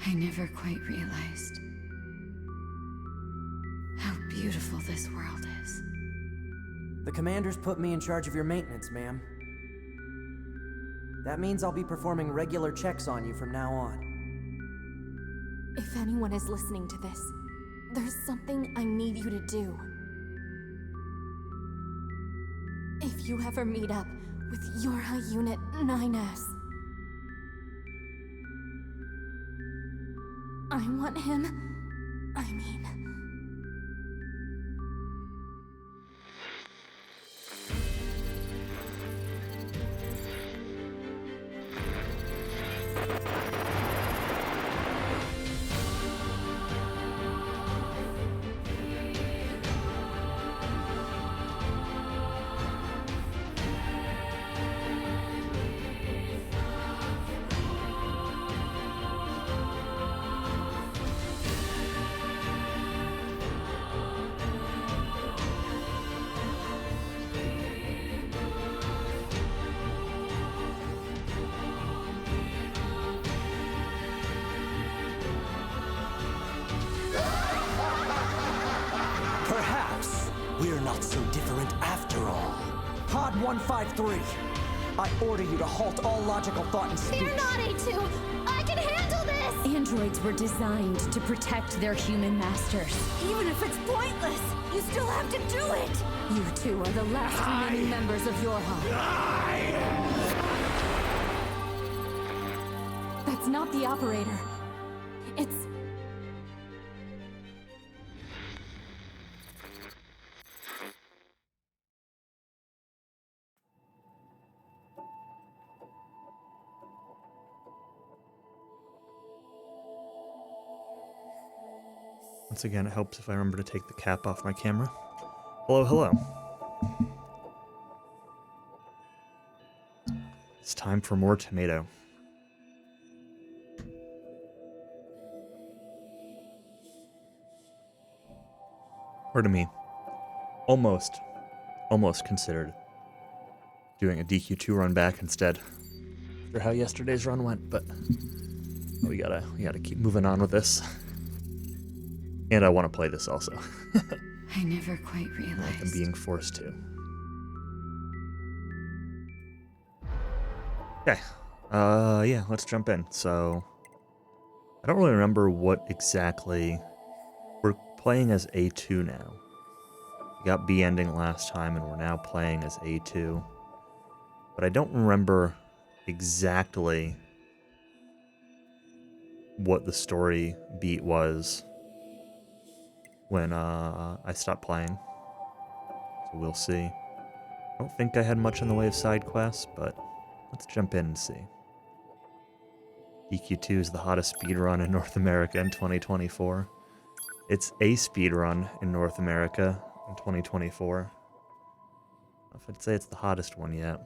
I never quite realized how beautiful this world is. The commander's put me in charge of your maintenance, ma'am. That means I'll be performing regular checks on you from now on. If anyone is listening to this, there's something I need you to do. If you ever meet up with your high unit 9S, I want him. Perhaps we're not so different after all. Pod 153, I order you to halt all logical thought and speech. They're not A2! I can handle this! Androids were designed to protect their human masters. Even if it's pointless, you still have to do it! You two are the last remaining members of your That's not the operator. It's... Once again, it helps if I remember to take the cap off my camera. Hello, hello. It's time for more tomato. Pardon me. Almost considered doing a DQ2 run back instead. After how yesterday's run went, but we gotta keep moving on with this. And I want to play this also. I never quite realized. Like I'm being forced to. Okay. Yeah, let's jump in. So, I don't really remember what exactly... We're playing as A2 now. We got B ending last time, and we're now playing as A2. But I don't remember exactly what the story beat was when I stopped playing. So we'll see. I don't think I had much in the way of side quests, but let's jump in and see. DQ2 is the hottest speedrun in North America in 2024. It's a speedrun in North America in 2024. I don't know if I'd say it's the hottest one yet.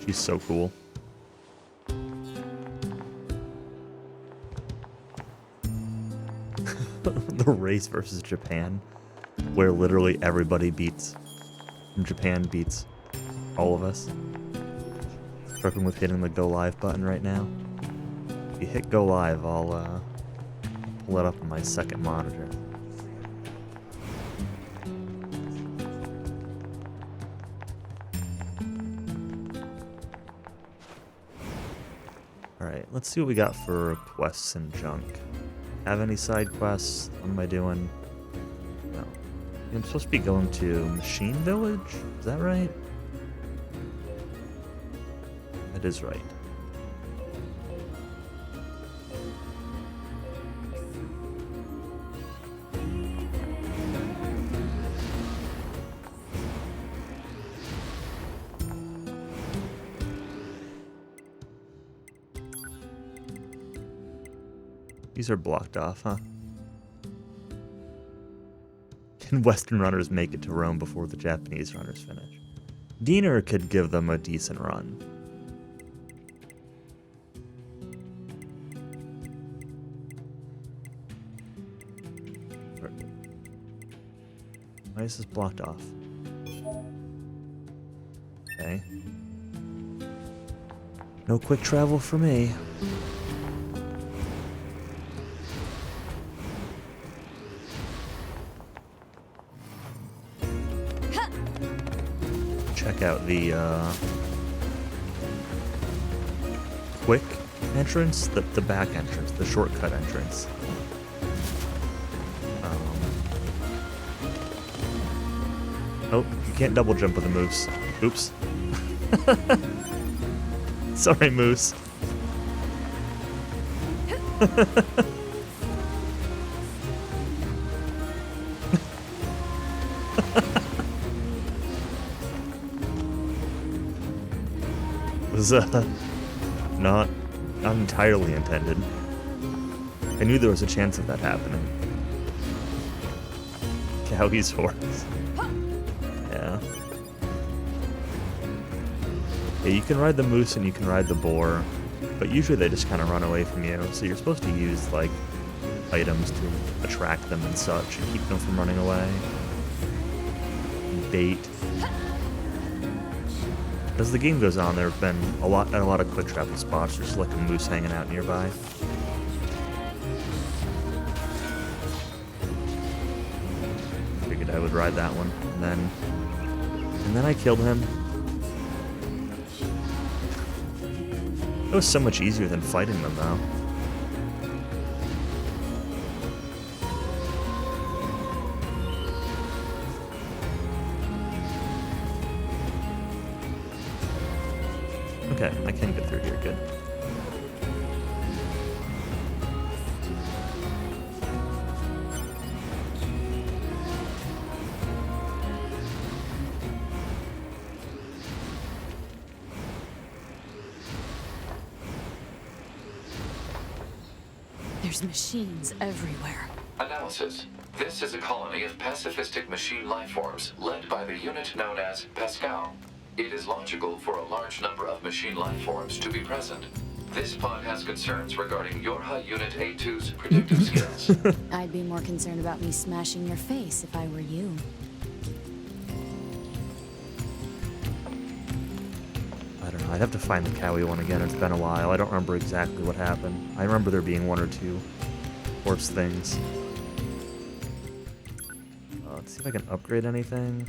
She's so cool. The race versus Japan, where literally everybody beats. From Japan beats all of us. Struggling with hitting the go live button right now. If you hit go live, I'll pull it up on my second monitor. Alright, let's see what we got for quests and junk. Have any side quests? What am I doing? No. I'm supposed to be going to Machine Village? Is that right? That is right. These are blocked off, huh? Can Western runners make it to Rome before the Japanese runners finish? NieR could give them a decent run. Why is this blocked off? Okay. No quick travel for me. Check out the quick entrance, the back entrance, the shortcut entrance. Oh, you can't double jump with a moose. Oops. Sorry, moose. Was not entirely intended. I knew there was a chance of that happening. Cowie's horse. Yeah. Yeah, you can ride the moose and you can ride the boar, but usually they just kind of run away from you, so you're supposed to use, like, items to attract them and such, and keep them from running away. Bait. As the game goes on, there have been a lot of quick travel spots, just like a moose hanging out nearby. Figured I would ride that one, and then I killed him. It was so much easier than fighting them, though. Okay, I can get through here, good. There's machines everywhere. Analysis. This is a colony of pacifistic machine lifeforms led by the unit known as Pascal. It is logical for a large number of machine lifeforms to be present. This pod has concerns regarding Yorha Unit A2's predictive skills. I'd be more concerned about me smashing your face if I were you. I don't know, I'd have to find the Cowie one again, it's been a while. I don't remember exactly what happened. I remember there being one or two horse things. Let's see if I can upgrade anything.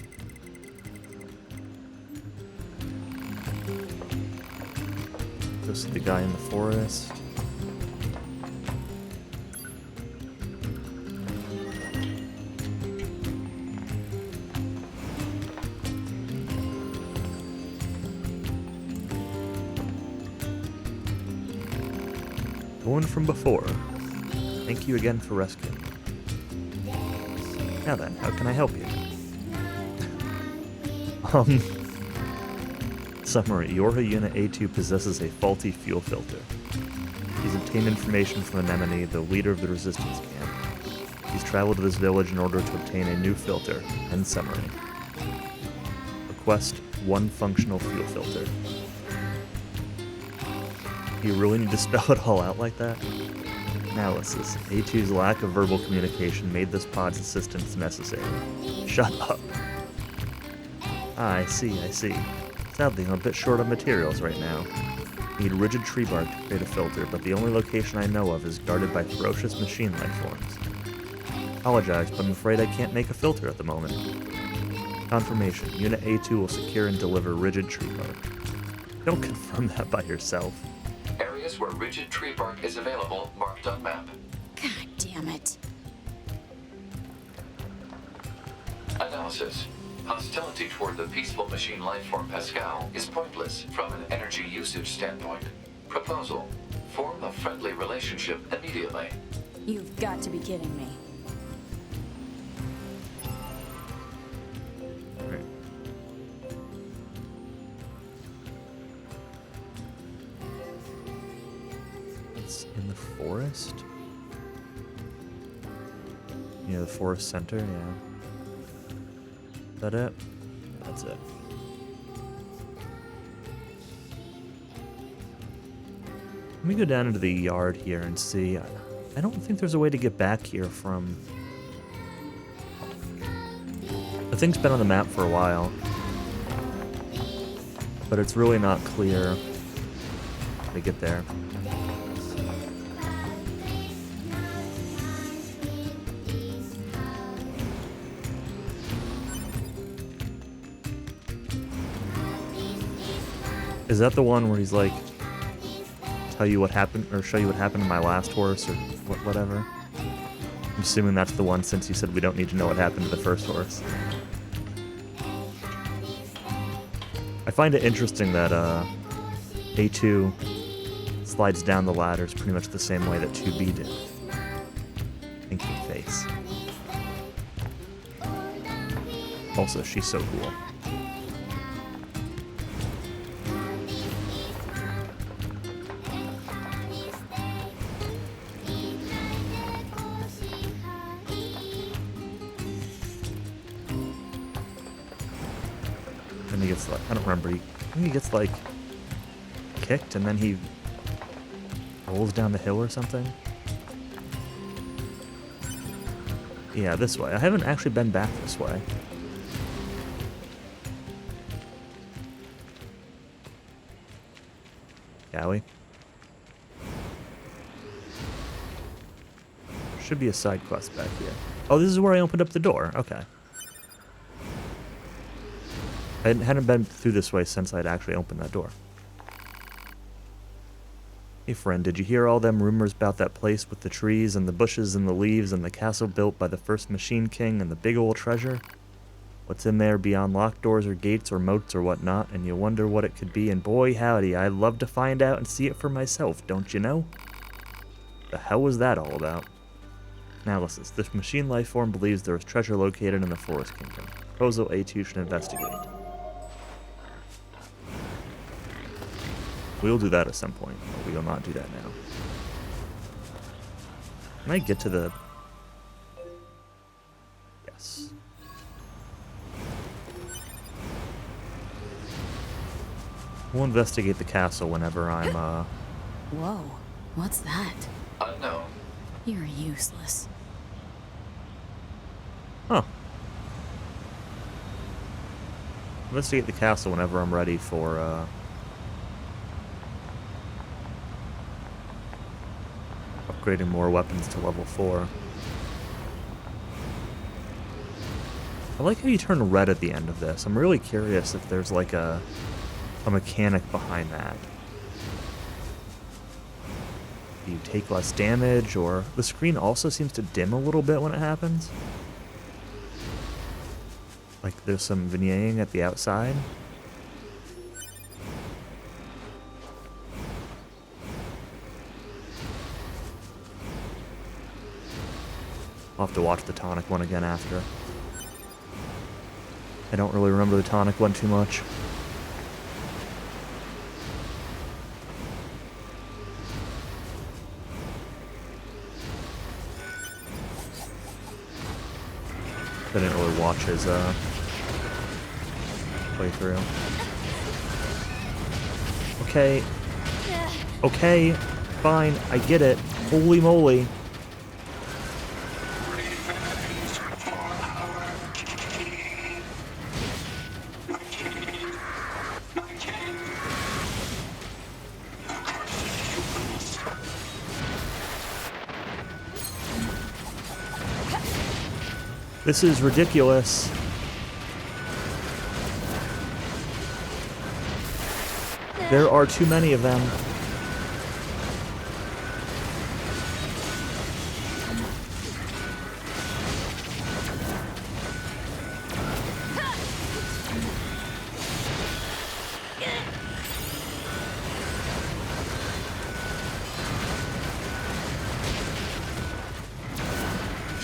Go see the guy in the forest. One from before. Thank you again for rescuing me. Now then, how can I help you? Summary. Yorha Unit A2 possesses a faulty fuel filter. He's obtained information from Anemone, the leader of the resistance camp. He's traveled to this village in order to obtain a new filter. End summary. Request one functional fuel filter. You really need to spell it all out like that? Analysis. A2's lack of verbal communication made this pod's assistance necessary. Shut up. Ah, I see. Sadly, I'm a bit short on materials right now. Need rigid tree bark to create a filter, but the only location I know of is guarded by ferocious machine life forms. Apologize, but I'm afraid I can't make a filter at the moment. Confirmation. Unit A2 will secure and deliver rigid tree bark. Don't confirm that by yourself. Areas where rigid tree bark is available marked on map. God damn it. Analysis. Hostility toward the peaceful machine lifeform Pascal is pointless from an energy usage standpoint. Proposal. Form a friendly relationship immediately. You've got to be kidding me. Alright. It's in the forest? Yeah, the forest center, yeah. Is that it? That's it. Let me go down into the yard here and see. I don't think there's a way to get back here from The thing's been on the map for a while, but it's really not clear how to get there. Is that the one where he's like, tell you what happened, or show you what happened to my last horse, or whatever? I'm assuming that's the one, since you said we don't need to know what happened to the first horse. I find it interesting that A2 slides down the ladders pretty much the same way that 2B did. Thinking face. Also, she's so cool. Then he gets like, I don't remember, I think he gets like kicked and then he rolls down the hill or something. Yeah, this way. I haven't actually been back this way. Shall we? Should be a side quest back here. Oh, this is where I opened up the door. Okay. I hadn't been through this way since I'd actually opened that door. Hey friend, did you hear all them rumors about that place with the trees and the bushes and the leaves and the castle built by the first Machine King and the big old treasure? What's in there beyond locked doors or gates or moats or whatnot, and you wonder what it could be, and boy howdy, I'd love to find out and see it for myself, don't you know? The hell was that all about? Analysis. This machine life form believes there is treasure located in the Forest Kingdom. Proposal A2 should investigate. We'll do that at some point, but we will not do that now. Can I get to the... Yes. We'll investigate the castle whenever I'm, Whoa, what's that? Unknown. You're useless. Huh. Investigate the castle whenever I'm ready for, upgrading more weapons to level 4. I like how you turn red at the end of this. I'm really curious if there's like a mechanic behind that. Do you take less damage, or the screen also seems to dim a little bit when it happens? Like there's some vignetting at the outside. I'll have to watch the tonic one again after. I don't really remember the tonic one too much. I didn't really watch his playthrough. Okay. Okay. Fine. I get it. Holy moly. This is ridiculous. There are too many of them.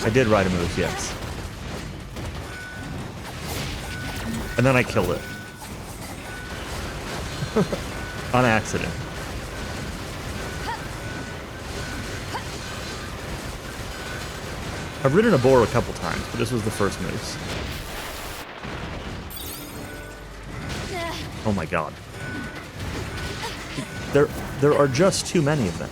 I did ride a move, yes. And then I killed it. On accident. I've ridden a boar a couple times, but this was the first moose. Oh my god. There are just too many of them.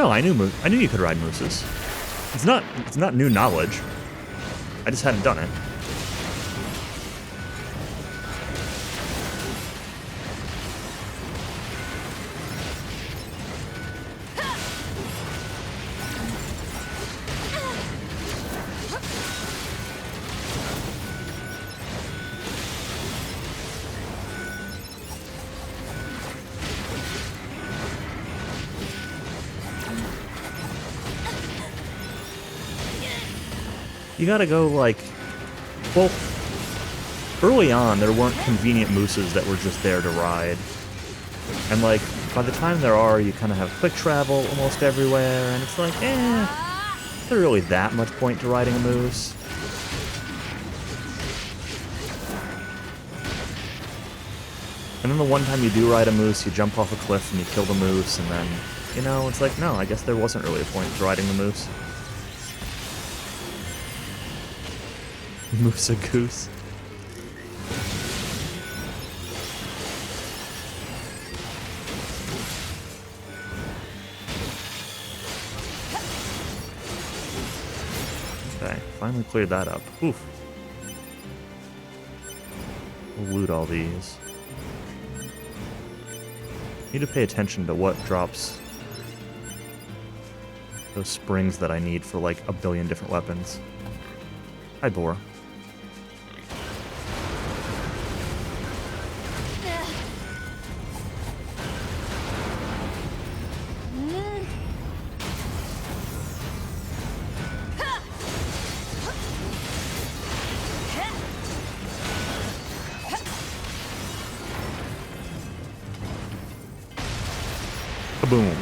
no, I knew you could ride mooses. It's not new knowledge. I just hadn't done it. You gotta go, like, well, early on, there weren't convenient mooses that were just there to ride. And, like, by the time there are, you kind of have quick travel almost everywhere, and it's like, is there really that much point to riding a moose? And then the one time you do ride a moose, you jump off a cliff and you kill the moose, and then, you know, it's like, no, I guess there wasn't really a point to riding the moose. Moose a goose. Okay, finally cleared that up. Oof. We'll loot all these. Need to pay attention to what drops those springs that I need for like a billion different weapons. Hi, boar. Kaboom.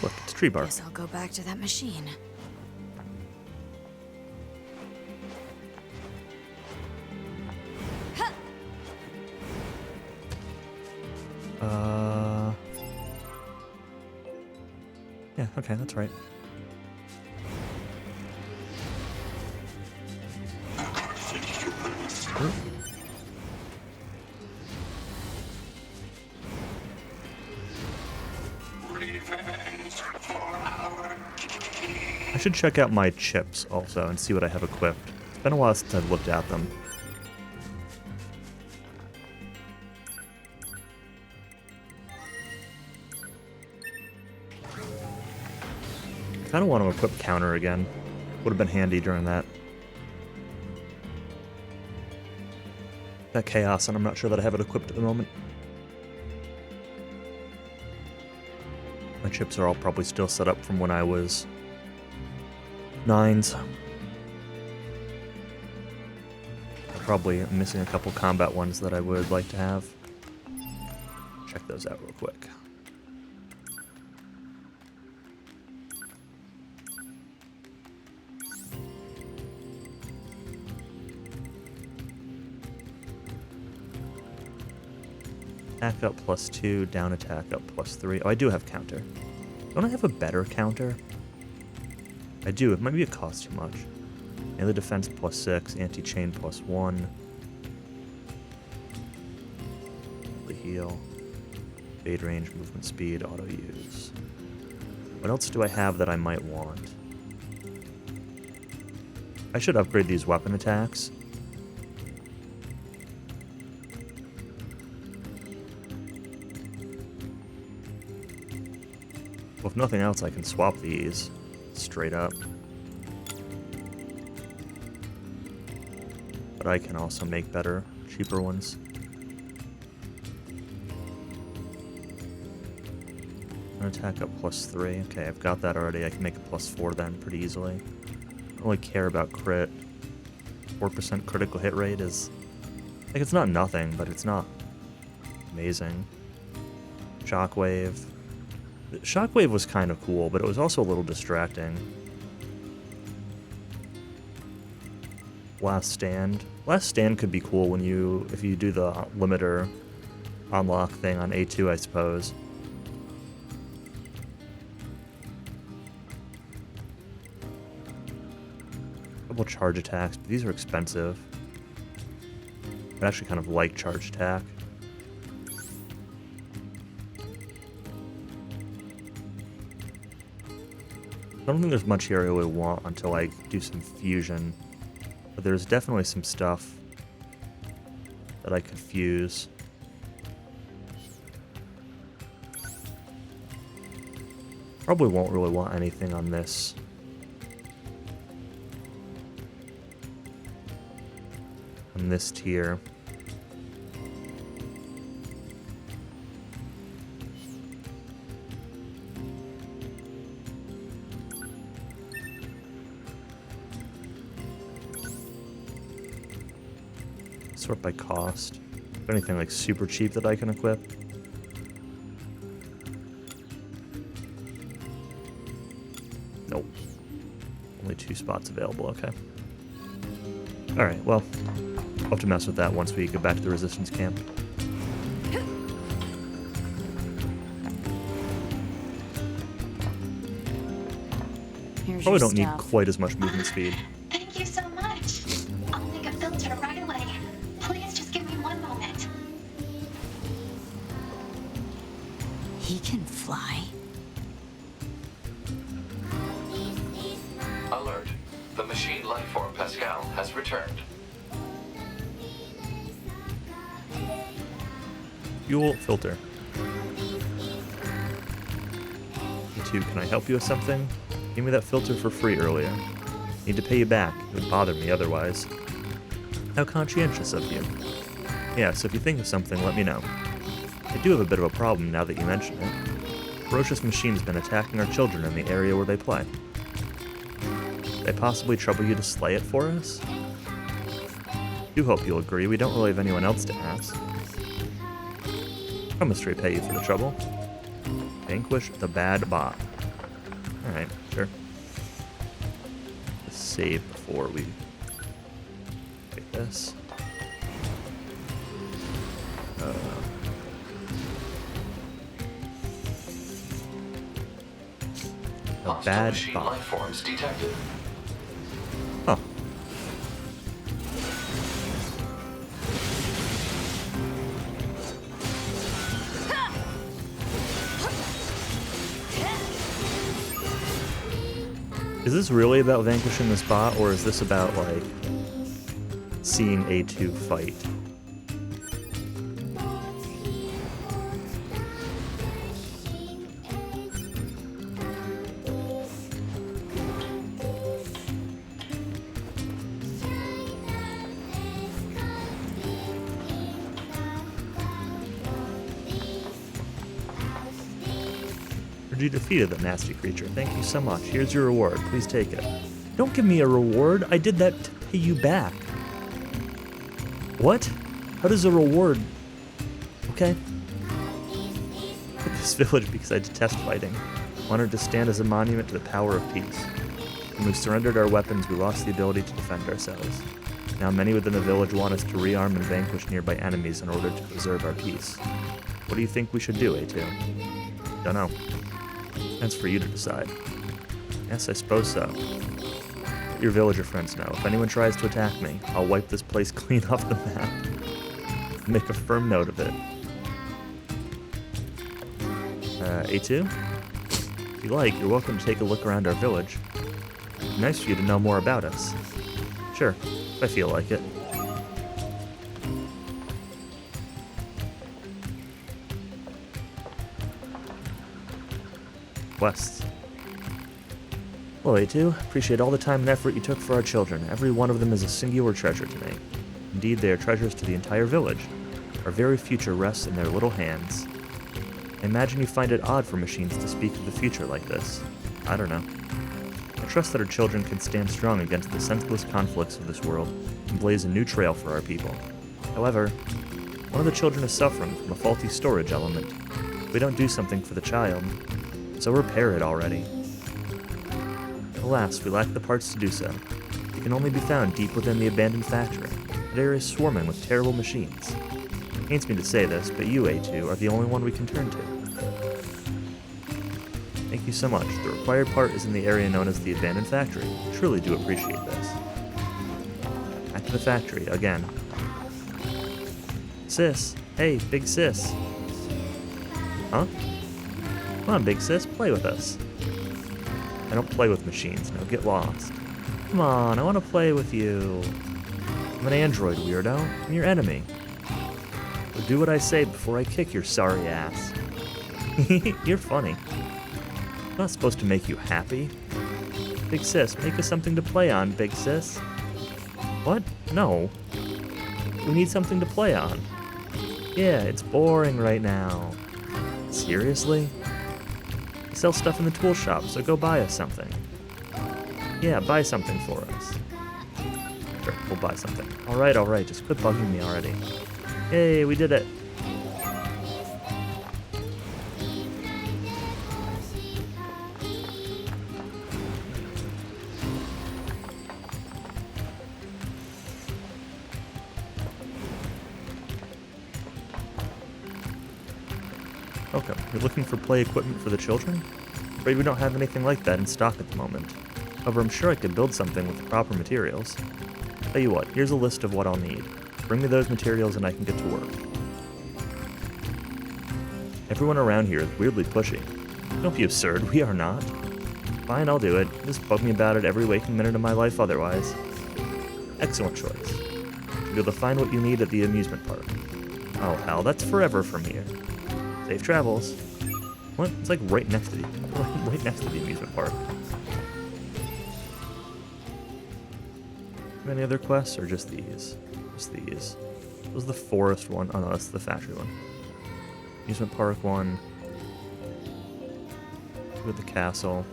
Look, it's a tree bark. Guess I'll go back to that machine. Yeah, okay, that's right. I should check out my chips also and see what I have equipped. It's been a while since I've looked at them. I kind of want to equip counter again. Would have been handy during that chaos, and I'm not sure that I have it equipped at the moment. My chips are all probably still set up from when I was 9s. I'm probably missing a couple combat ones that I would like to have. Check those out real quick. Attack up +2, down attack up +3. Oh, I do have counter. Don't I have a better counter? I do. It might be it costs too much. Melee defense +6, anti-chain +1. The heal. Fade range, movement speed, auto use. What else do I have that I might want? I should upgrade these weapon attacks. Well, if nothing else, I can swap these straight up. But I can also make better, cheaper ones. An attack up +3. Okay, I've got that already. I can make a +4 then pretty easily. I don't really care about crit. 4% critical hit rate is... like, it's not nothing, but it's not amazing. Shockwave. Shockwave was kind of cool, but it was also a little distracting. Last Stand. Last Stand could be cool when if you do the limiter unlock thing on A2, I suppose. couple charge attacks, but these are expensive. I actually kind of like charge attack. I don't think there's much here I really want until I do some fusion. But there's definitely some stuff that I could fuse. Probably won't really want anything on this. On this tier. Sort by cost. Anything like super cheap that I can equip? Nope. Only 2 spots available, okay. Alright, well, I'll have to mess with that once we get back to the resistance camp. Here's Probably your don't need stuff. quite as much movement speed. Thank you so much. I'll make a filter right away. Please just give me one moment. He can fly. Alert. The machine lifeform Pascal has returned. Fuel filter. E2, can I help you with something? Gave me that filter for free earlier. Need to pay you back. It would bother me otherwise. How conscientious of you. Yeah, so if you think of something, let me know. I do have a bit of a problem now that you mention it. Ferocious machines been attacking our children in the area where they play. Could I possibly trouble you to slay it for us? Do hope you'll agree, we don't really have anyone else to ask. Promise to repay you for the trouble. Vanquish the bad bot. Alright, sure. Let's save before we take this. A Hostile bad machine bot. lifeforms detected. Huh. Is this really about vanquishing this bot, or is this about, like, seeing A2 fight? You defeated that nasty creature. Thank you so much. Here's your reward. Please take it. Don't give me a reward. I did that to pay you back. What? How does a reward... Okay. This village because I detest fighting. Wanted to stand as a monument to the power of peace. When we surrendered our weapons, we lost the ability to defend ourselves. Now many within the village want us to rearm and vanquish nearby enemies in order to preserve our peace. What do you think we should do, A2? Don't know. That's for you to decide. Yes, I suppose so. Let your villager friends know. If anyone tries to attack me, I'll wipe this place clean off the map. Make a firm note of it. A2? If you like, you're welcome to take a look around our village. It'd be nice for you to know more about us. Sure, if I feel like it. Quests. Well, A2, appreciate all the time and effort you took for our children. Every one of them is a singular treasure to me. Indeed, they are treasures to the entire village. Our very future rests in their little hands. I imagine you find it odd for machines to speak of the future like this. I don't know. I trust that our children can stand strong against the senseless conflicts of this world and blaze a new trail for our people. However, one of the children is suffering from a faulty storage element. If we don't do something for the child, so repair it already. Alas, we lack the parts to do so. They can only be found deep within the abandoned factory. That area is swarming with terrible machines. It pains me to say this, but you, A2, are the only one we can turn to. Thank you so much. The required part is in the area known as the abandoned factory. I truly do appreciate this. To the factory, again. Sis! Hey, big sis! Huh? Come on, big sis, play with us. I don't play with machines, no, get lost. Come on, I want to play with you. I'm an android, weirdo. I'm your enemy. So do what I say before I kick your sorry ass. You're funny. I'm not supposed to make you happy. Big sis, make us something to play on, big sis. What? No. We need something to play on. Yeah, it's boring right now. Seriously? I sell stuff in the tool shop, so go buy us something. Yeah, buy something for us. Sure, we'll buy something. Alright, just quit bugging me already. Hey, we did it. Okay, you're looking for play equipment for the children? Afraid we don't have anything like that in stock at the moment. However, I'm sure I could build something with the proper materials. Tell you what, here's a list of what I'll need. Bring me those materials and I can get to work. Everyone around here is weirdly pushy. Don't be absurd, we are not. Fine, I'll do it. Just bug me about it every waking minute of my life otherwise. Excellent choice. You'll be able to find what you need at the amusement park. Oh hell, that's forever from here. Safe travels. What? It's like right next to the amusement park. Any other quests or just these? Just these. What was the forest one? Oh no, that's the factory one. Amusement park one. With the castle.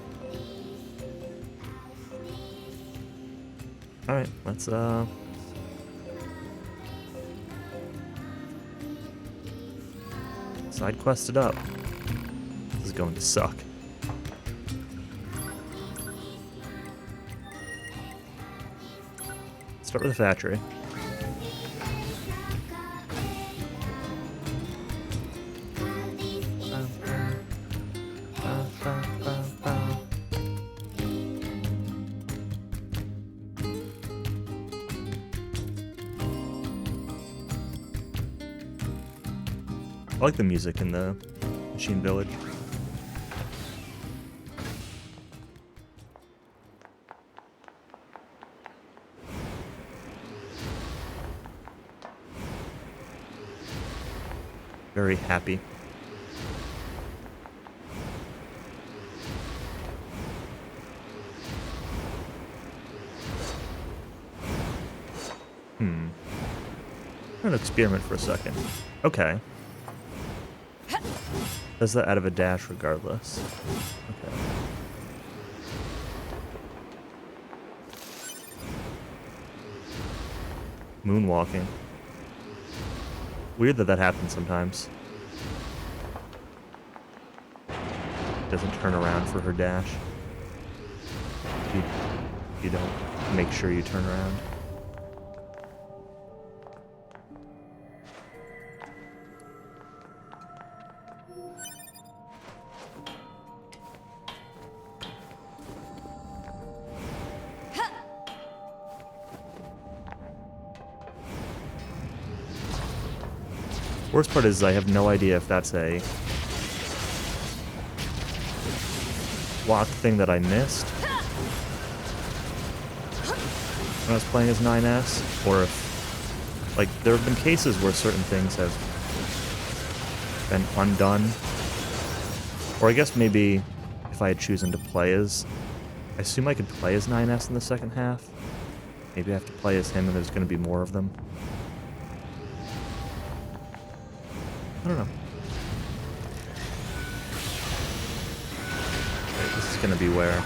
Alright, let's side quest it up. This is going to suck. Start with the factory. I like the music in the Machine Village. Very happy. I'm gonna experiment for a second. Okay. Does that out of a dash regardless. Okay. Moonwalking. Weird that that happens sometimes. Doesn't turn around for her dash. You don't make sure you turn around. Worst part is I have no idea if that's a locked thing that I missed when I was playing as 9S, or if, like, there have been cases where certain things have been undone, or I guess maybe if I had chosen to play as, I assume I could play as 9S in the second half. Maybe I have to play as him and there's going to be more of them. I don't know. Okay, this is gonna be where.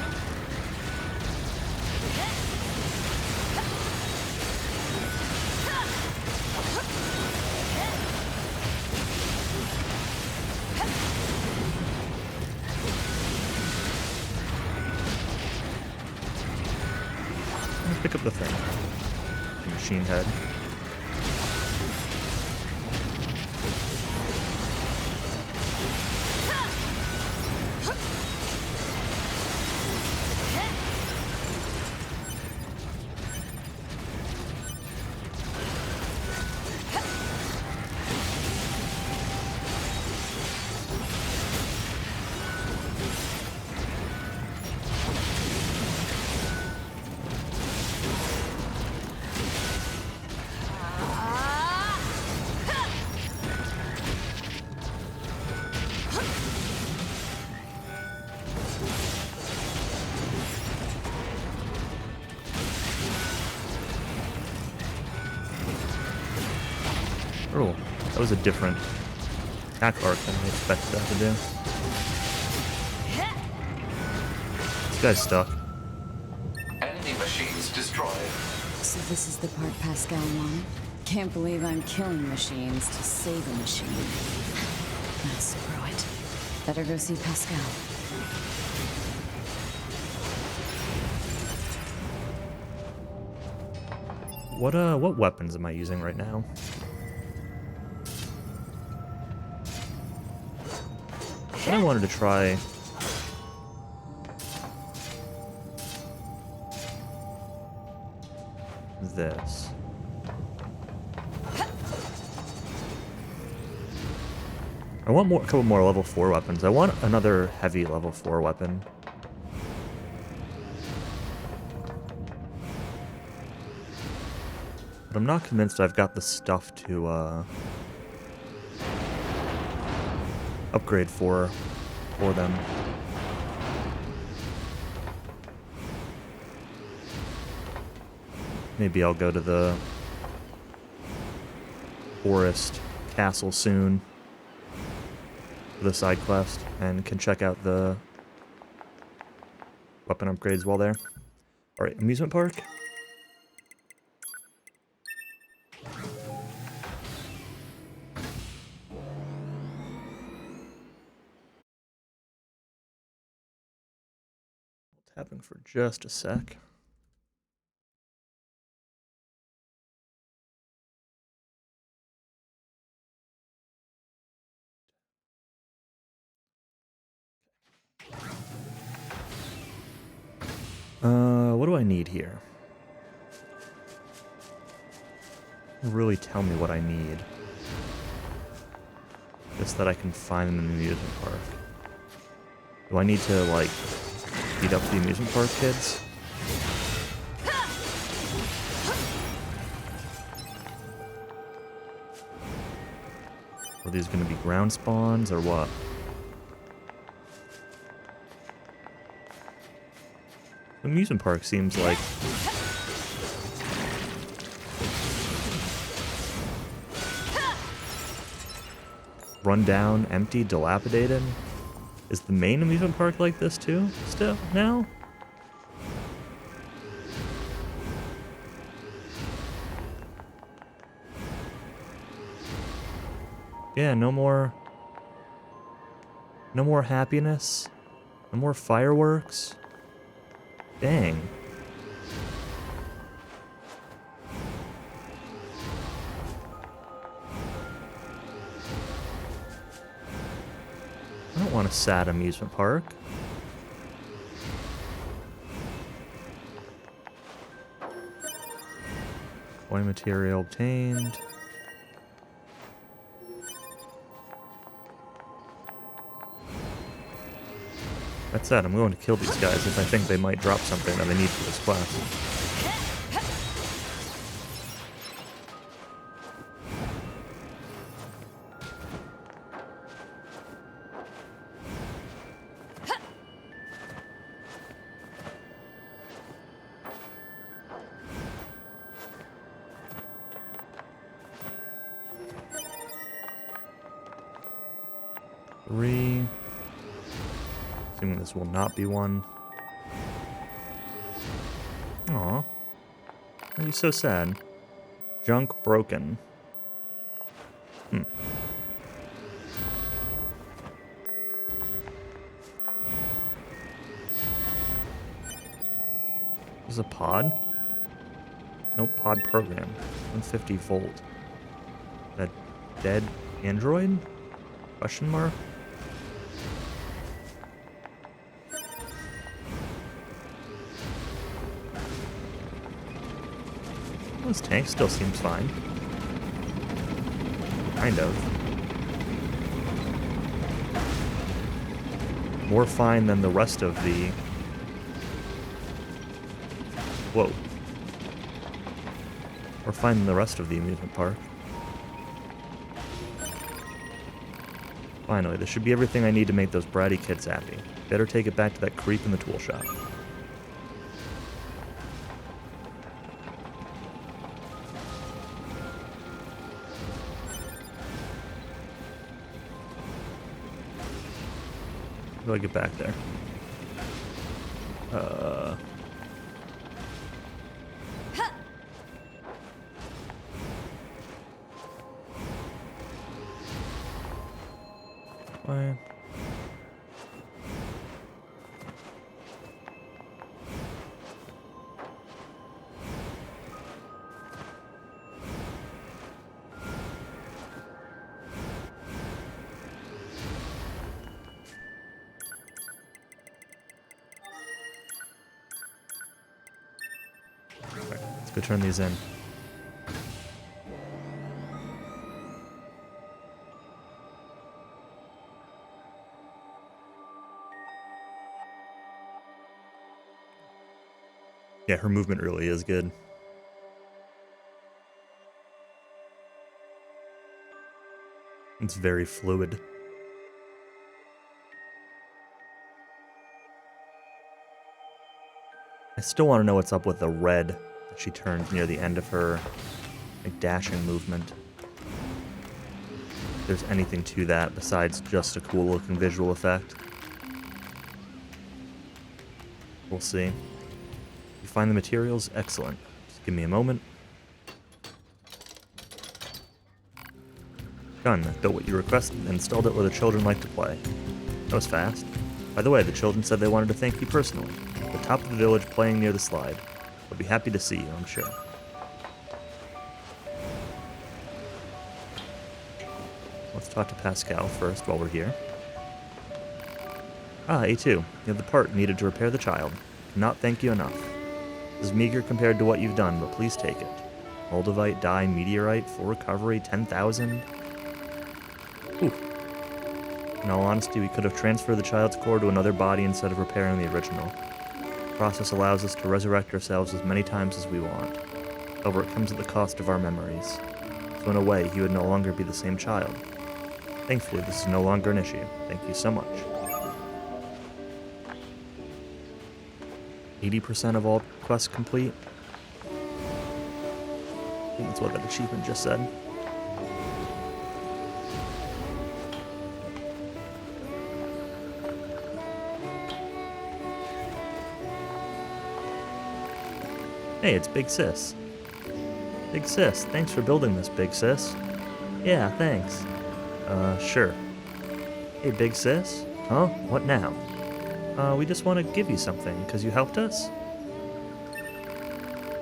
Pick up the thing. The machine head. was a different attack arc than I expected that to do. This guy's stuck. Enemy machines destroyed. So this is the part Pascal wanted? Can't believe I'm killing machines to save a machine. That's right. Better go see Pascal. What weapons am I using right now? I wanted to try this. I want a couple more level 4 weapons. I want another heavy level 4 weapon. But I'm not convinced I've got the stuff to upgrade for them. Maybe I'll go to the forest castle soon for the side quest and can check out the weapon upgrades while there. Alright, amusement park. Tapping for just a sec. What do I need here? Really tell me what I need. Just that I can find an amusement park. Do I need to, like, beat up the amusement park kids? Are these going to be ground spawns or what? The amusement park seems like run down, empty, dilapidated. Is the main amusement park like this too? Still now? Yeah, no more happiness. No more fireworks. Dang. I don't want a sad amusement park. Coin material obtained. That said, I'm going to kill these guys if I think they might drop something that I need for this quest. Three. Assuming this will not be one. Aw. Why are you so sad? Junk broken. This is a pod? No pod program. 150 volt. That dead android? Question mark? This tank still seems fine. Kind of. More fine than the rest of the... Whoa. More fine than the rest of the amusement park. Finally, this should be everything I need to make those bratty kids happy. Better take it back to that creep in the tool shop. How do I get back there? Why? Alright, let's go turn these in. Yeah, her movement really is good. It's very fluid. I still want to know what's up with the red that she turns near the end of her dashing movement. If there's anything to that besides just a cool looking visual effect. We'll see. You find the materials? Excellent. Just give me a moment. Done. I built what you requested and installed it where the children like to play. That was fast. By the way, the children said they wanted to thank you personally. At the top of the village playing near the slide. They'll be happy to see you, I'm sure. Let's talk to Pascal first while we're here. Ah, A2. You have the part needed to repair the child. Cannot thank you enough. This is meager compared to what you've done, but please take it. Moldavite, dye, meteorite, full recovery, 10,000. Ooh. In all honesty, we could have transferred the child's core to another body instead of repairing the original. The process allows us to resurrect ourselves as many times as we want. However, it comes at the cost of our memories. So in a way, he would no longer be the same child. Thankfully, this is no longer an issue. Thank you so much. 80% of all quests complete. I think that's what that achievement just said. Hey, it's Big Sis. Big Sis, thanks for building this, Big Sis. Yeah, thanks. Sure. Hey, Big Sis? Huh? What now? We just want to give you something, because you helped us?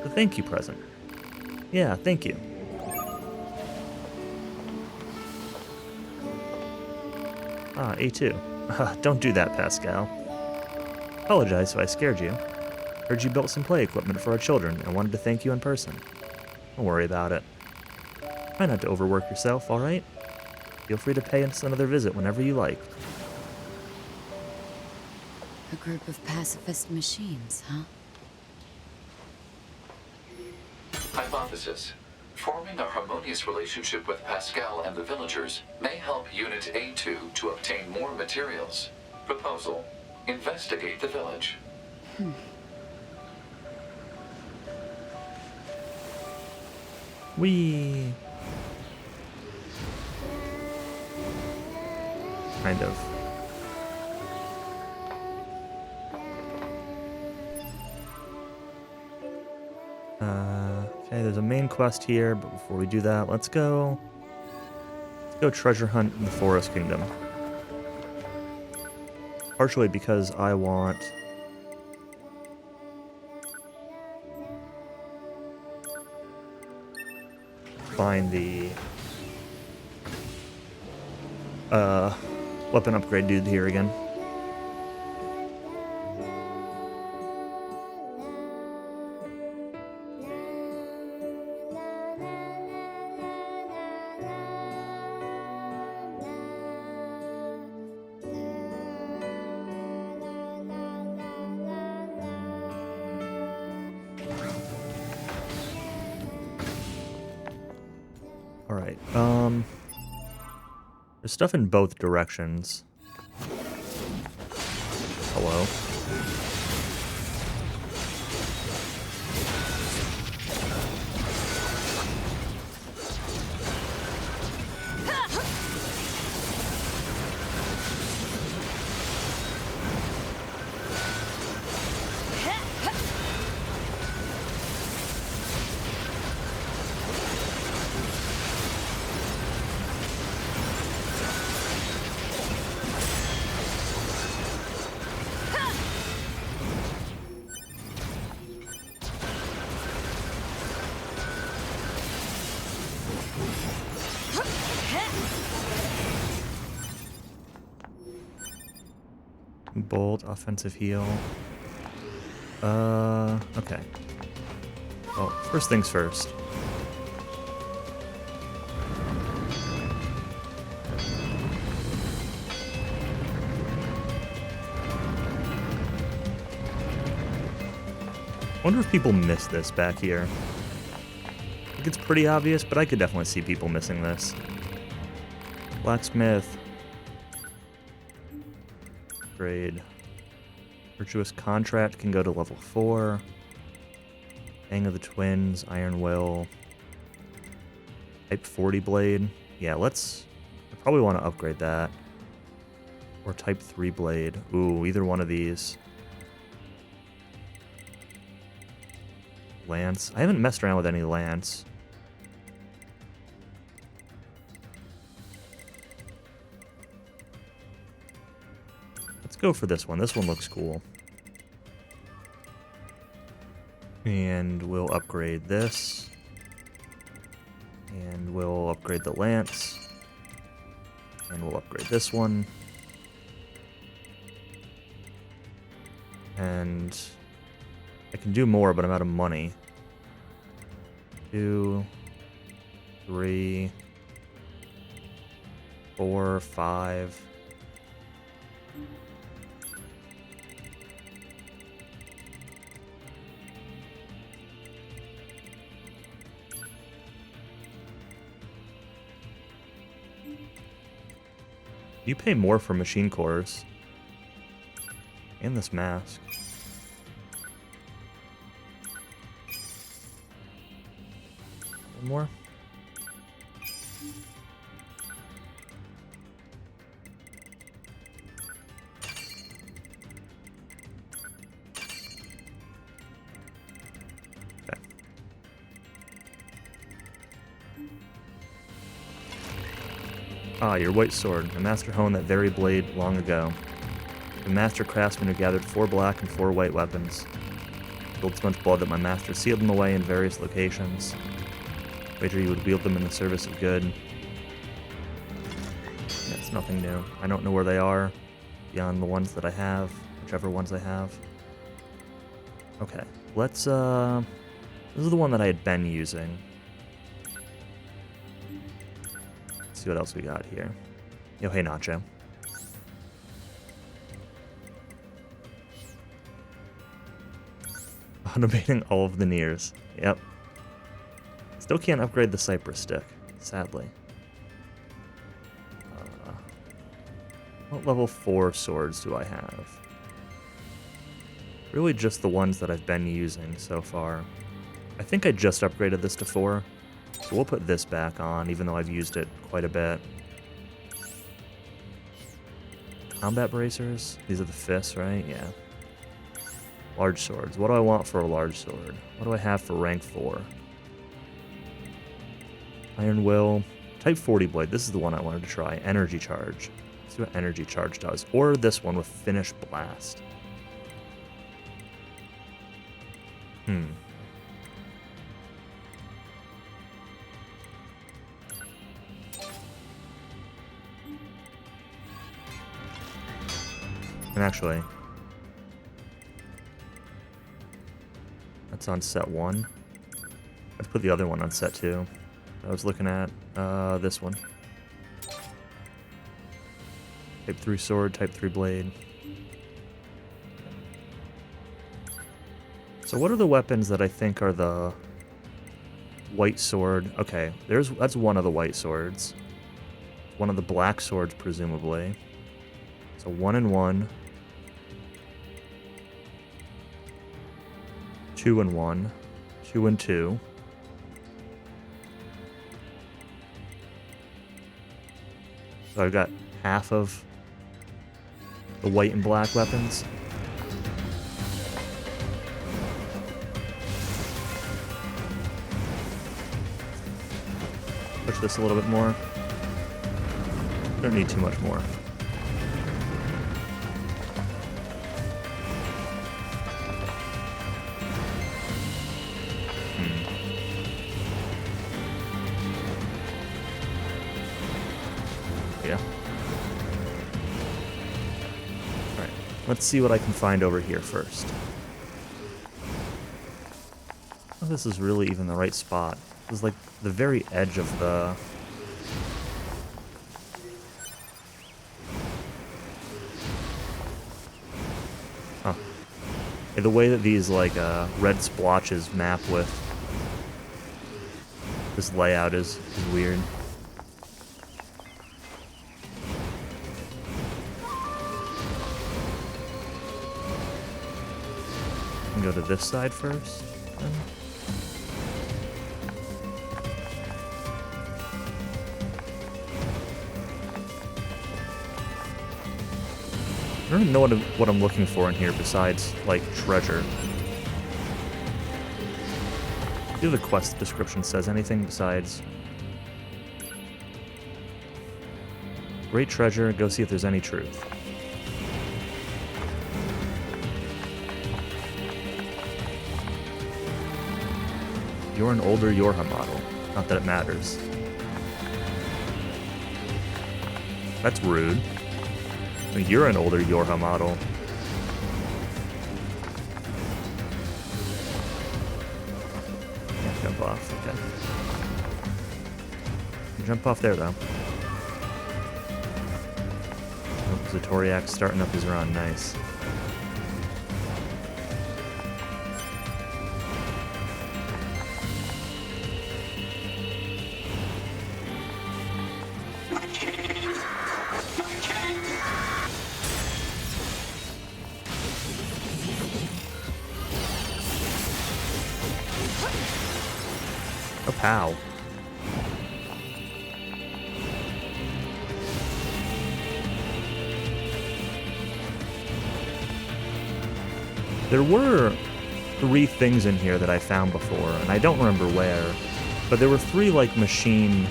The thank you present. Yeah, thank you. Ah, A2. Don't do that, Pascal. Apologize if I scared you. Heard you built some play equipment for our children and wanted to thank you in person. Don't worry about it. Try not to overwork yourself, alright? Feel free to pay us another visit whenever you like. A group of pacifist machines, huh? Hypothesis. Forming a harmonious relationship with Pascal and the villagers may help Unit A2 to obtain more materials. Proposal. Investigate the village. We kind of. Okay, there's a main quest here, but before we do that, let's go treasure hunt in the Forest Kingdom. Partially because I want find the weapon upgrade dude here again. Alright, there's stuff in both directions. Hello? Bolt, offensive heal. Okay. Well, first things first. I wonder if people miss this back here. I think it's pretty obvious, but I could definitely see people missing this. Blacksmith. Grade. Virtuous Contract can go to level 4. Fang of the Twins, Iron Will. Type 40 Blade. Yeah, I probably want to upgrade that. Or Type 3 Blade. Ooh, either one of these. Lance. I haven't messed around with any Lance. Let's go for this one. This one looks cool. And we'll upgrade this. And we'll upgrade the Lance. And we'll upgrade this one. And I can do more, but I'm out of money. 2, 3, 4, 5. You pay more for machine cores. And this mask. One more. Okay. Ah, your white sword. The master honed that very blade long ago. The master craftsman who gathered 4 black and 4 white weapons. Spilled so much blood that my master sealed them away in various locations. Wager you would wield them in the service of good. That's nothing new. I don't know where they are beyond the ones that I have, whichever ones I have. Okay, let's, this is the one that I had been using. Let's see what else we got here. Yo, hey, Nacho. Automating all of the NieRs. Yep. Still can't upgrade the Cypress stick, sadly. What level 4 swords do I have? Really just the ones that I've been using so far. I think I just upgraded this to 4, so we'll put this back on, even though I've used it quite a bit. Combat bracers? These are the fists, right? Yeah. Large swords. What do I want for a large sword? What do I have for rank 4? Iron Will. Type 40 Blade. This is the one I wanted to try. Energy Charge. Let's see what Energy Charge does. Or this one with Finish Blast. And actually, that's on set 1. Let's put the other one on set 2. I was looking at this one. Type 3 sword, type 3 blade. So what are the weapons that I think are the white sword? Okay, that's one of the white swords. One of the black swords, presumably. So 1 and 1. 2 and 1. 2 and 2. So I've got half of the white and black weapons. Push this a little bit more. Don't need too much more. Yeah. Alright. Let's see what I can find over here first. Oh, this is really even the right spot. This is like the very edge of the... Huh. Yeah, the way that these like red splotches map with this layout is weird. Go to this side first. Then. I don't even know what I'm looking for in here besides, like, treasure. Do the quest description says anything besides... Great treasure, go see if there's any truth. You're an older Yorha model. Not that it matters. That's rude. I mean, you're an older Yorha model. Can't jump off. Okay. Jump off there, though. Oh, Zatoriak's starting up his run. Nice. Oh, pow. There were 3 things in here that I found before, and I don't remember where, but there were 3, like, machine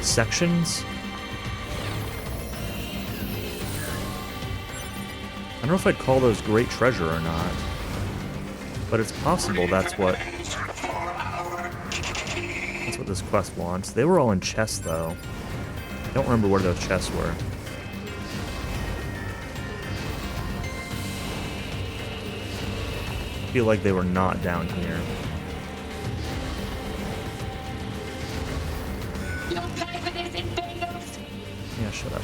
sections. I don't know if I'd call those great treasure or not, but it's possible that's what this quest wants. They were all in chests, though. I don't remember where those chests were. I feel like they were not down here. You'll pay for this in Vegas. Yeah, shut up.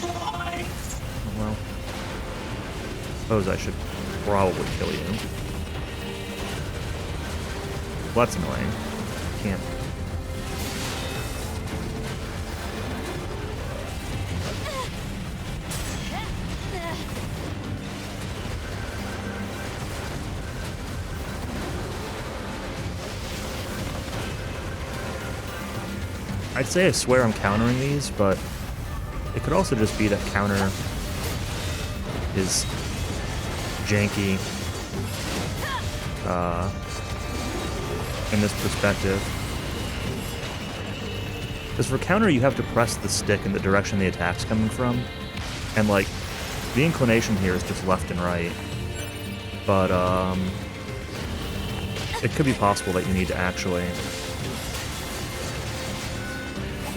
Oh, well. Suppose I should probably kill you. Well, that's annoying. Can't. I'd say I swear I'm countering these, but it could also just be that counter is janky in this perspective. Because for counter, you have to press the stick in the direction the attack's coming from, and like the inclination here is just left and right. But it could be possible that you need to actually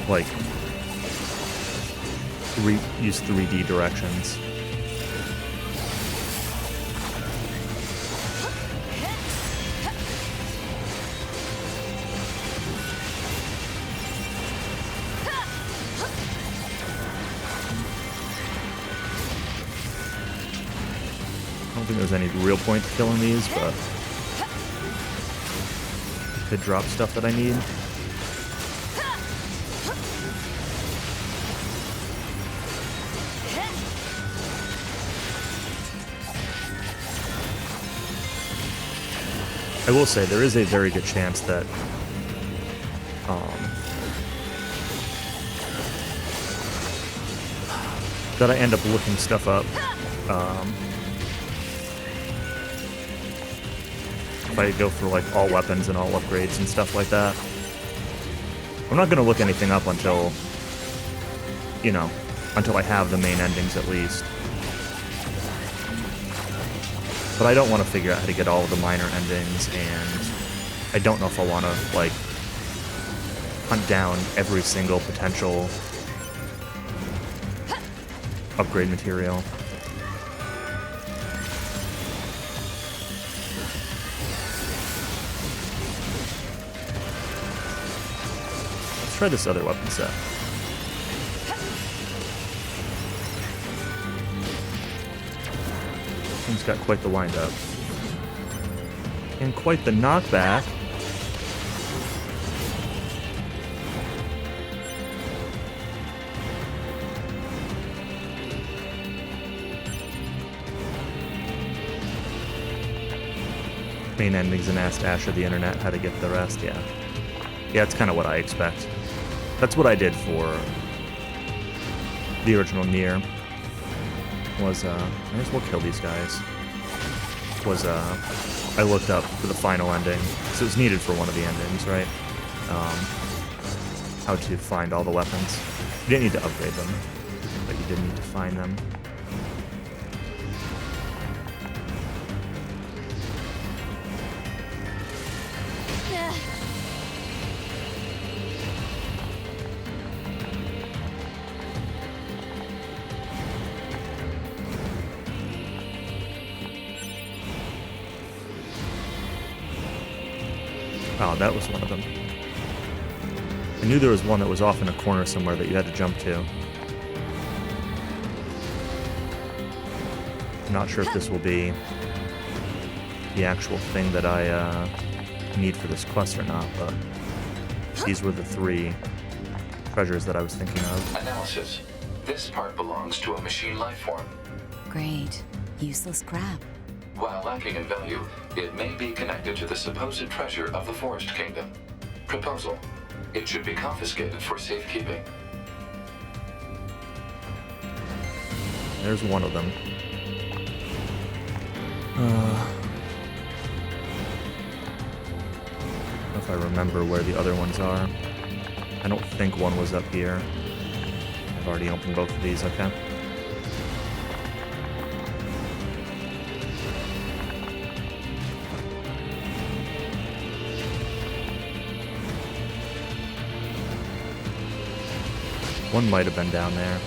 like use 3D directions. I don't think there's any real point to killing these, but could drop stuff that I need. I will say there is a very good chance that that I end up looking stuff up. If I go for like all weapons and all upgrades and stuff like that. I'm not gonna look anything up until, you know, until I have the main endings at least. But I don't want to figure out how to get all of the minor endings, and I don't know if I want to, like, hunt down every single potential upgrade material. Let's try this other weapon set. He's got quite the wind-up. And quite the knockback. Main endings and asked Asher the internet how to get the rest, yeah. Yeah, it's kind of what I expect. That's what I did for the original NieR. Was, I guess we'll kill these guys. Was, I looked up for the final ending, so it's needed for one of the endings, right? How to find all the weapons. You didn't need to upgrade them, but you did need to find them. Oh, that was one of them. I knew there was one that was off in a corner somewhere that you had to jump to. I'm not sure if this will be the actual thing that I need for this quest or not, but these were the 3 treasures that I was thinking of. Analysis. This part belongs to a machine life form. Great. Useless crap. While lacking in value, it may be connected to the supposed treasure of the Forest Kingdom. Proposal. It should be confiscated for safekeeping. There's one of them. If I remember where the other ones are. I don't think one was up here. I've already opened both of these, okay. One might have been down there.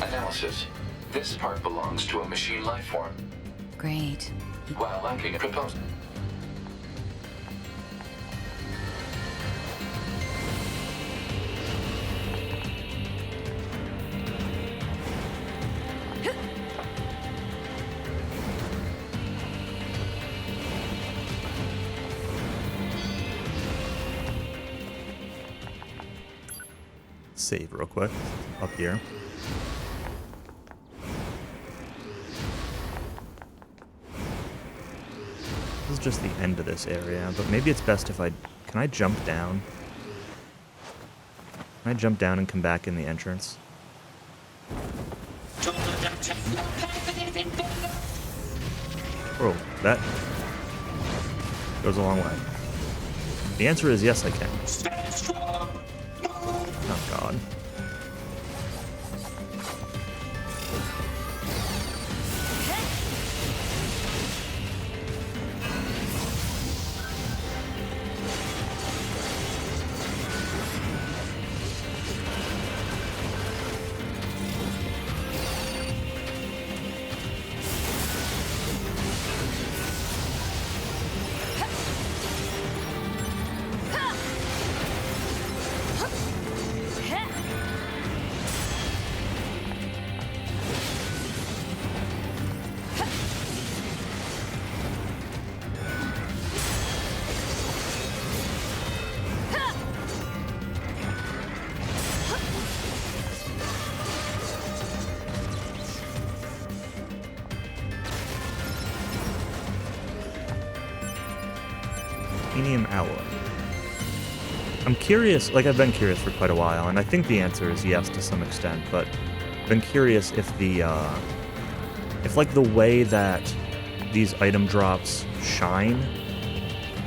Analysis. This part belongs to a machine life form. Great. While lacking a proposal. Save real quick. Up here. This is just the end of this area, but maybe it's best if I... Can I jump down? Can I jump down and come back in the entrance? Oh, that goes a long way. The answer is yes, I can. Oh, God. Alloy. I'm curious, like I've been curious for quite a while, and I think the answer is yes to some extent, but I've been curious if the, if like the way that these item drops shine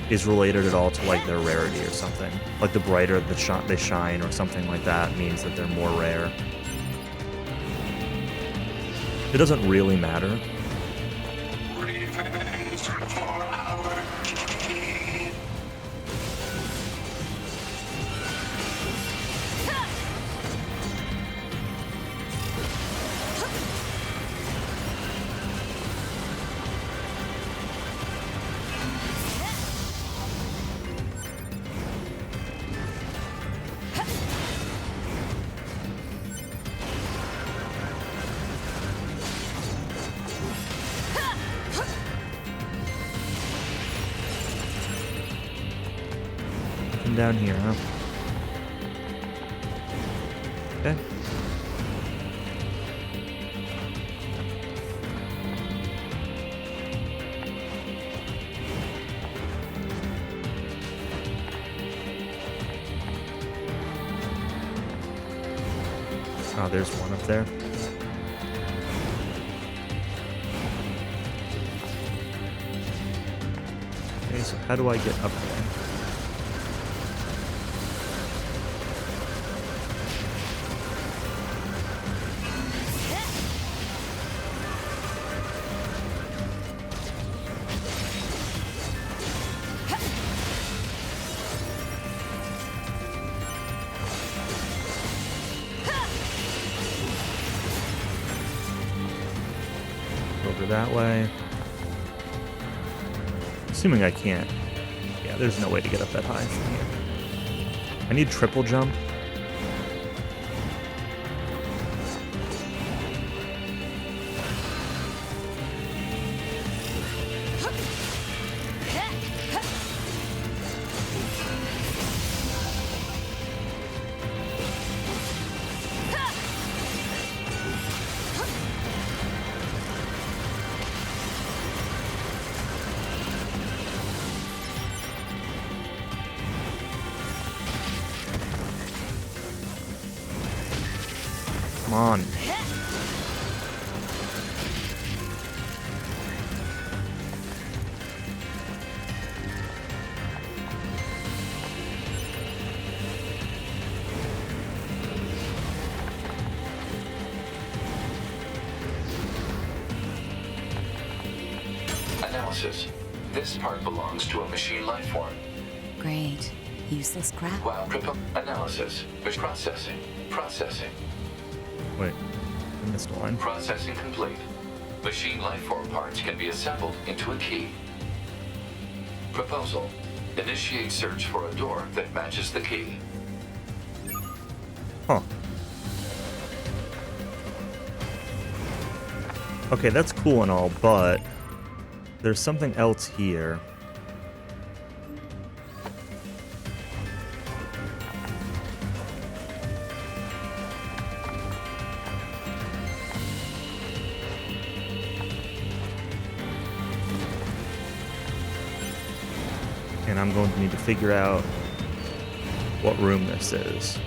is related at all to like their rarity or something. Like the brighter they shine or something like that means that they're more rare. It doesn't really matter. Down here, huh? Okay. Oh, there's one up there. Okay, so how do I get up there? Over that way. Assuming I can't. Yeah, there's no way to get up that high from here. I need triple jump. Come on. Analysis. This part belongs to a machine life form. Great. Useless crap. While analysis. Processing. Processing. Wait, I missed one. Processing complete. Machine lifeform parts can be assembled into a key. Proposal. Initiate search for a door that matches the key. Huh. Okay, that's cool and all, but there's something else here. And I'm going to need to figure out what room this is.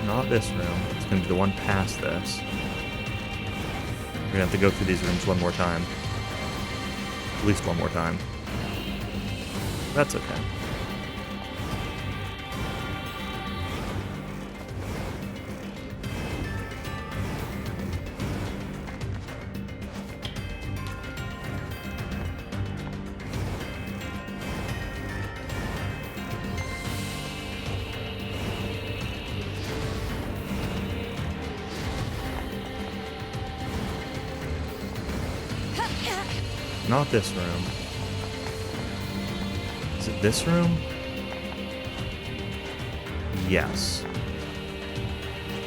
Not this room. It's going to be the one past this. We're going to have to go through these rooms one more time. At least one more time. That's okay. Not this room. Is it this room? Yes.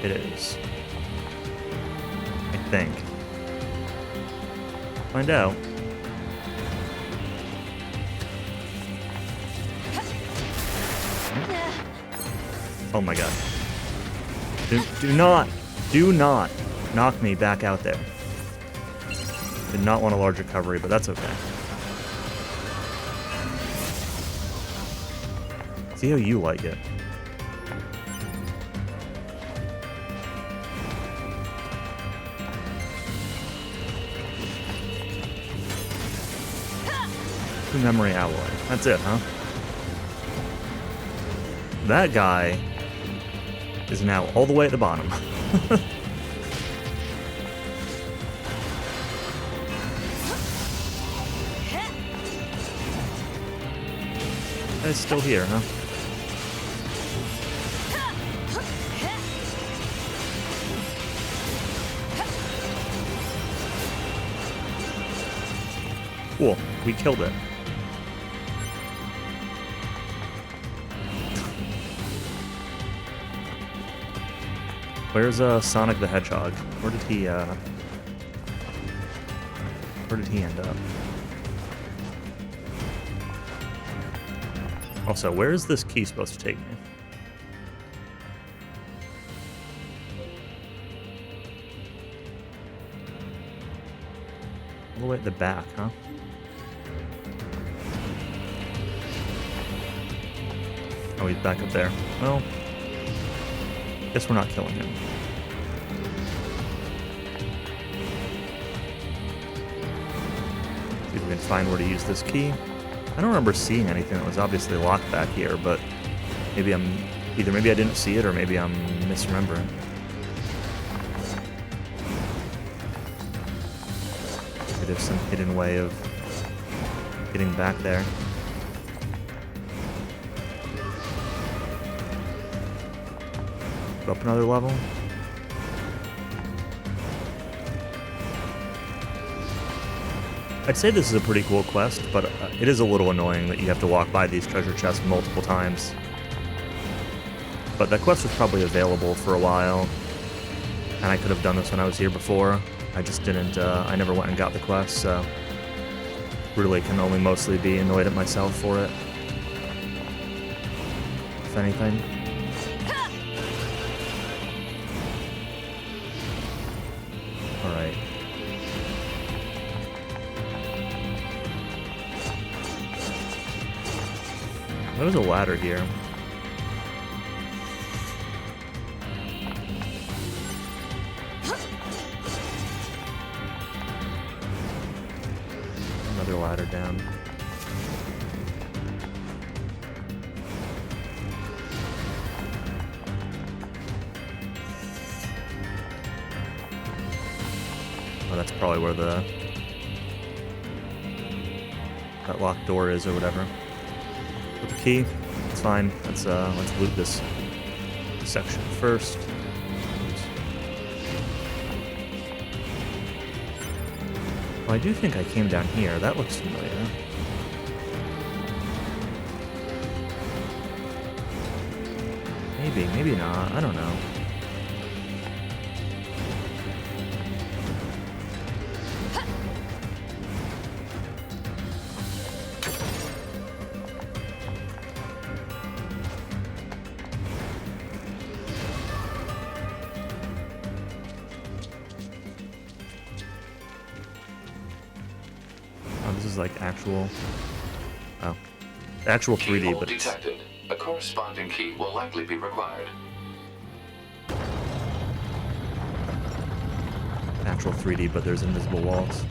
It is. I think. Find out. Oh my god. Do not knock me back out there. Did not want a large recovery, but that's okay. See how you like it. 2 memory alloy. That's it, huh? That guy is now all the way at the bottom. Guy's still here, huh? Cool, we killed it. Where's Sonic the Hedgehog? Where did he end up? Also, where is this key supposed to take me? All the way at the back, huh? Oh, he's back up there. Well, guess we're not killing him. See if we can find where to use this key. I don't remember seeing anything that was obviously locked back here, but maybe maybe I didn't see it or maybe I'm misremembering. Maybe there's some hidden way of getting back there. Up another level. I'd say this is a pretty cool quest, but it is a little annoying that you have to walk by these treasure chests multiple times. But that quest was probably available for a while, and I could have done this when I was here before. I just didn't, I never went and got the quest, so really can only mostly be annoyed at myself for it, if anything. Alright. There's a ladder here. Another ladder down. Oh, that's probably where that locked door is or whatever. With the key, it's fine. Let's loot this section first. Well, I do think I came down here. That looks familiar. Maybe, maybe not. I don't know. Like actual, actual 3D, Keyhole but it's detected. A corresponding key will likely be required. actual 3D, but there's invisible walls.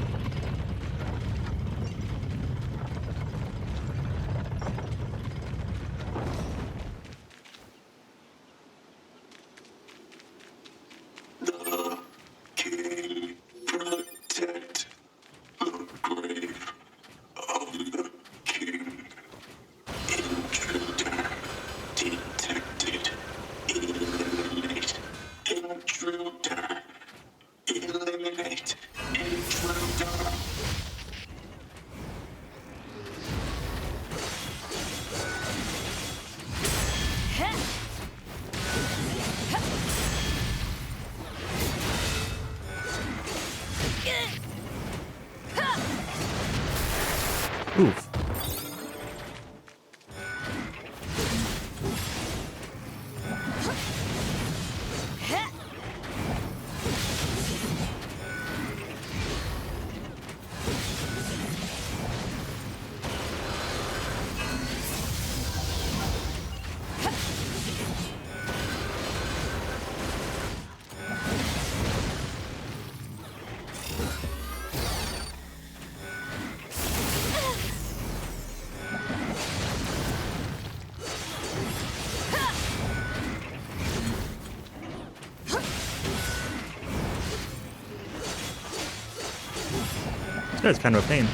Oof. That's kind of a pain.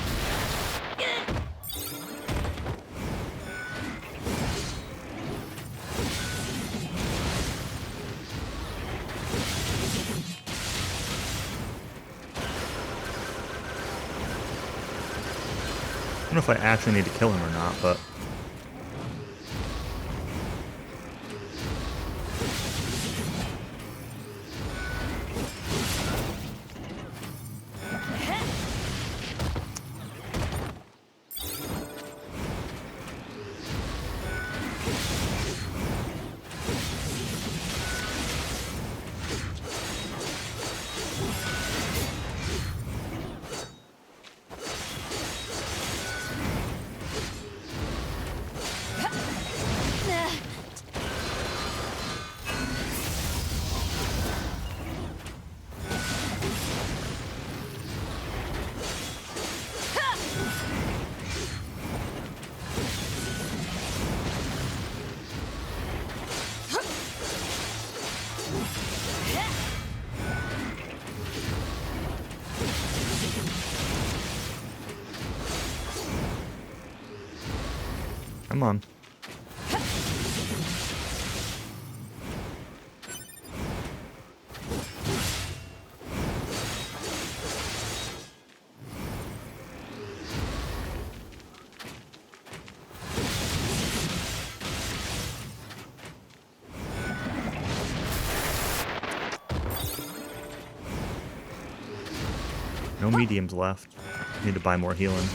I don't know if I actually need to kill him or not, but... Come on. No mediums left. Need to buy more healing.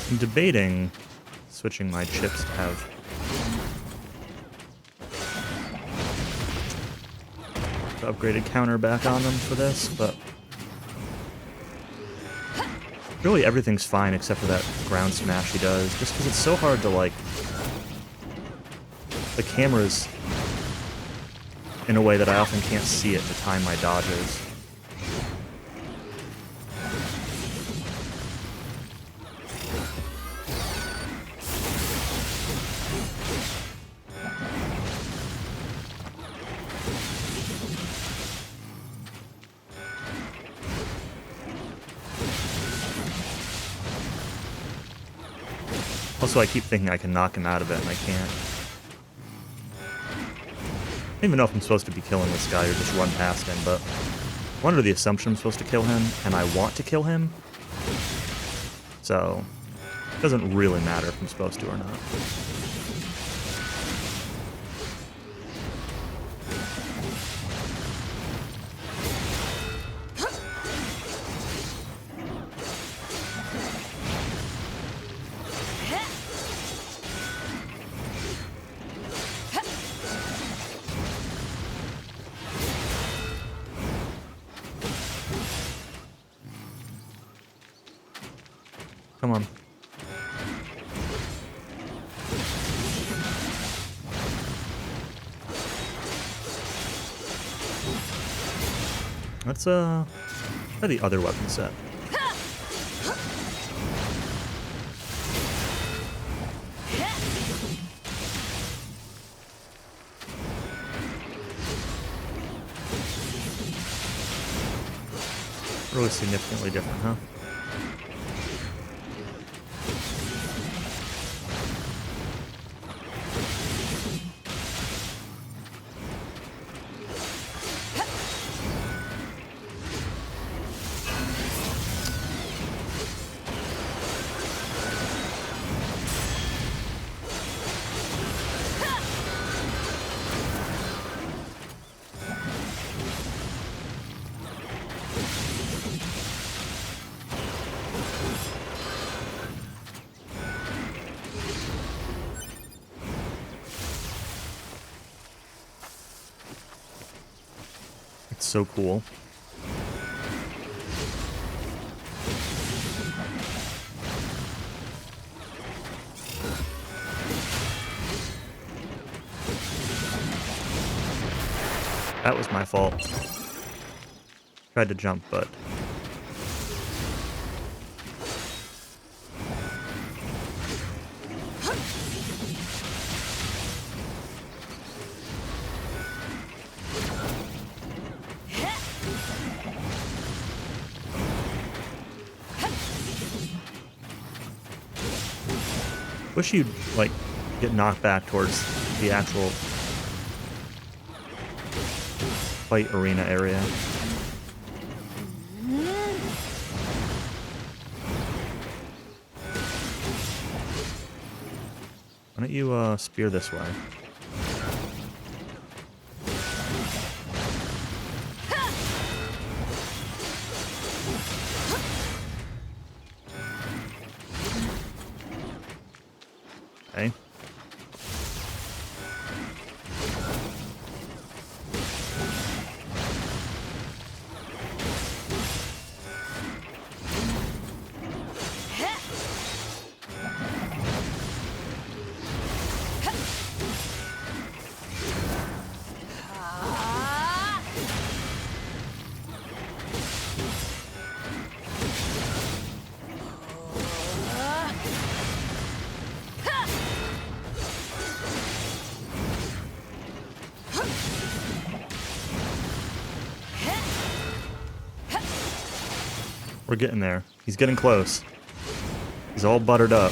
I'm debating switching my chips to have the upgraded counter back on them for this, but really everything's fine except for that ground smash he does, just because it's so hard to, like, the camera's in a way that I often can't see it to time my dodges. Also, I keep thinking I can knock him out of it, and I can't. I don't even know if I'm supposed to be killing this guy or just run past him, but I'm under the assumption I'm supposed to kill him, and I want to kill him. So, it doesn't really matter if I'm supposed to or not. Come on. Let's try the other weapon set. Really significantly different, huh? It's so cool. That was my fault. Tried to jump, but Wish you'd, like, get knocked back towards the actual fight arena area. Why don't you, spear this way? Okay. We're getting there. He's getting close. He's all buttered up.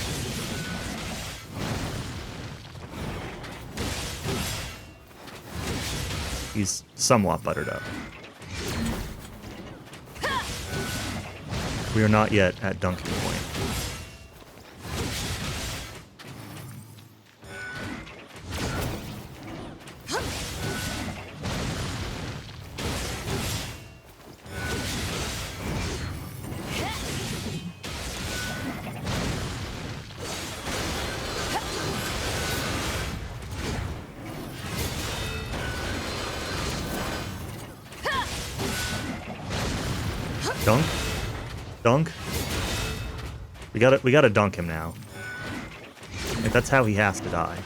He's somewhat buttered up. We are not yet at dunking point. Dunk? Dunk? We gotta dunk him now. Like, that's how he has to die.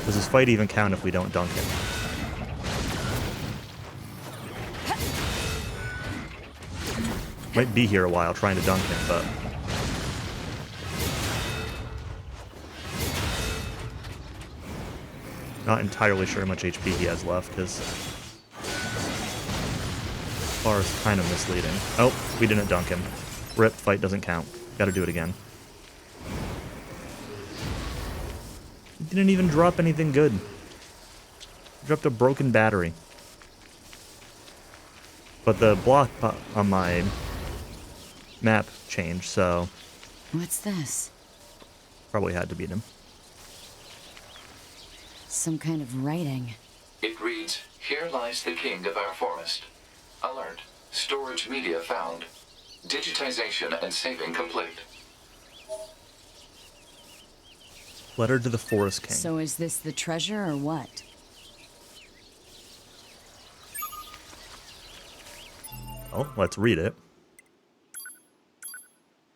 Does this fight even count if we don't dunk him? Might be here a while trying to dunk him, but... not entirely sure how much HP he has left, because bar is kind of misleading. Oh, we didn't dunk him. Rip, fight doesn't count. Gotta do it again. He didn't even drop anything good. He dropped a broken battery. But the block on my map changed, so... What's this? probably had to beat him. Some kind of writing. It reads, "Here lies the king of our forest. Alert. Storage media found. Digitization and saving complete." Letter to the Forest King. So is this the treasure or what? Oh, let's read it.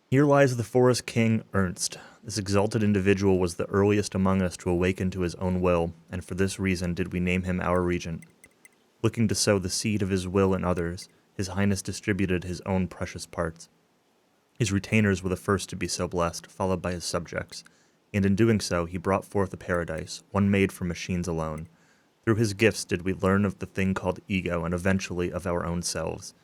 Here lies the Forest King Ernst. This exalted individual was the earliest among us to awaken to his own will, and for this reason did we name him our regent. Looking to sow the seed of his will in others, His Highness distributed his own precious parts. His retainers were the first to be so blessed, followed by his subjects, and in doing so he brought forth a paradise, one made for machines alone. Through his gifts did we learn of the thing called ego, and eventually of our own selves.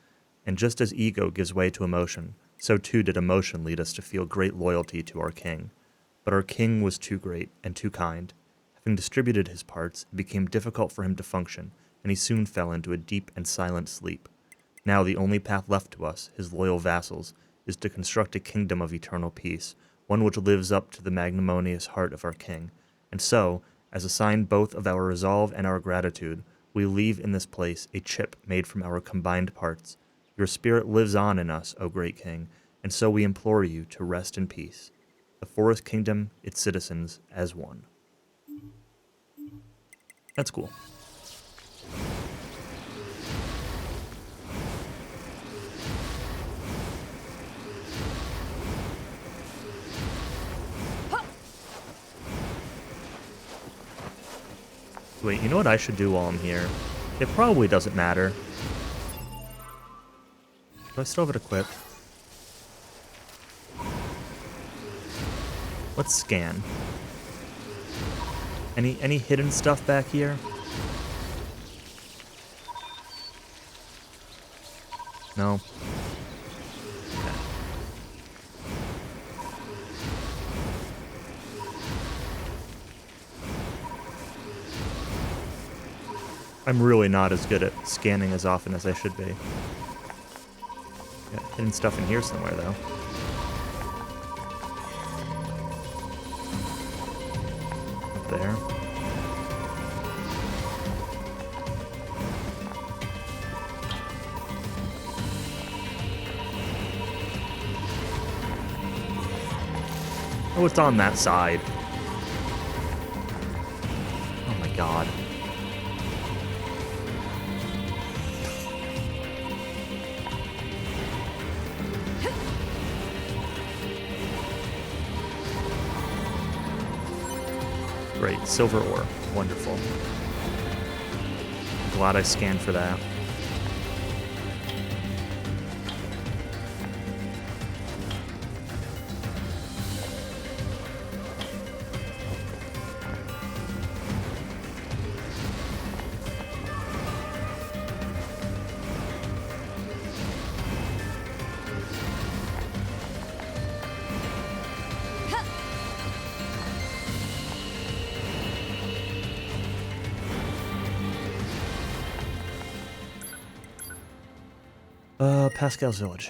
And just as ego gives way to emotion, so too did emotion lead us to feel great loyalty to our king. But our king was too great and too kind. Having distributed his parts, it became difficult for him to function, and he soon fell into a deep and silent sleep. Now the only path left to us, his loyal vassals, is to construct a kingdom of eternal peace, one which lives up to the magnanimous heart of our king. And so, as a sign both of our resolve and our gratitude, we leave in this place a chip made from our combined parts. Your spirit lives on in us, O great king, and so we implore you to rest in peace. The Forest Kingdom, its citizens, as one. That's cool. Wait, you know what I should do while I'm here? It probably doesn't matter. Do I still have it equipped? Let's scan. Any hidden stuff back here? No. I'm really not as good at scanning as often as I should be. Got hidden stuff in here somewhere, though. Up there. Oh, it's on that side. Oh my god. Great, silver ore. Wonderful. Glad I scanned for that. Pascal's Village.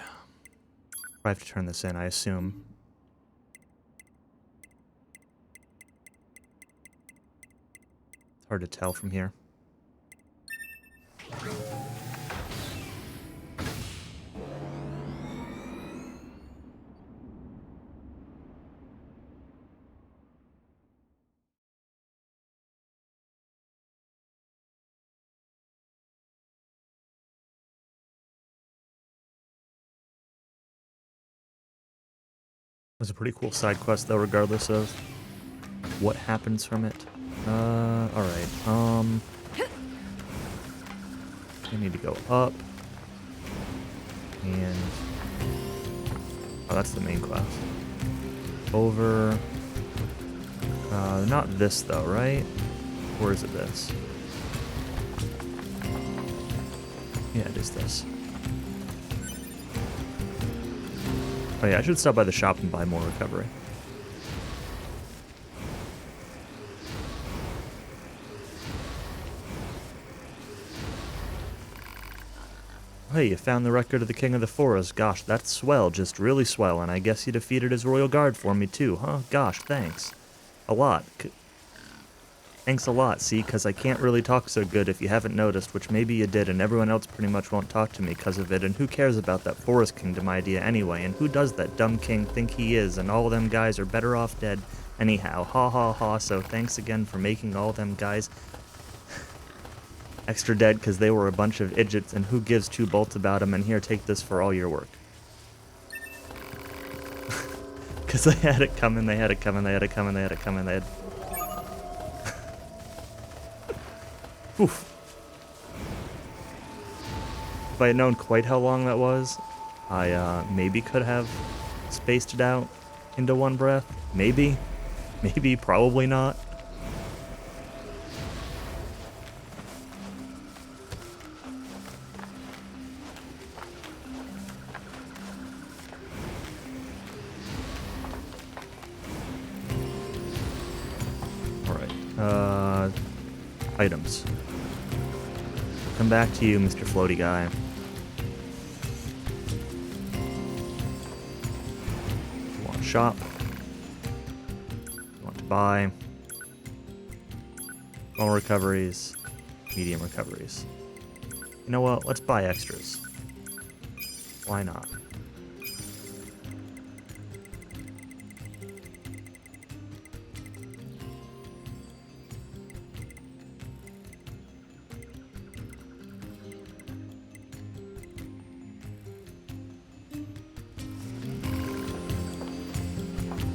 I have to turn this in, I assume. It's hard to tell from here. It was a pretty cool side quest, though, regardless of what happens from it. Alright, I need to go up. And... oh, that's the main quest. Over... not this, though, right? Or is it this? Yeah, it is this. Oh yeah, I should stop by the shop and buy more recovery. Hey, you found the record of the King of the Forest. Gosh, that's swell, just really swell, and I guess you defeated his royal guard for me too, huh? Gosh, thanks. A lot. Thanks a lot, see, because I can't really talk so good if you haven't noticed, which maybe you did, and everyone else pretty much won't talk to me because of it, and who cares about that Forest Kingdom idea anyway, and who does that dumb king think he is, and all them guys are better off dead anyhow, ha ha ha, so thanks again for making all them guys extra dead because they were a bunch of idiots, and who gives two bolts about them, and here, take this for all your work. Because they had it coming, they had it coming, they had it coming, they had it coming, they had... Oof. If I had known quite how long that was, I maybe could have spaced it out into one breath. Maybe. Maybe, probably not. Alright, items. Come back to you, Mr. Floaty Guy. You want to shop? You want to buy? Small recoveries, medium recoveries. You know what? Let's buy extras. Why not?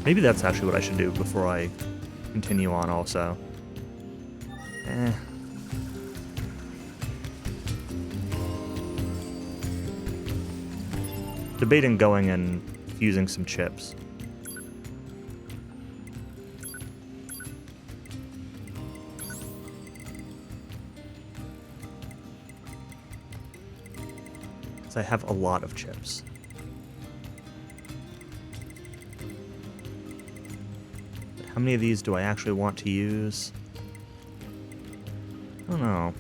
Maybe that's actually what I should do before I continue on also. Debating going and fusing some chips. Because I have a lot of chips. But how many of these do I actually want to use? I don't know.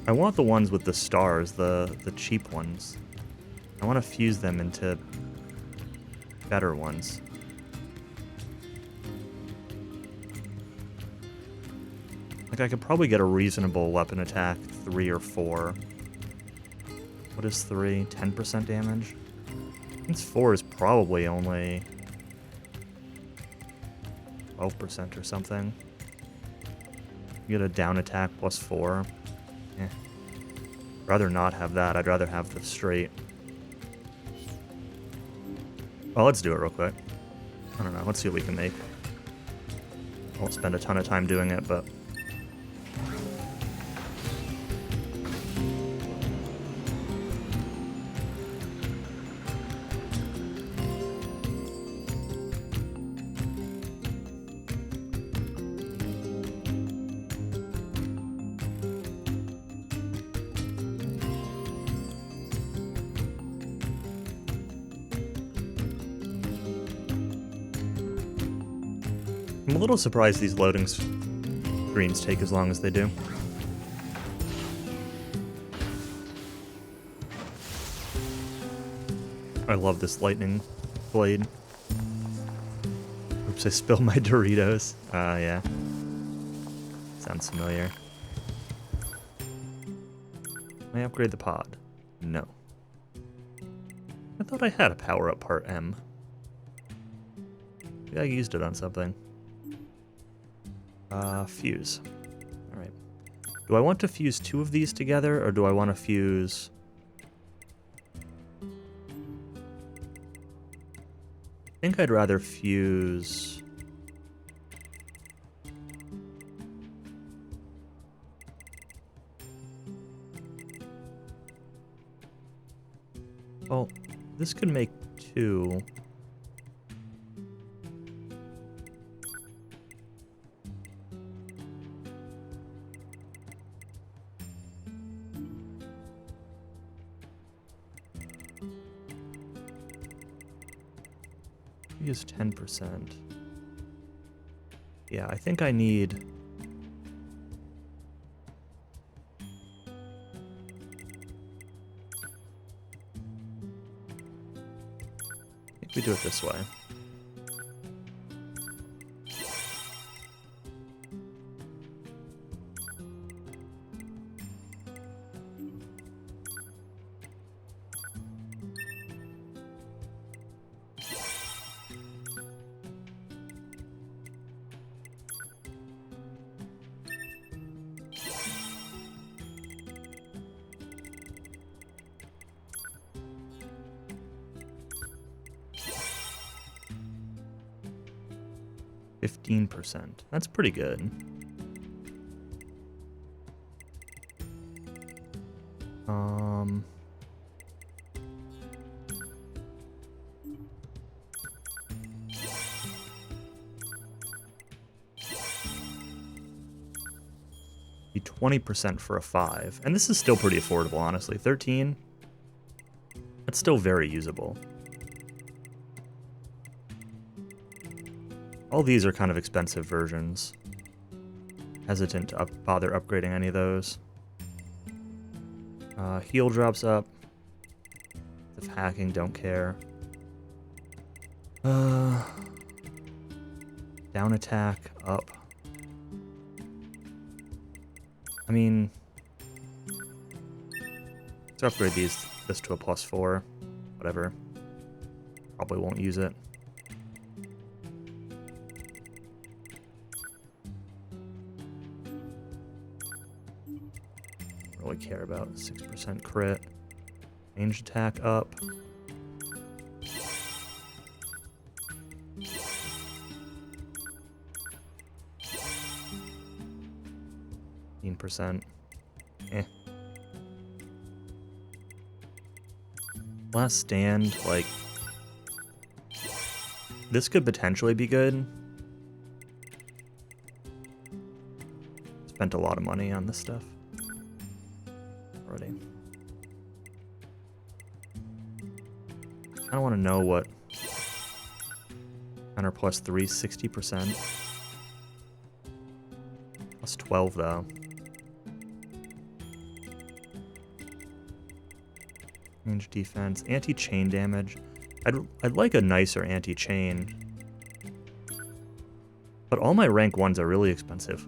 I want the ones with the stars, the cheap ones. I want to fuse them into better ones. Like, I could probably get a reasonable weapon attack 3 or 4. What is 3? 10% damage? I think 4 is probably only 12% or something. You get a down attack plus 4. Eh. Rather not have that. I'd rather have the straight. Well, let's do it real quick. I don't know. Let's see what we can make. I won't spend a ton of time doing it, but... I'm a little surprised these loading screens take as long as they do. I love this lightning blade. Oops, I spilled my Doritos. Yeah. Sounds familiar. Can I upgrade the pod? No. I thought I had a power-up part M. Maybe I used it on something. Fuse. Alright. Do I want to fuse 2 of these together, or do I want to fuse... I think I'd rather fuse... Well, this could make 2... Use 10%. Yeah, I think I need... I think we do it this way. %. That's pretty good. Be 20% for a 5. And this is still pretty affordable, honestly. 13? That's still very usable. All these are kind of expensive versions. Hesitant to bother upgrading any of those. Heal drops up. If hacking, don't care. Down attack, up. I mean... let's upgrade this to a +4. Whatever. Probably won't use it. Really care about 6% crit. Range attack up. %. Eh. Last stand, like... this could potentially be good. Spent a lot of money on this stuff. kind of want to know what counter plus 3, 60%. Plus 12 though. Range defense, anti-chain damage. I'd like a nicer anti-chain. But all my rank 1s are really expensive.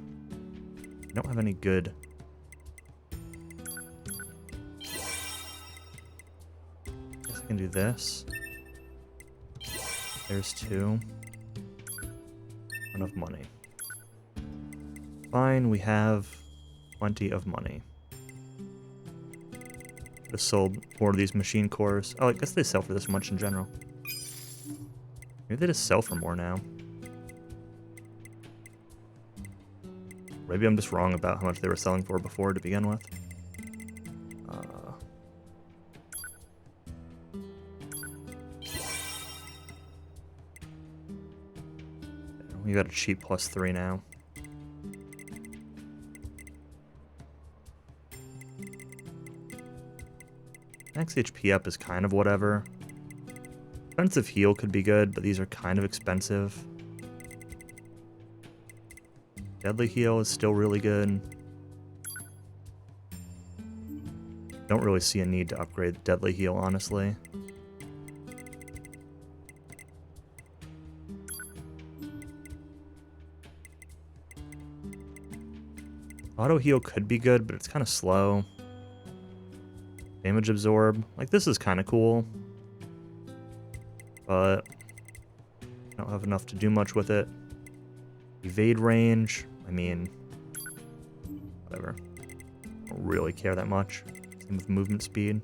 I don't have any good. Guess I can do this. There's 2. Enough money. Fine, we have plenty of money. Could have sold more of these machine cores. Oh, I guess they sell for this much in general. Maybe they just sell for more now. Maybe I'm just wrong about how much they were selling for before to begin with. You got a cheap plus 3 now. Max HP up is kind of whatever. Defensive heal could be good, but these are kind of expensive. Deadly heal is still really good. Don't really see a need to upgrade deadly heal, honestly. Auto heal could be good, but it's kind of slow. Damage absorb. Like, this is kind of cool. But I don't have enough to do much with it. Evade range. I mean, whatever. I don't really care that much. Same with movement speed.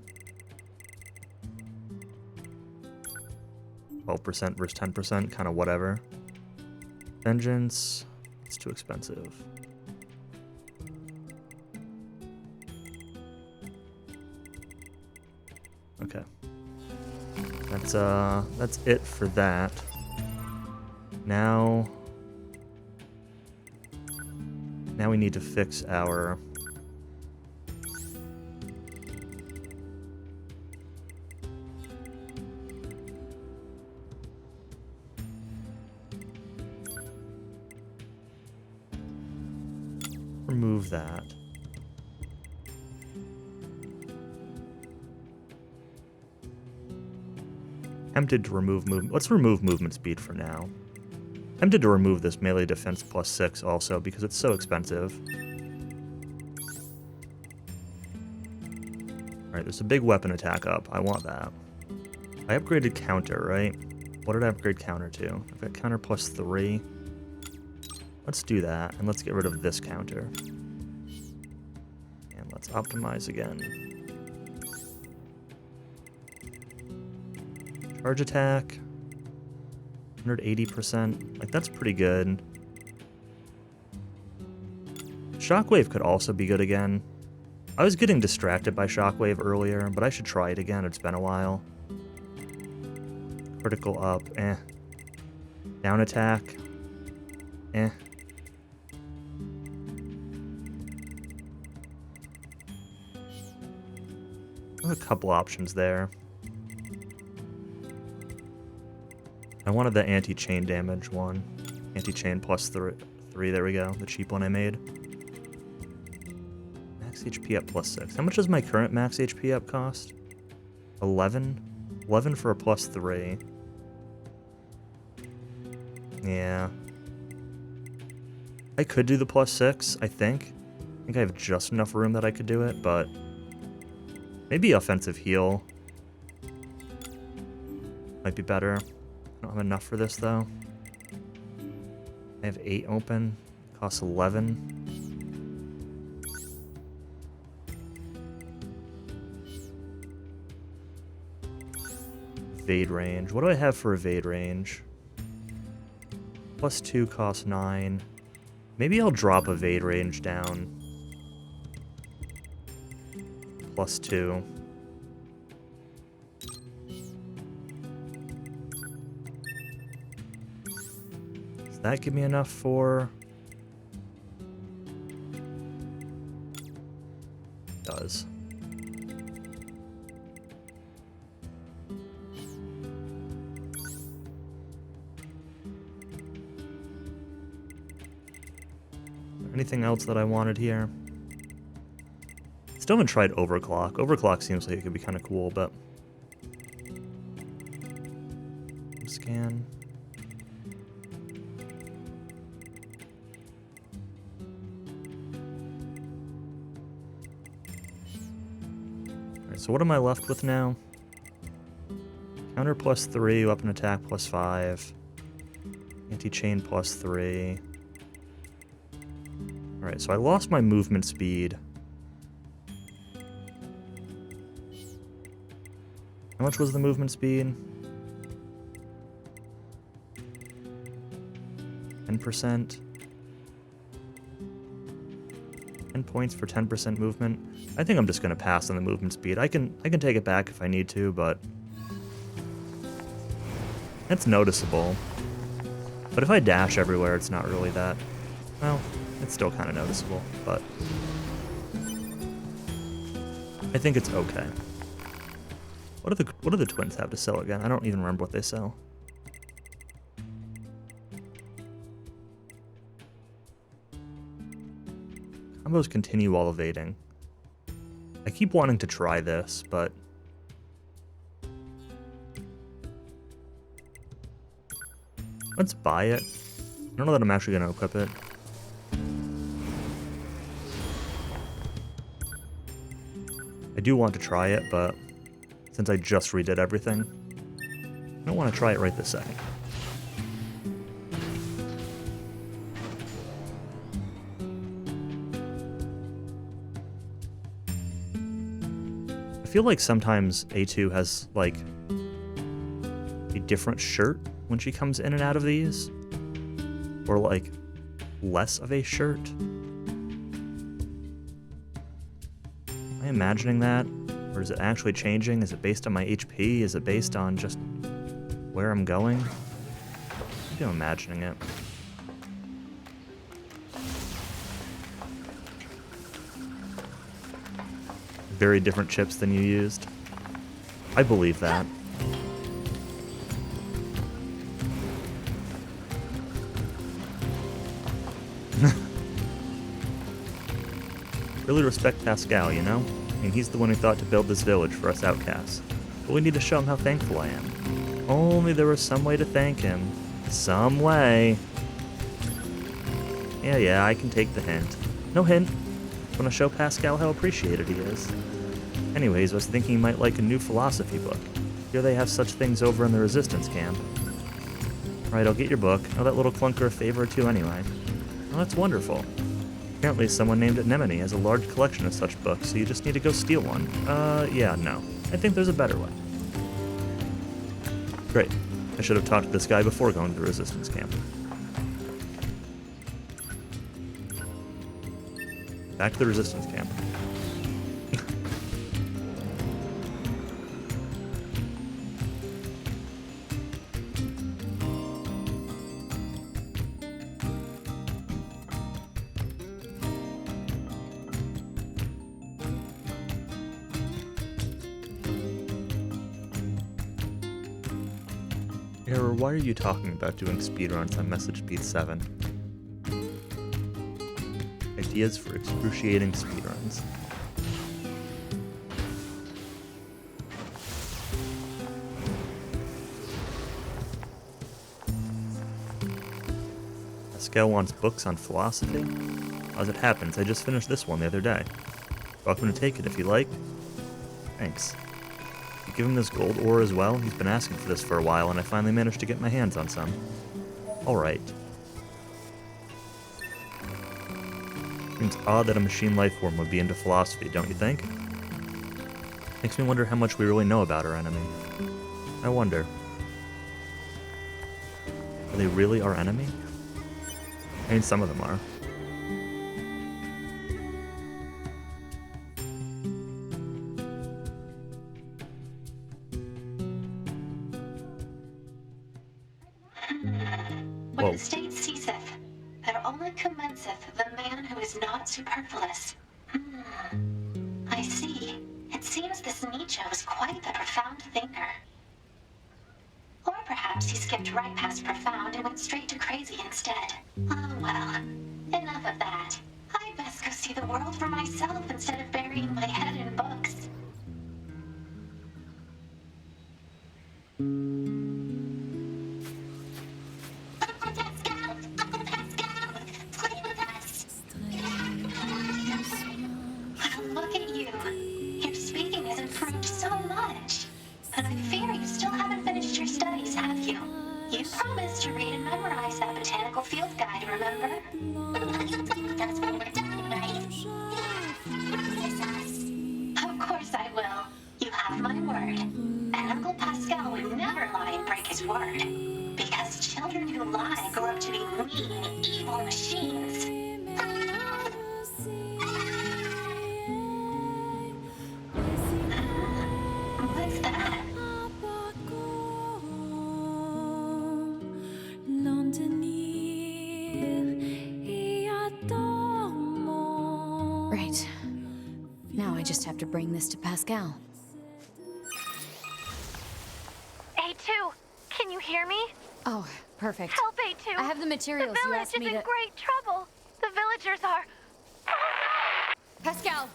12% versus 10%, kind of whatever. Vengeance. It's too expensive. Okay. That's it for that. Now we need to fix our remove that. Tempted to remove movement. Let's remove movement speed for now. Tempted to remove this melee defense plus 6 also because it's so expensive. Alright, there's a big weapon attack up. I want that. I upgraded counter, right? What did I upgrade counter to? I've got counter plus 3. Let's do that, and let's get rid of this counter. And let's optimize again. Charge attack, 180%. Like, that's pretty good. Shockwave could also be good again. I was getting distracted by Shockwave earlier, but I should try it again. It's been a while. Critical up, eh. Down attack, eh. There's a couple options there. I wanted the anti-chain damage one. Anti-chain plus 3, there we go. The cheap one I made. Max HP up plus 6. How much does my current max HP up cost? 11? 11 for a plus 3. Yeah. I could do the plus 6, I think. I think I have just enough room that I could do it, but maybe offensive heal might be better. I don't have enough for this though. I have 8 open. Costs 11. Evade range. What do I have for evade range? Plus 2 costs 9. Maybe I'll drop evade range down. Plus 2. Does that give me enough for... It does. Anything else that I wanted here? Still haven't tried overclock. Overclock seems like it could be kind of cool, but... Scan. Alright, so what am I left with now? Counter +3, weapon attack +5. Anti-chain +3. Alright, so I lost my movement speed. How much was the movement speed? 10%. 10 points for 10% movement. I think I'm just gonna pass on the movement speed. I can take it back if I need to, but that's noticeable. But if I dash everywhere, it's not really that. Well, it's still kind of noticeable, but I think it's okay. What do the twins have to sell again? I don't even remember what they sell. Combos continue while evading. I keep wanting to try this, but let's buy it. I don't know that I'm actually going to equip it. I do want to try it, but since I just redid everything, I don't want to try it right this second. I feel like sometimes A2 has, like, a different shirt when she comes in and out of these. Or, like, less of a shirt. Am I imagining that? Or is it actually changing? Is it based on my HP? Is it based on just where I'm going? Maybe I'm imagining it. Very different chips than you used. I believe that. Really respect Pascal, you know? I mean, he's the one who thought to build this village for us outcasts. But we need to show him how thankful I am. Only there was some way to thank him. Some way. Yeah, I can take the hint. No hint. I want to show Pascal how appreciated he is. Anyways, I was thinking you might like a new philosophy book. Here they have such things over in the resistance camp. Alright, I'll get your book. Oh, that little clunker a favor or two anyway. Oh, that's wonderful. Apparently someone named it Nemini has a large collection of such books, so you just need to go steal one. Yeah, no. I think there's a better way. Great. I should have talked to this guy before going to the resistance camp. Back to the resistance camp. Error, why are you talking about doing speedruns on message speed 7? Ideas for excruciating speedruns. Pascal wants books on philosophy? As it happens, I just finished this one the other day. Welcome to take it if you like. Thanks. You give him this gold ore as well? He's been asking for this for a while, and I finally managed to get my hands on some. Alright. Seems odd that a machine life form would be into philosophy, don't you think? Makes me wonder how much we really know about our enemy. I wonder. Are they really our enemy? I mean, some of them are. When the state ceaseth, there only commenceth the man who is not superfluous. I see. It seems this Nietzsche was quite the profound thinker. Or perhaps he skipped right past profound and went straight to crazy instead. Oh well. Enough of that. I'd best go see the world for myself instead of burying my head in books. Uncle Pascal! Uncle Pascal! Play with us! Well, look at you. Your speaking has improved so much. But I fear you still haven't finished your studies, have you? You promised to read and memorize that botanical field guide, remember? You'll play with us when we're done, right? Promise us. Of course I will. You have my word. And Uncle Pascal would never lie and break his word. Because children who lie grow up to be mean, evil machines. What's that? Right. Now I just have to bring this to Pascal. A2, can you hear me? Oh, perfect. Help, A2. I have the materials The you village asked is me in to... great trouble. The villagers are... Pascal!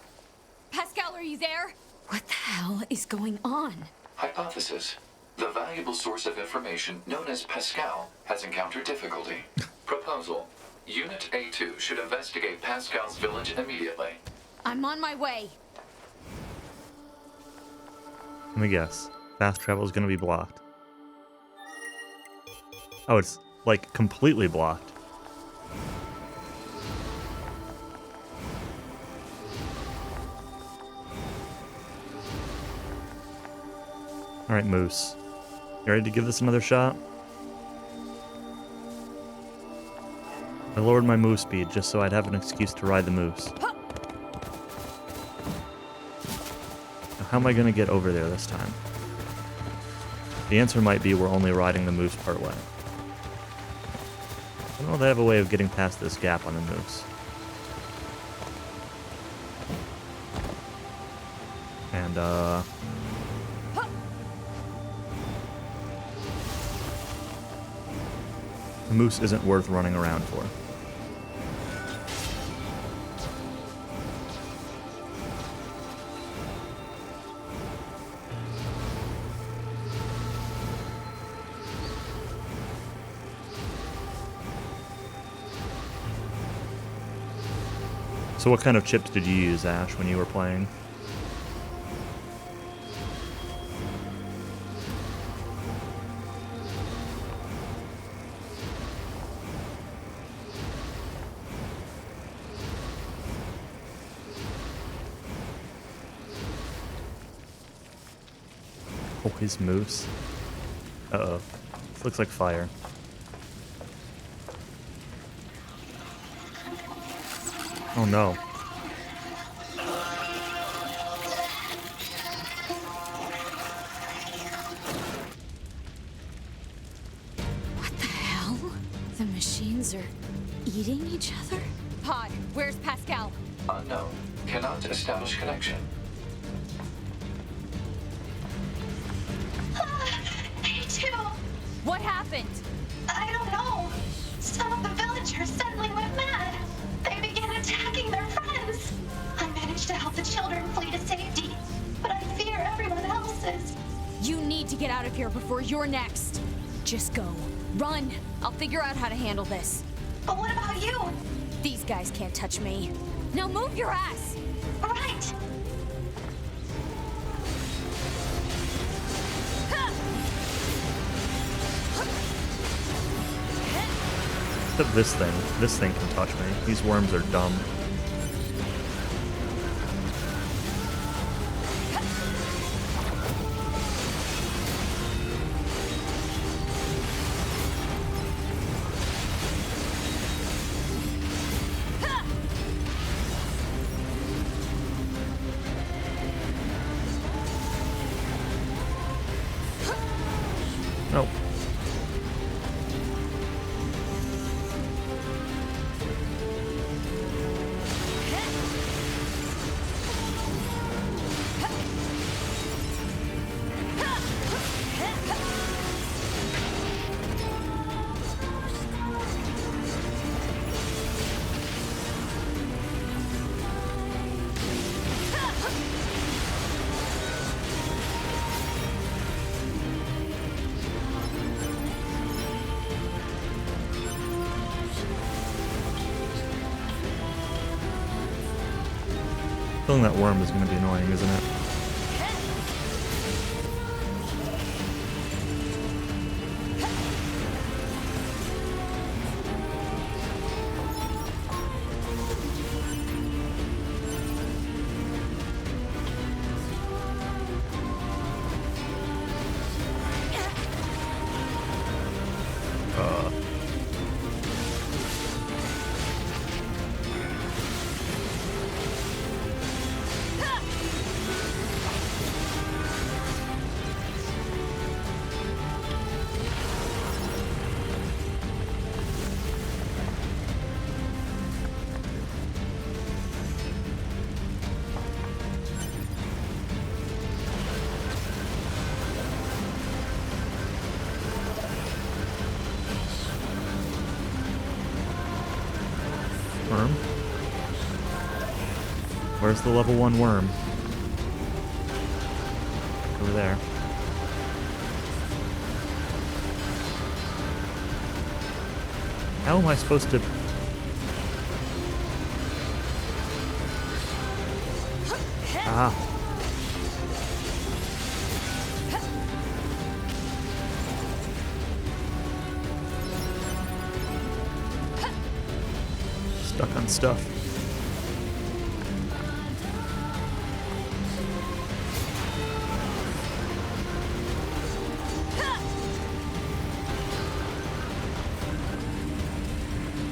Pascal, are you there? What the hell is going on? Hypothesis. The valuable source of information known as Pascal has encountered difficulty. Proposal. Unit A2 should investigate Pascal's village immediately. I'm on my way. Let me guess. Fast travel is going to be blocked. Oh, it's like completely blocked. Alright, Moose. You ready to give this another shot? I lowered my move speed just so I'd have an excuse to ride the moose. Now, how am I going to get over there this time? The answer might be we're only riding the moose part way. I don't know if they have a way of getting past this gap on the moose. And, the moose isn't worth running around for. So what kind of chips did you use, Ash, when you were playing? Oh, his moose. Uh-oh. This looks like fire. Oh no. What the hell? The machines are eating each other? Pod, where's Pascal? Unknown. Cannot establish connection. A2! What happened? I don't know. Some of the villagers suddenly went mad. They began attacking their friends. I managed to help the children flee to safety, but I fear everyone else is. You need to get out of here before you're next. Just go. Run. I'll figure out how to handle this. But what about you? These guys can't touch me. Now move your ass! Right. Except this thing. This thing can touch me. These worms are dumb. Nope. Killing that worm is going to be annoying, isn't it? Worm? Where's the level 1 worm? Over there. How am I supposed to... Ah. Stuck on stuff.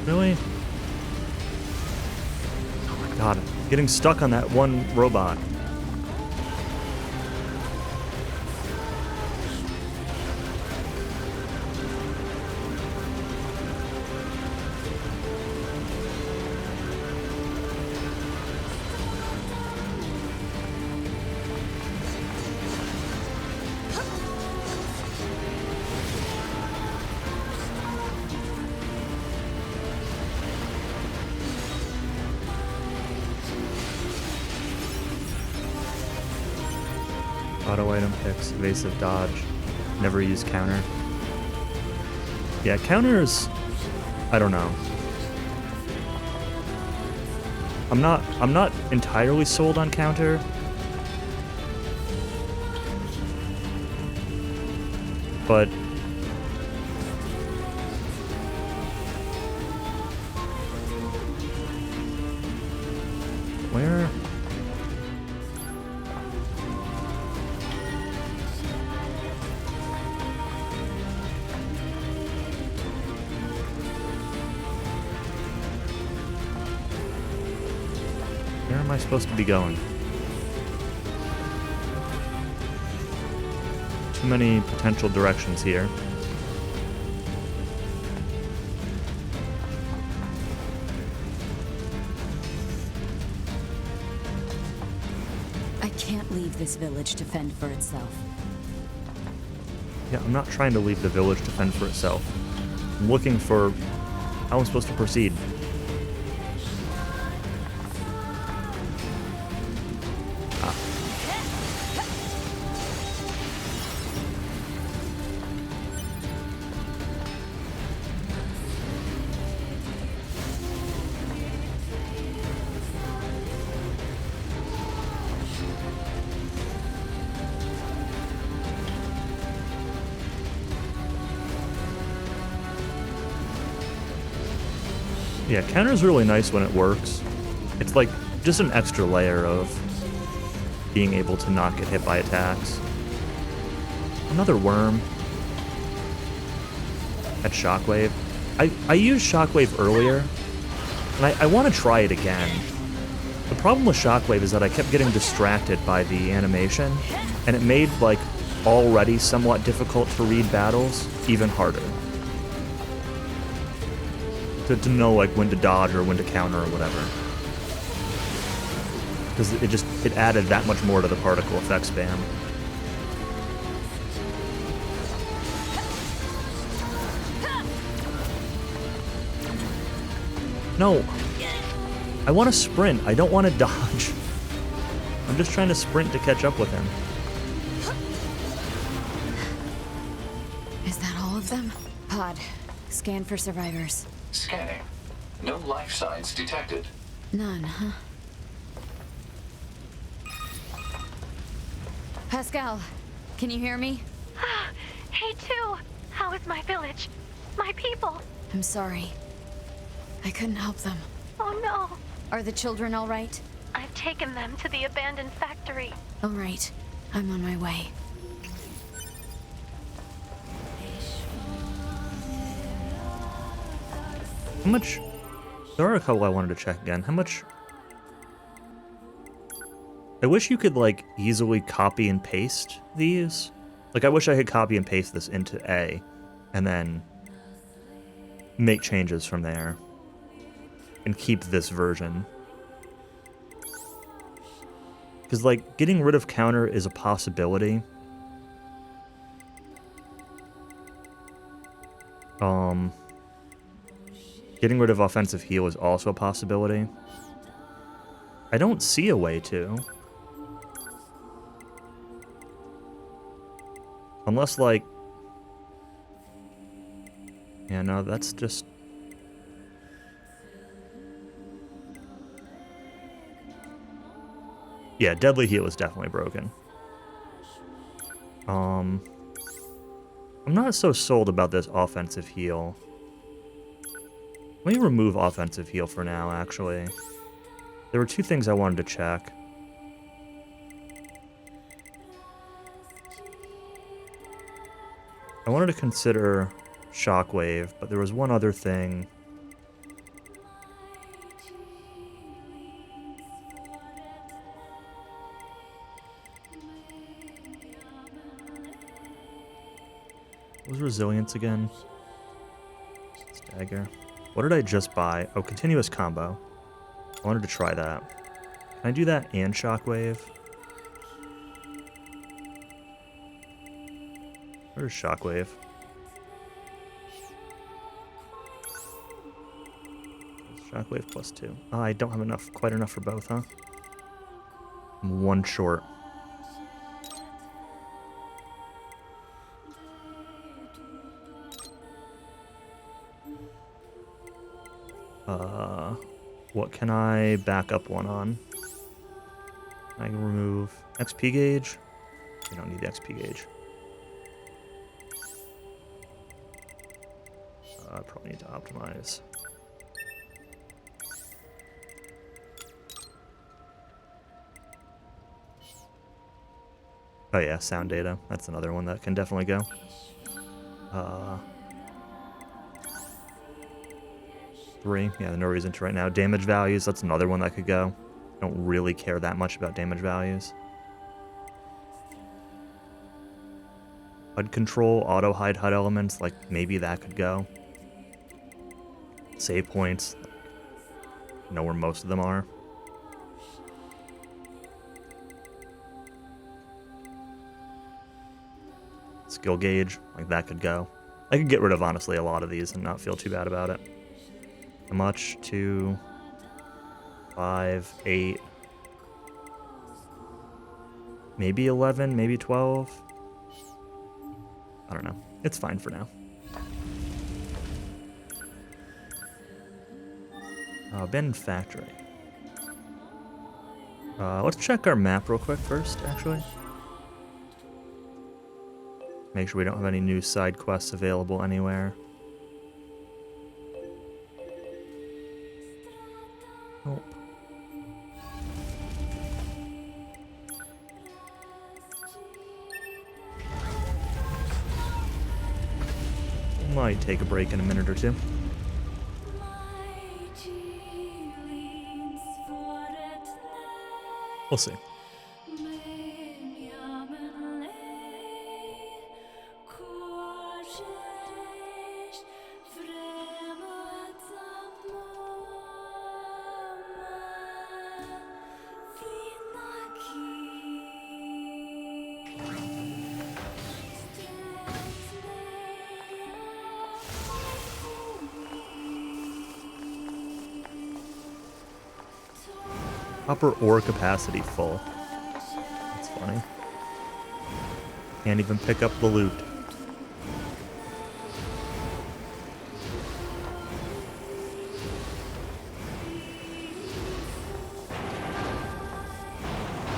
Really? Oh my god, I'm getting stuck on that one robot. Auto item picks, evasive dodge, never use counter. Yeah, counters, I don't know. I'm not entirely sold on counter. But where? Where am I supposed to be going? Too many potential directions here. I can't leave this village to fend for itself. Yeah, I'm not trying to leave the village to fend for itself. I'm looking for how I'm supposed to proceed. Yeah, counter's really nice when it works. It's like just an extra layer of being able to not get hit by attacks. Another worm. At Shockwave. I used Shockwave earlier, and I want to try it again. The problem with Shockwave is that I kept getting distracted by the animation, and it made, like, already somewhat difficult to read battles even harder. To know, like, when to dodge or when to counter or whatever. Because it added that much more to the particle effect spam. No! I want to sprint, I don't want to dodge. I'm just trying to sprint to catch up with him. Is that all of them? Pod, scan for survivors. Scanning. No life signs detected. None, huh? Pascal, can you hear me? A2, how is my village? My people? I'm sorry. I couldn't help them. Oh no. Are the children all right? I've taken them to the abandoned factory. All right. I'm on my way. How much... There are a couple I wanted to check again. How much... I wish you could, like, easily copy and paste these. Like, I wish I could copy and paste this into A, and then make changes from there. And keep this version. Because, like, getting rid of counter is a possibility. Getting rid of offensive heal is also a possibility. I don't see a way to. Unless, like... Yeah, no, that's just... Yeah, deadly heal is definitely broken. I'm not so sold about this offensive heal. Let me remove offensive heal for now, actually. There were two things I wanted to check. I wanted to consider shockwave, but there was one other thing. What was resilience again? Stagger. What did I just buy? Oh, continuous combo. I wanted to try that. Can I do that and shockwave? Where's shockwave? Shockwave +2. Oh, I don't have enough, quite enough for both, huh? I'm one short. What can I back up one on? I can remove XP gauge. We don't need the XP gauge. I probably need to optimize. Oh yeah, sound data. That's another one that can definitely go. Three. Yeah, no reason to right now. Damage values, that's another one that could go. I don't really care that much about damage values. HUD control, auto hide HUD elements, like maybe that could go. Save points. Know where most of them are. Skill gauge, like that could go. I could get rid of, honestly, a lot of these and not feel too bad about it. How much? 2, 5, 8, maybe 11, maybe 12. I don't know. It's fine for now. Abandoned factory. Let's check our map real quick first, actually. Make sure we don't have any new side quests available anywhere. Nope. Might take a break in a minute or two. We'll see. Upper ore capacity full. That's funny. Can't even pick up the loot.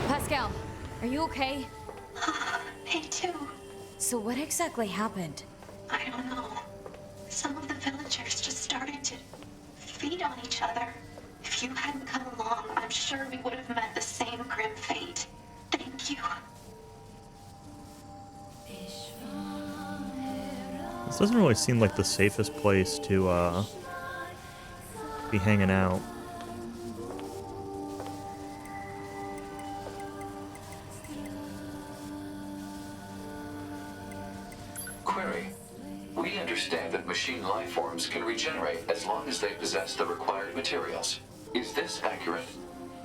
Pascal, are you okay? So what exactly happened? I don't know. Some of the villagers just started to feed on each other. If you hadn't come along, I'm sure we would have met the same grim fate. Thank you. This doesn't really seem like the safest place to be hanging out. Query. We understand that machine life forms can regenerate as long as they possess the required materials. Is this accurate?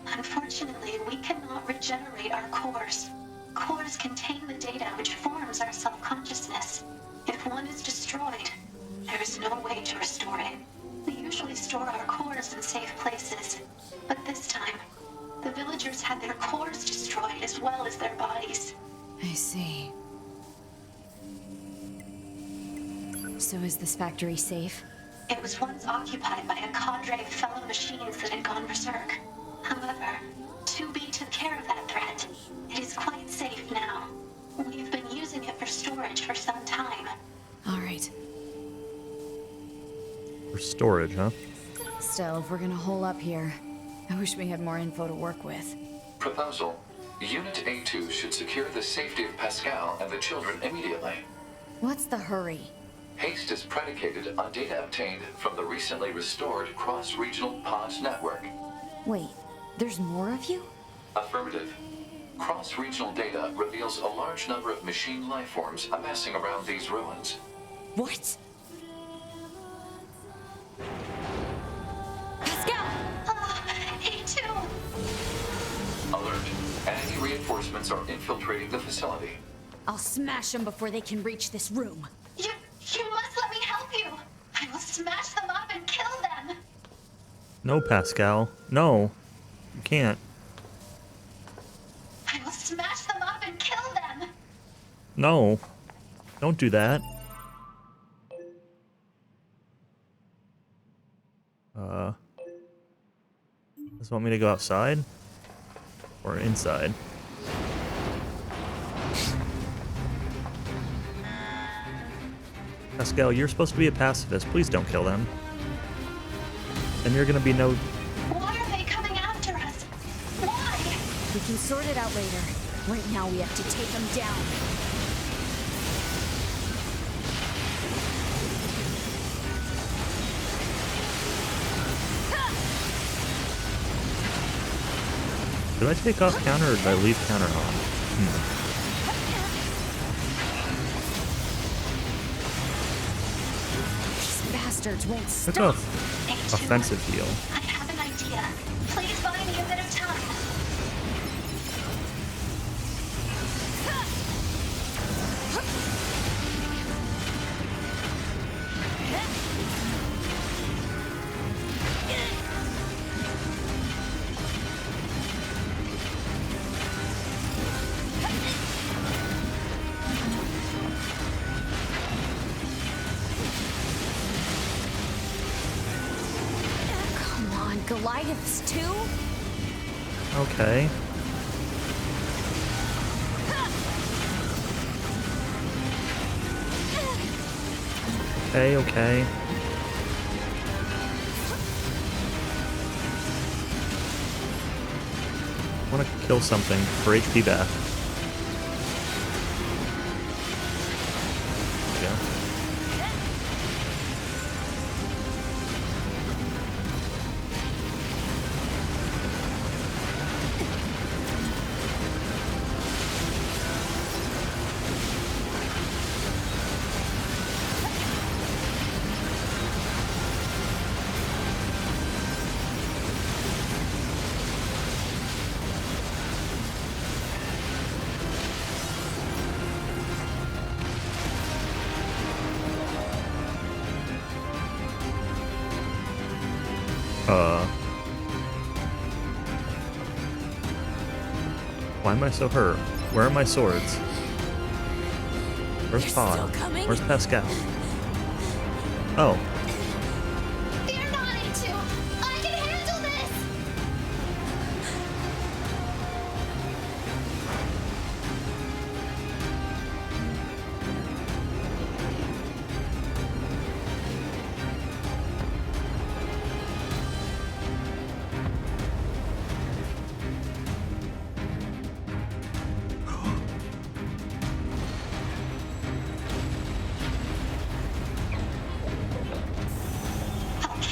Unfortunately, we cannot regenerate our cores. Cores contain the data which forms our self-consciousness. If one is destroyed, there is no way to restore it. We usually store our cores in safe places, but this time, the villagers had their cores destroyed as well as their bodies. I see. So is this factory safe? It was once occupied by a cadre of fellow machines that had gone berserk. However, 2B took care of that threat. It is quite safe now. We've been using it for storage for some time. All right. For storage, huh? Still, if we're gonna hole up here, I wish we had more info to work with. Proposal. Unit A2 should secure the safety of Pascal and the children immediately. What's the hurry? Haste is predicated on data obtained from the recently restored cross-regional pod network. Wait, there's more of you? Affirmative. Cross-regional data reveals a large number of machine life forms amassing around these ruins. What? Pascal! A2! Alert. Enemy reinforcements are infiltrating the facility. I'll smash them before they can reach this room. You must let me help you! I will smash them up and kill them! No, Pascal. No. You can't. I will smash them up and kill them! No. Don't do that. Does it want me to go outside? Or inside? Pascal, you're supposed to be a pacifist. Please don't kill them. And you're gonna be no... Why are they coming after us? Why? We can sort it out later. Right now we have to take them down. Did I take off counter or did I leave counter on? These bastards won't Look stop. off offensive heal. I have an idea. Please buy me a bit of time. Come on, Goliaths too? Okay. Okay. I want to kill something for HP back. There we go. Why am I so hurt? Where are my swords? Where's You're Pod? still coming? Where's Pascal? Oh. Fear not, A2! I can handle this!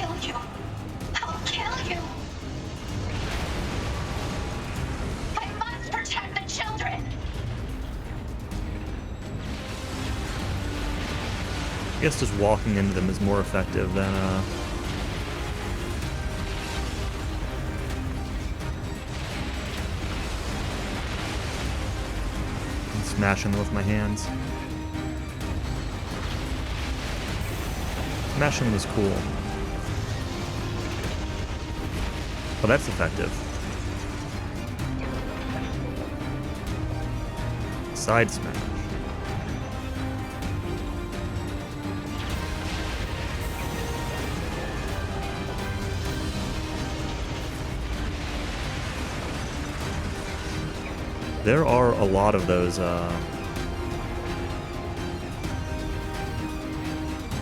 kill you. I'll kill you. I must protect the children. I guess just walking into them is more effective than smashing them with my hands. Smashing was cool. Well, that's effective. Side smash. There are a lot of those, a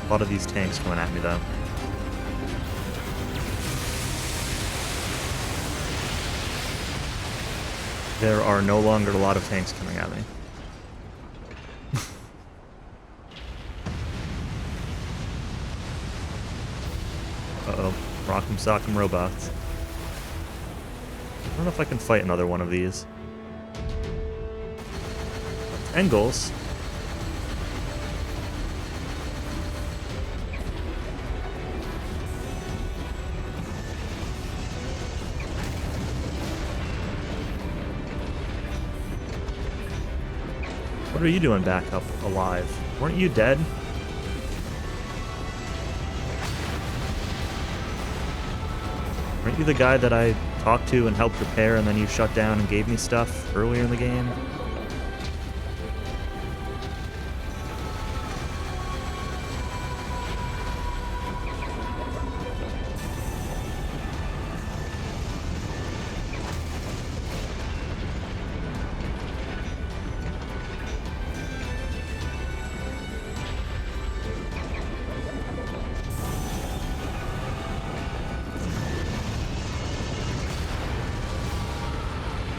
lot of these tanks coming at me, though. There are no longer a lot of tanks coming at me. Uh-oh. Rock'em sock'em robots. I don't know if I can fight another one of these. Engels. What are you doing back up alive? Weren't you dead? Weren't you the guy that I talked to and helped repair and then you shut down and gave me stuff earlier in the game?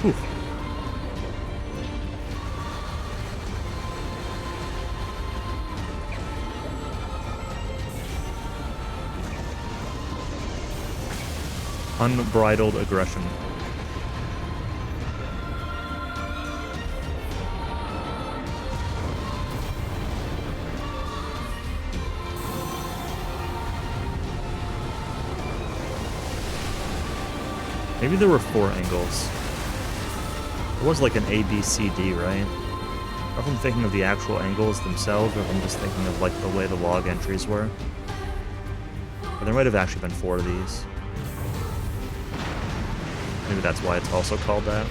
Whew. Unbridled aggression. Maybe there were 4 angles. It was like an A, B, C, D, right? Or if I'm thinking of the actual angles themselves, or if I'm just thinking of like the way the log entries were. But there might have actually been 4 of these. Maybe that's why it's also called that.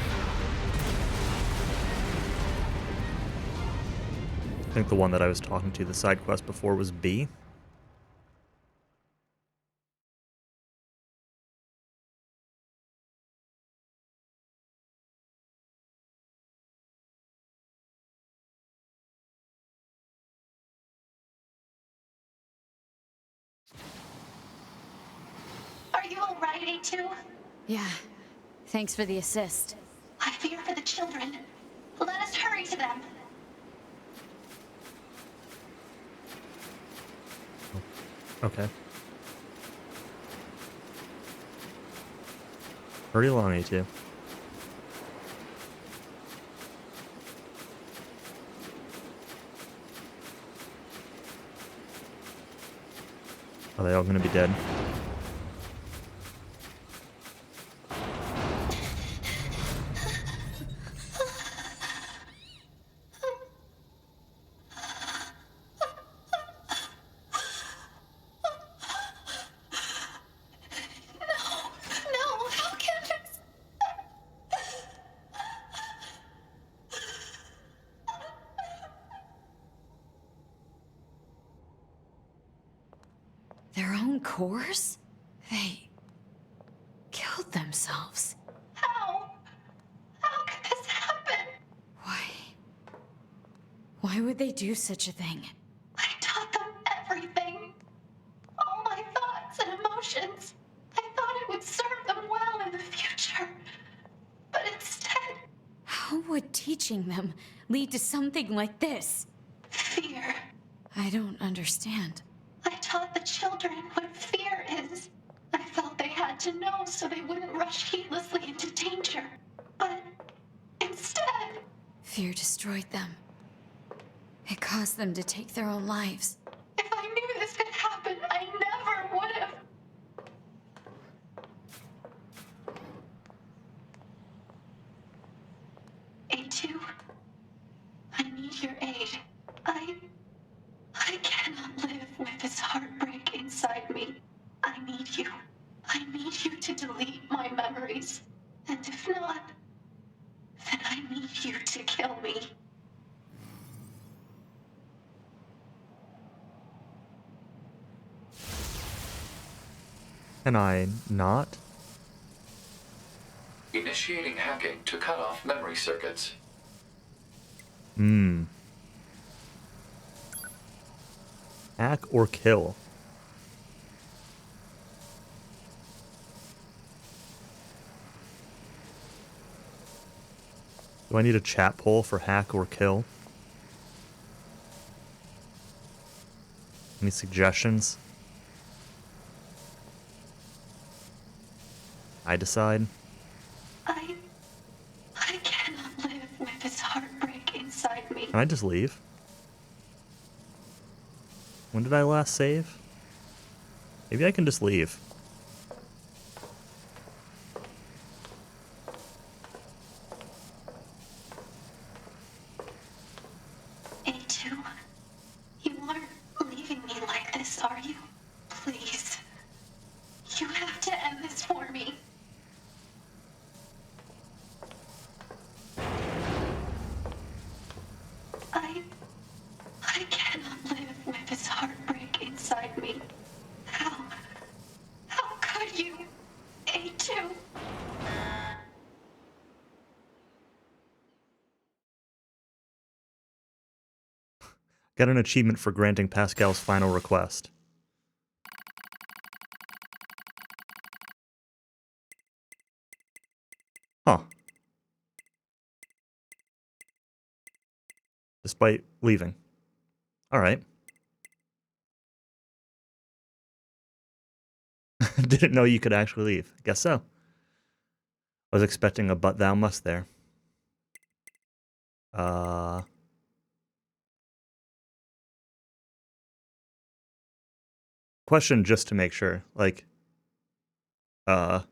I think the one that I was talking to, the side quest before, was B. Are you alright, A2? Yeah. Thanks for the assist. I fear for the children. Let us hurry to them. Okay. Hurry along, A2. Are they all gonna be dead? No, how can this? Their own cores? They killed themselves. How? How could this happen? Why? Why would they do such a thing? I taught them everything. All my thoughts and emotions. I thought it would serve them well in the future. But instead, How would teaching them lead to something like this? fear. I don't understand. I taught the children what fear is. to know so they wouldn't rush heedlessly into danger. But instead... Fear destroyed them. It caused them to take their own lives. If I knew this could happen, I never would have. A2, I need your aid. I cannot live with this heartbreak inside me. I need you. I need you to delete my memories. And if not, then I need you to kill me. Can I not? Initiating hacking to cut off memory circuits. Hack or kill? Do I need a chat poll for hack or kill? Any suggestions? I decide. I cannot live with this heartbreak inside me. Can I just leave? When did I last save? Maybe I can just leave. A2, you aren't leaving me like this, are you? Please. You have to end this for me. I cannot live with this heartbreak inside me. How could you? A2. Got an achievement for granting Pascal's final request. Huh. Despite leaving. Alright. Didn't know you could actually leave. Guess so. I was expecting a but thou must there. Question just to make sure. Like, there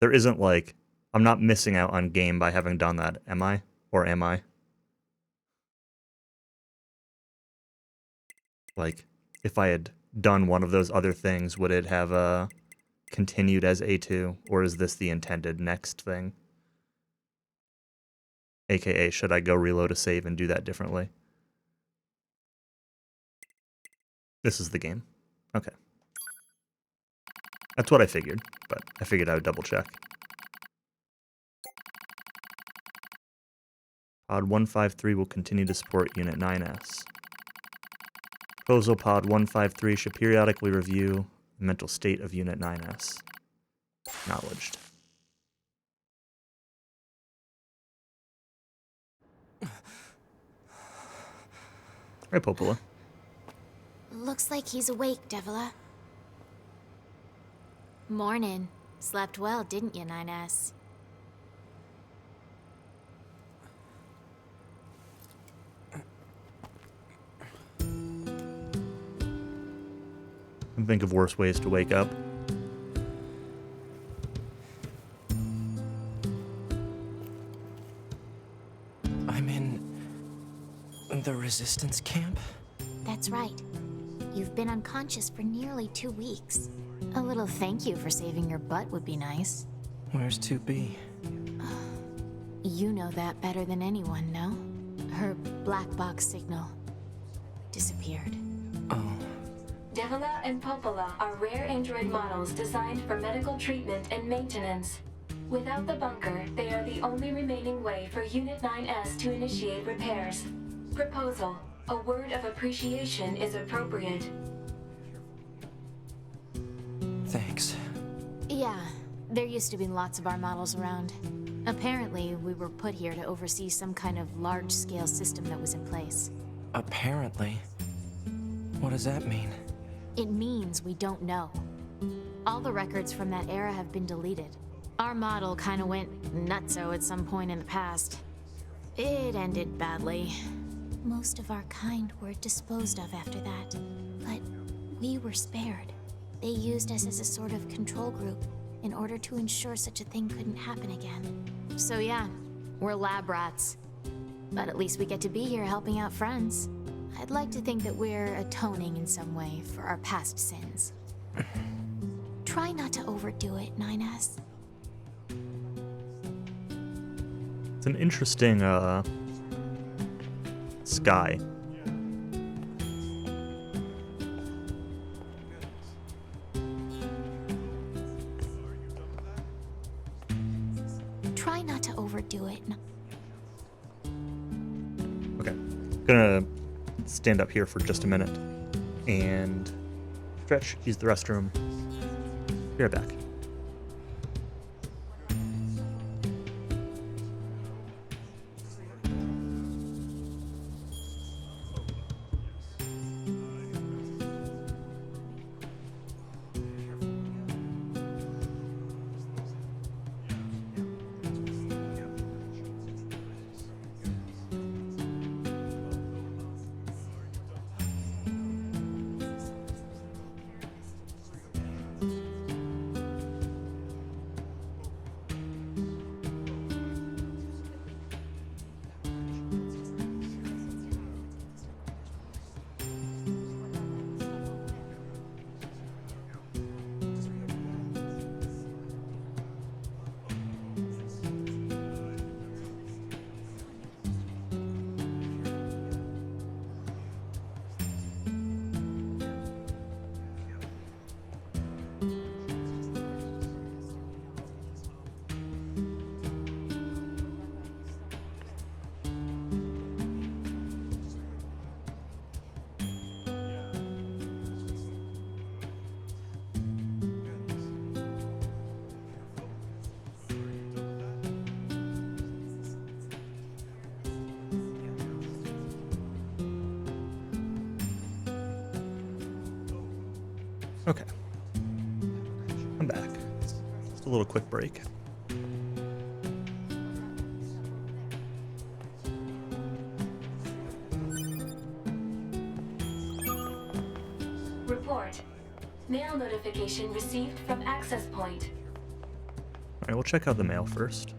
isn't like, I'm not missing out on game by having done that, am I? Or am I? Like, if I had done one of those other things, would it have continued as A2, or is this the intended next thing? AKA, should I go reload a save and do that differently? This is the game. Okay. That's what I figured, but I figured I would double check. Pod 153 will continue to support Unit 9S. Proposal Pod 153 should periodically review the mental state of Unit 9S. Acknowledged. Right, Popola. Looks like he's awake, Devila. Morning. Slept well, didn't you, 9S? I think of worse ways to wake up. I'm in the resistance camp? That's right. You've been unconscious for nearly 2 weeks. A little thank you for saving your butt would be nice. Where's 2B? You know that better than anyone, no? Her black box signal disappeared. Oh. Devila and Popola are rare android models designed for medical treatment and maintenance. Without the bunker, they are the only remaining way for Unit 9S to initiate repairs. Proposal: a word of appreciation is appropriate. Thanks. Yeah, there used to be lots of our models around. Apparently, we were put here to oversee some kind of large-scale system that was in place. Apparently. What does that mean? It means we don't know. All the records from that era have been deleted. Our model kinda went nutso at some point in the past. It ended badly. Most of our kind were disposed of after that, but we were spared. They used us as a sort of control group in order to ensure such a thing couldn't happen again. So yeah, we're lab rats. But at least we get to be here helping out friends. I'd like to think that we're atoning in some way for our past sins. Try not to overdo it, 9S. It's an interesting sky. Try not to overdo it. Okay, gonna stand up here for just a minute and stretch, use the restroom. Be right back. Okay, I'm back. Just a little quick break. Report. Mail notification received from access point. Alright, we'll check out the mail first.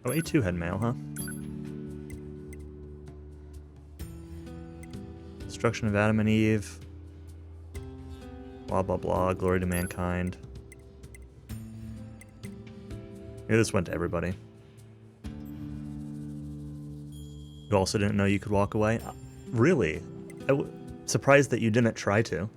Oh, A2 had mail, huh? Destruction of Adam and Eve. Blah, blah, blah. Glory to mankind. Yeah, this went to everybody. You also didn't know you could walk away? Really? Surprised that you didn't try to.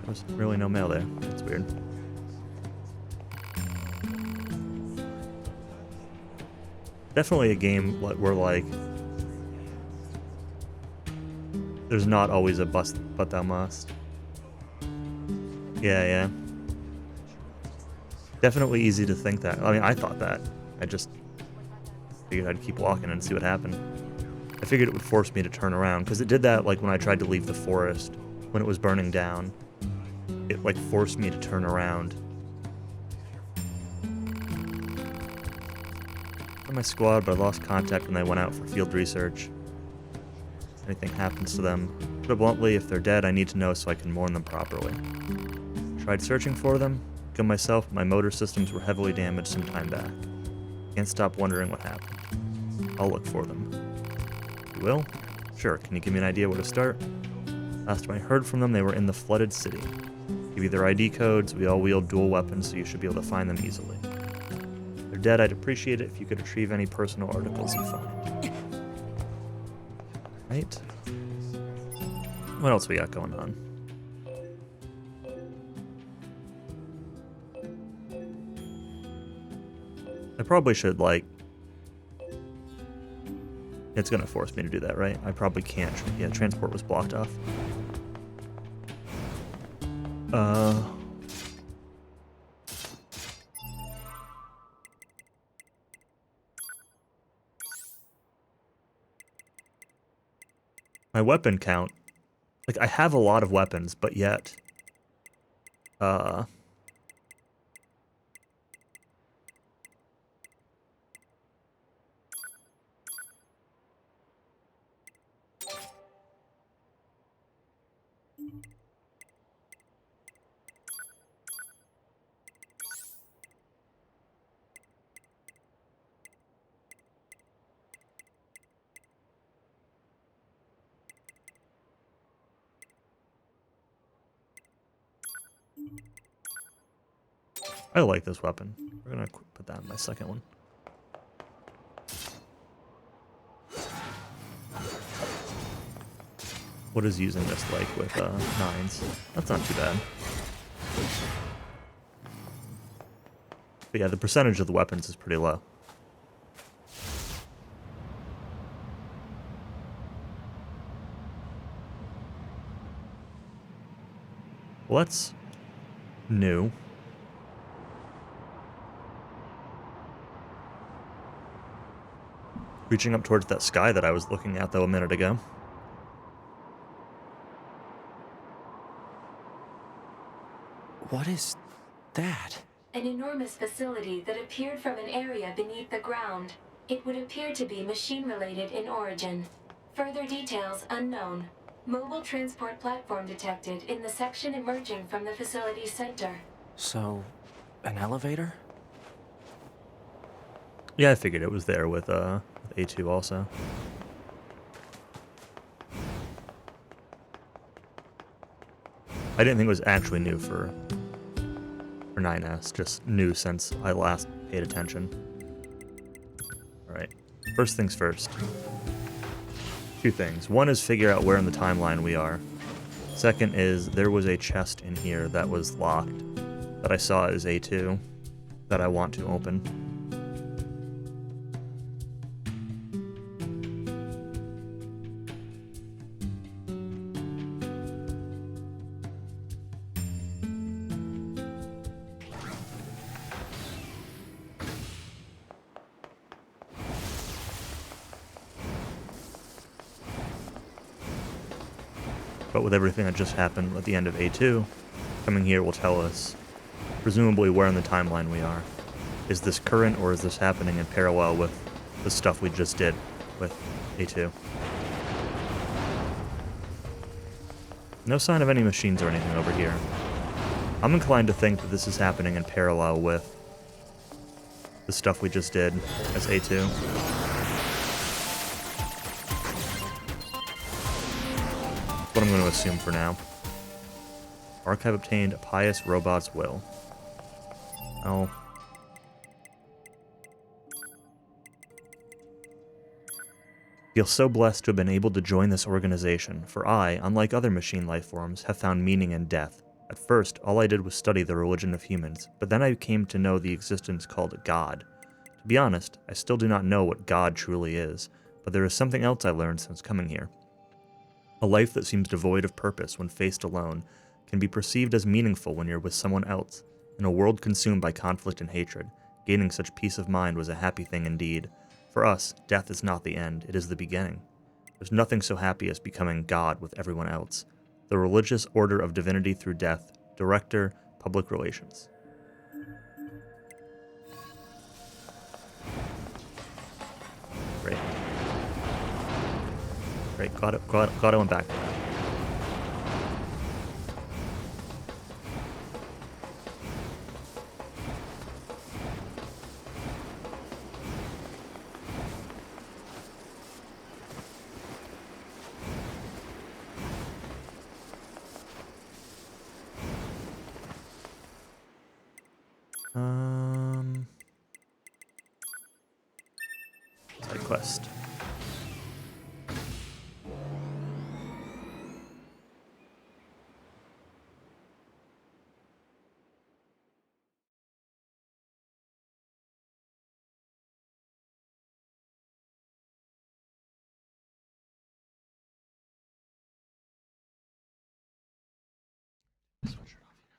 There's really no mail there. That's weird. Definitely a game where, like, there's not always a but thou must. Yeah. Definitely easy to think that. I mean, I thought that. I just figured I'd keep walking and see what happened. I figured it would force me to turn around, because it did that, like, when I tried to leave the forest, when it was burning down. It, like, forced me to turn around. My squad, but I lost contact when they went out for field research. If anything happens to them, put it bluntly, if they're dead, I need to know so I can mourn them properly. Tried searching for them, killed myself, but my motor systems were heavily damaged some time back. Can't stop wondering what happened. I'll look for them. You will? Sure, can you give me an idea where to start? Last time I heard from them, they were in the flooded city. Give you their ID codes, we all wield dual weapons, so you should be able to find them easily. Dead, I'd appreciate it if you could retrieve any personal articles you find. Right? What else we got going on? I probably should, like... It's gonna force me to do that, right? I probably can't. Yeah, transport was blocked off. my weapon count, like I have a lot of weapons, but yet, I like this weapon. We're gonna put that in my second one. What is using this like with 9s? That's not too bad. But yeah, the percentage of the weapons is pretty low. Well, that's new. Reaching up towards that sky that I was looking at, though, a minute ago. What is that? An enormous facility that appeared from an area beneath the ground. It would appear to be machine-related in origin. Further details unknown. Mobile transport platform detected in the section emerging from the facility's center. So, an elevator? Yeah, I figured it was there with A2 also. I didn't think it was actually new for 9S, just new since I last paid attention. Alright, first things first. Two things. One is figure out where in the timeline we are. Second is there was a chest in here that was locked that I saw as A2 that I want to open. But with everything that just happened at the end of A2, coming here will tell us, presumably, where in the timeline we are. Is this current, or is this happening in parallel with the stuff we just did with A2? No sign of any machines or anything over here. I'm inclined to think that this is happening in parallel with the stuff we just did as A2. What I'm going to assume for now. Archive obtained a pious robot's will. Oh. Feel so blessed to have been able to join this organization, for I, unlike other machine life forms, have found meaning in death. At first, all I did was study the religion of humans, but then I came to know the existence called God. To be honest, I still do not know what God truly is, but there is something else I learned since coming here. A life that seems devoid of purpose when faced alone can be perceived as meaningful when you're with someone else. In a world consumed by conflict and hatred, gaining such peace of mind was a happy thing indeed. For us, death is not the end, it is the beginning. There's nothing so happy as becoming God with everyone else. The religious order of divinity through death, Director, Public Relations. Great. Great, glad I went back to that. Side quest. Switch it off here.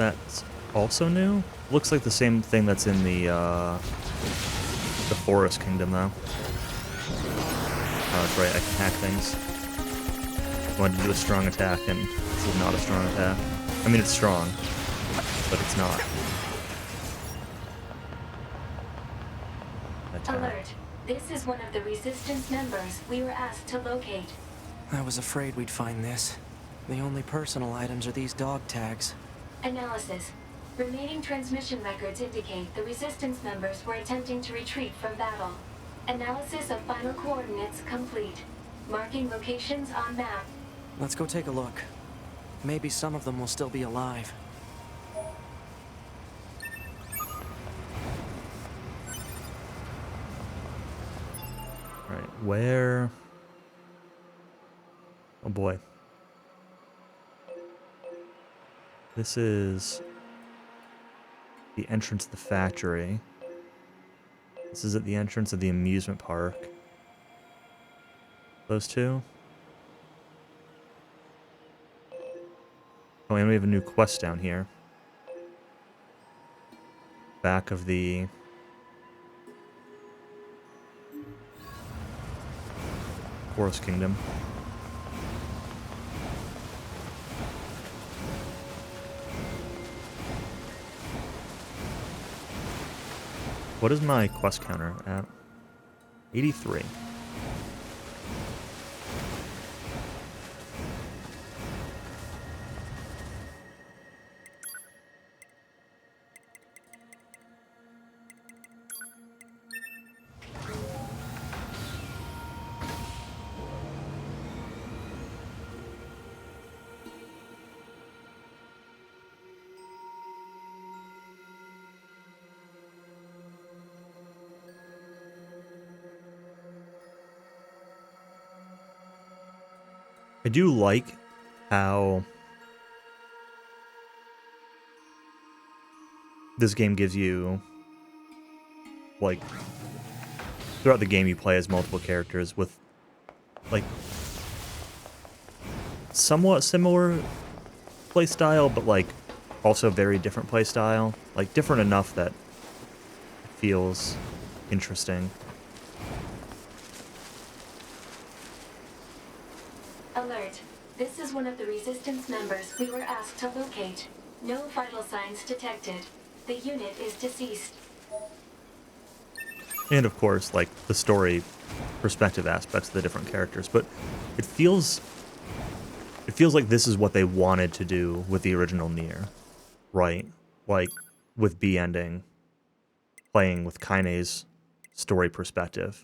that's also new? Looks like the same thing that's in the Forest Kingdom, though. Oh, that's right, I can hack things. I wanted to do a strong attack, and this is not a strong attack. I mean, it's strong, but it's not. Attack. Alert. This is one of the Resistance members we were asked to locate. I was afraid we'd find this. The only personal items are these dog tags. Analysis. Remaining transmission records indicate the Resistance members were attempting to retreat from battle. Analysis of final coordinates complete. Marking locations on map. Let's go take a look. Maybe some of them will still be alive. Alright, where... Oh boy. This is the entrance to the factory. This is at the entrance of the amusement park. Those two? Oh, and we have a new quest down here. Back of the... Forest Kingdom. What is my quest counter at? 83. I do like how this game gives you, like, throughout the game you play as multiple characters with, like, somewhat similar playstyle, but, like, also very different playstyle. Like, different enough that it feels interesting. Alert. This is one of the Resistance members we were asked to locate. No vital signs detected. The unit is deceased. And of course, like, the story perspective aspects of the different characters, but it feels like this is what they wanted to do with the original NieR, right? Like, with B ending, playing with Kaine's story perspective.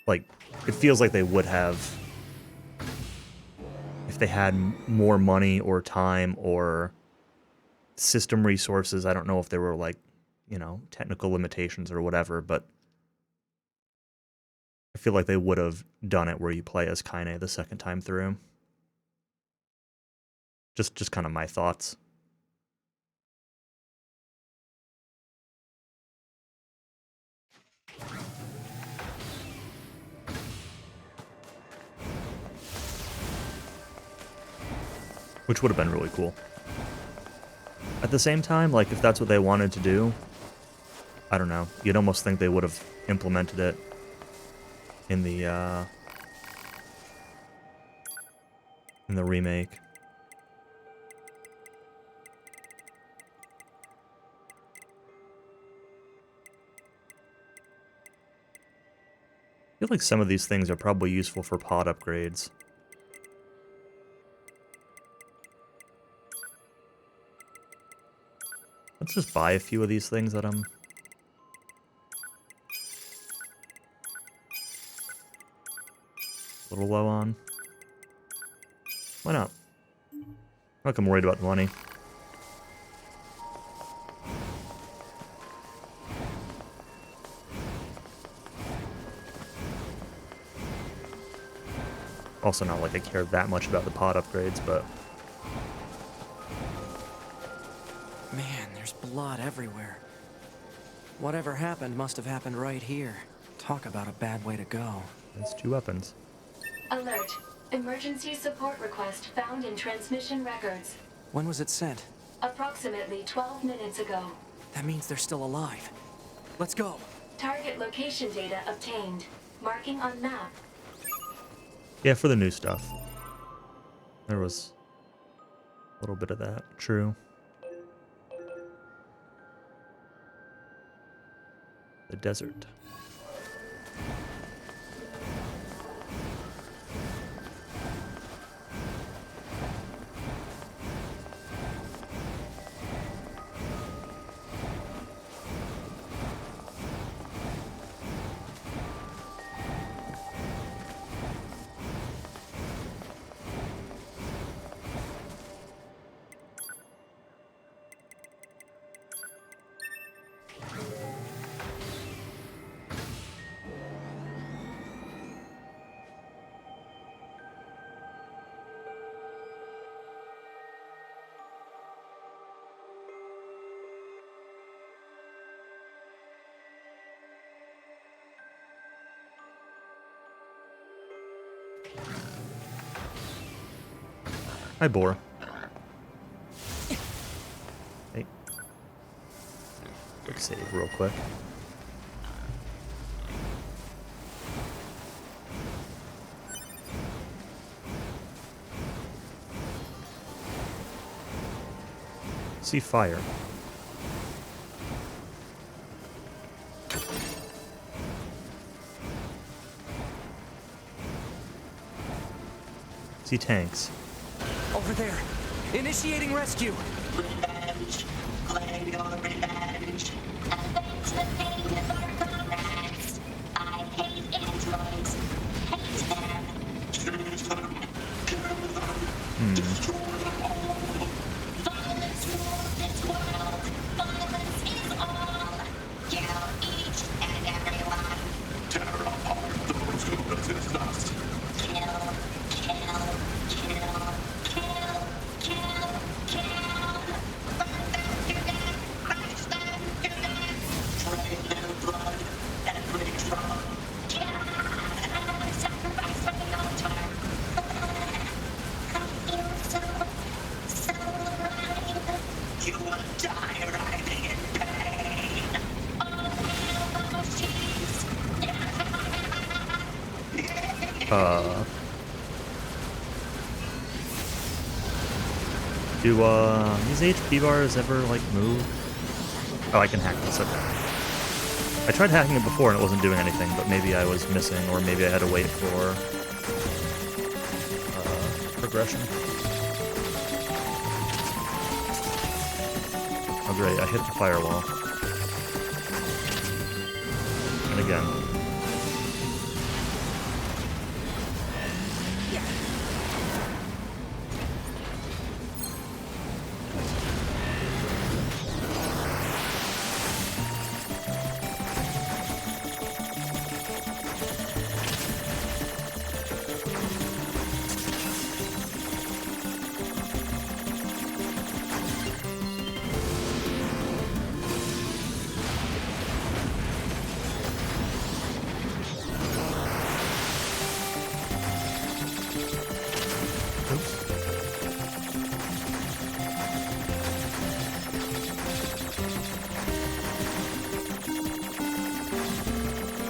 Like, it feels like they would have, if they had more money or time or system resources. I don't know if there were, like, you know, technical limitations or whatever, but I feel like they would have done it where you play as Kaine the second time through. Just kind of my thoughts. Which would have been really cool. At the same time, like, if that's what they wanted to do, I don't know. You'd almost think they would have implemented it in the remake. I feel like some of these things are probably useful for pod upgrades. Let's just buy a few of these things that I'm... a little low on. Why not? Like I'm worried about the money. Also not like I care that much about the pod upgrades, but... Man, there's blood everywhere. Whatever happened must have happened right here. Talk about a bad way to go. There's 2 weapons. Alert. Emergency support request found in transmission records. When was it sent? Approximately 12 minutes ago. That means they're still alive. Let's go. Target location data obtained. Marking on map. Yeah, for the new stuff. There was a little bit of that. True. The desert. Hi, Boar. Hey. Quick save real quick. See fire. See tanks. Over there. Initiating rescue. Revenge. Claim your revenge. Avenge the pain of our comrades. I hate androids. Hate them. Choose them. Kill them. Destroy them all. Violence rules this world. Violence is all. Kill each and everyone. Tear apart those who resist us. Kill. Kill. Kill. Do these HP bars ever like move? Oh, I can hack this. Okay. I tried hacking it before and it wasn't doing anything, but maybe I was missing, or maybe I had to wait for progression. Oh great, I hit the firewall. And again.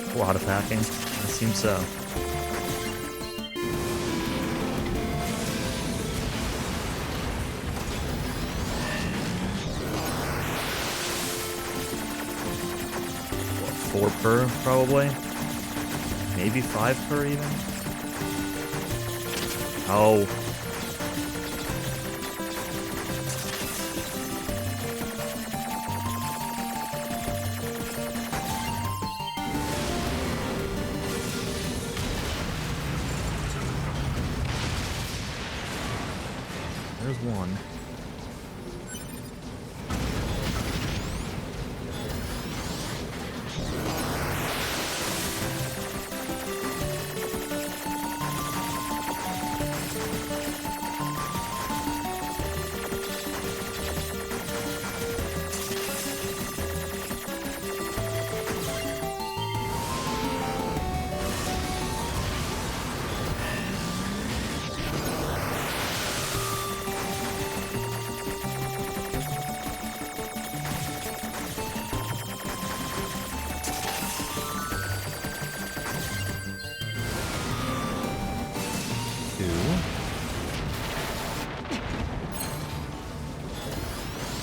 A lot of hacking. It seems so. What, 4 per, probably? Maybe 5 per even? Oh. There's one.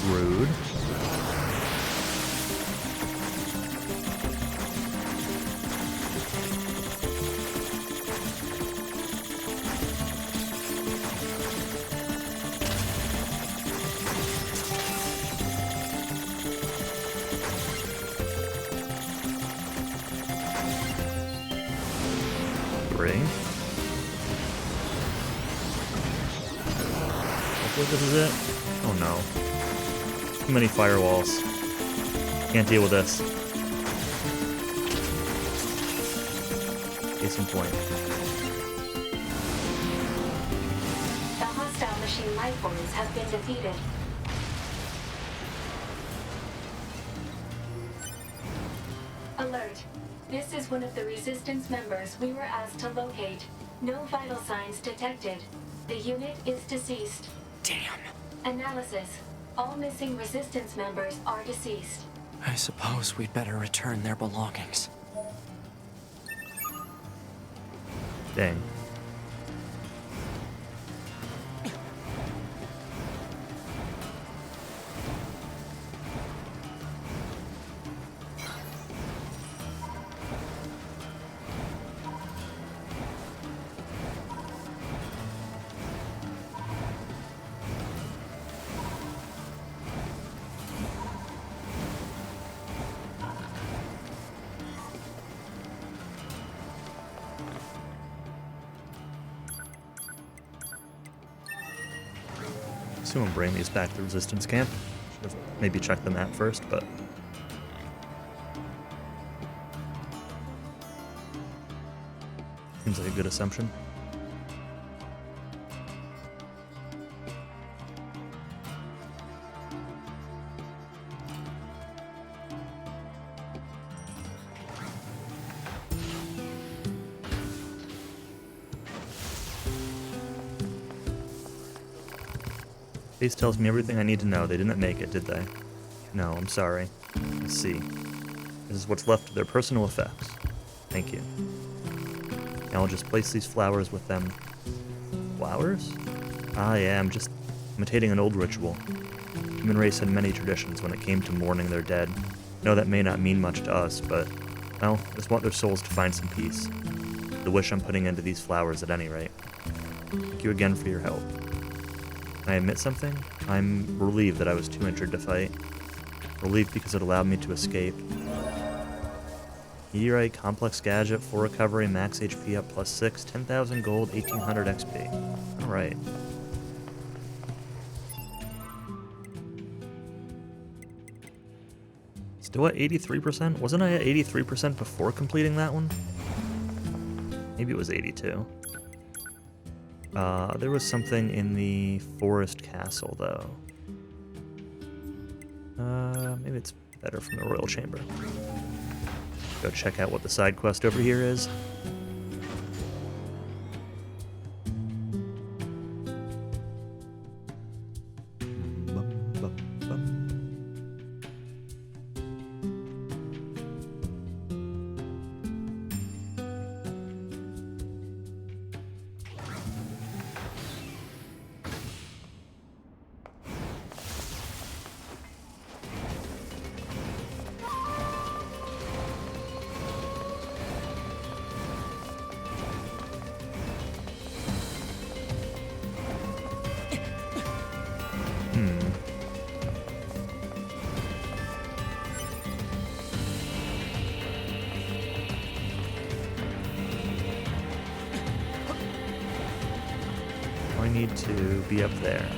Rude. Hopefully this is it. Oh no. Too many firewalls. Can't deal with this. Case in point. The hostile machine lifeforms have been defeated. Alert. This is one of the Resistance members we were asked to locate. No vital signs detected. The unit is deceased. Damn. Analysis. All missing Resistance members are deceased. I suppose we'd better return their belongings. Dang. Assume I'm bringing these back to the Resistance camp. Should have maybe checked the map first, but seems like a good assumption. Base tells me everything I need to know. They didn't make it, did they? No, I'm sorry. I see. This is what's left of their personal effects. Thank you. Now I'll just place these flowers with them. Flowers? Ah, yeah, I'm just imitating an old ritual. The human race had many traditions when it came to mourning their dead. I know that may not mean much to us, but, well, I just want their souls to find some peace. The wish I'm putting into these flowers at any rate. Thank you again for your help. Can I admit something? I'm relieved that I was too injured to fight. Relieved because it allowed me to escape. Meteorite, complex gadget, full recovery, max HP up +6, 10,000 gold, 1800 XP. Alright. Still at 83%? Wasn't I at 83% before completing that one? Maybe it was 82. There was something in the forest castle, though. Maybe it's better from the royal chamber. Go check out what the side quest over here is. I need to be up there.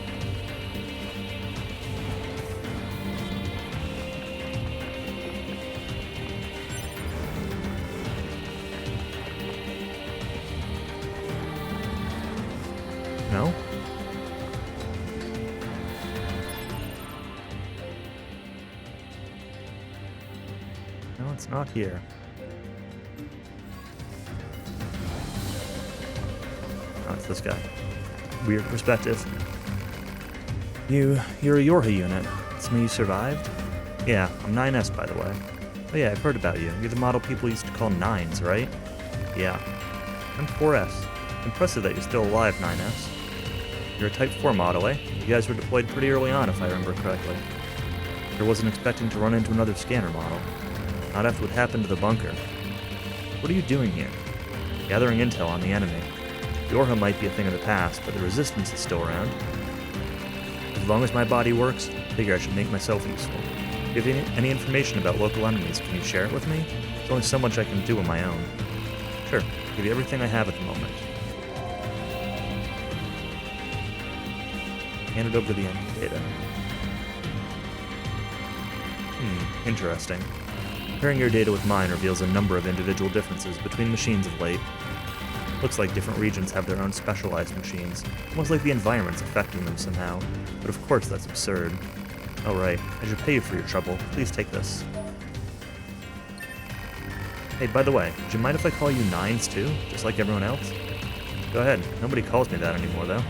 No? No, it's not here. Oh, it's this guy. Weird perspective. You're a Yorha unit. It's me you survived? Yeah, I'm 9S, by the way. Oh yeah, I've heard about you. You're the model people used to call 9s, right? Yeah. I'm 4S. Impressive that you're still alive, 9S. You're a Type 4 model, eh? You guys were deployed pretty early on, if I remember correctly. Sure wasn't expecting to run into another scanner model. Not after what happened to the bunker. What are you doing here? Gathering intel on the enemy. Yorha might be a thing of the past, but the Resistance is still around. As long as my body works, I figure I should make myself useful. If you have any information about local enemies, can you share it with me? There's only so much I can do on my own. Sure, I'll give you everything I have at the moment. Hand it over the enemy data. Interesting. Comparing your data with mine reveals a number of individual differences between machines of late. Looks like different regions have their own specialized machines, almost like the environment's affecting them somehow. But of course that's absurd. Oh right, I should pay you for your trouble. Please take this. Hey, by the way, would you mind if I call you Nines too, just like everyone else? Go ahead, nobody calls me that anymore though.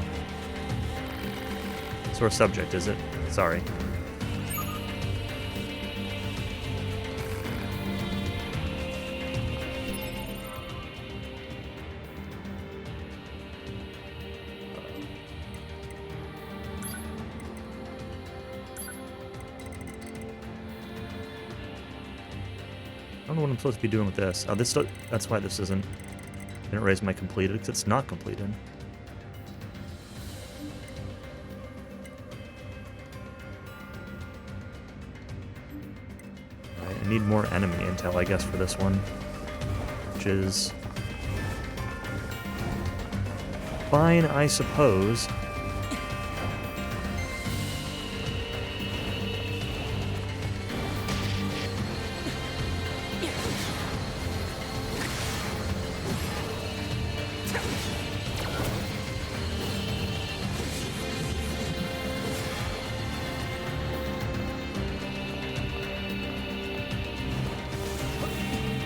Sore subject, is it? Sorry. I don't know what I'm supposed to be doing with this. Oh, that's why this didn't raise my completed, because it's not completed. Alright, I need more enemy intel, I guess, for this one. Which is fine, I suppose.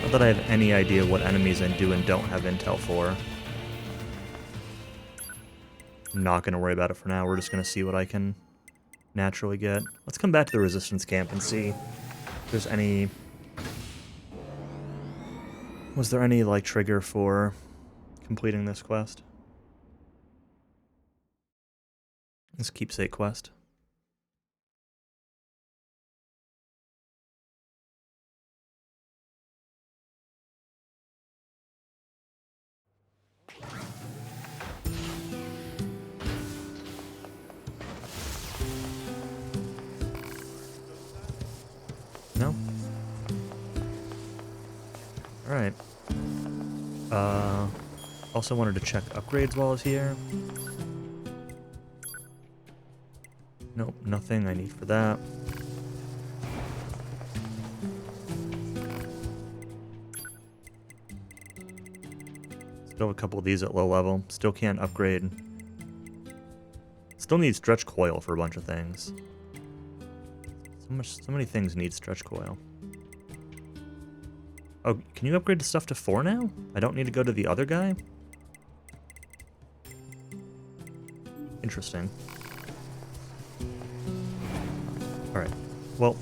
Not that I have any idea what enemies I do and don't have intel for. I'm not going to worry about it for now. We're just going to see what I can naturally get. Let's come back to the Resistance camp and see if there's any... Was there any, like, trigger for completing this quest? This keepsake quest. No? Alright. Also wanted to check upgrades while I was here. Nope, nothing I need for that. Still have a couple of these at low level. Still can't upgrade. Still need stretch coil for a bunch of things. So many things need stretch coil. Oh, can you upgrade the stuff to 4 now? I don't need to go to the other guy? Interesting. Alright. Well,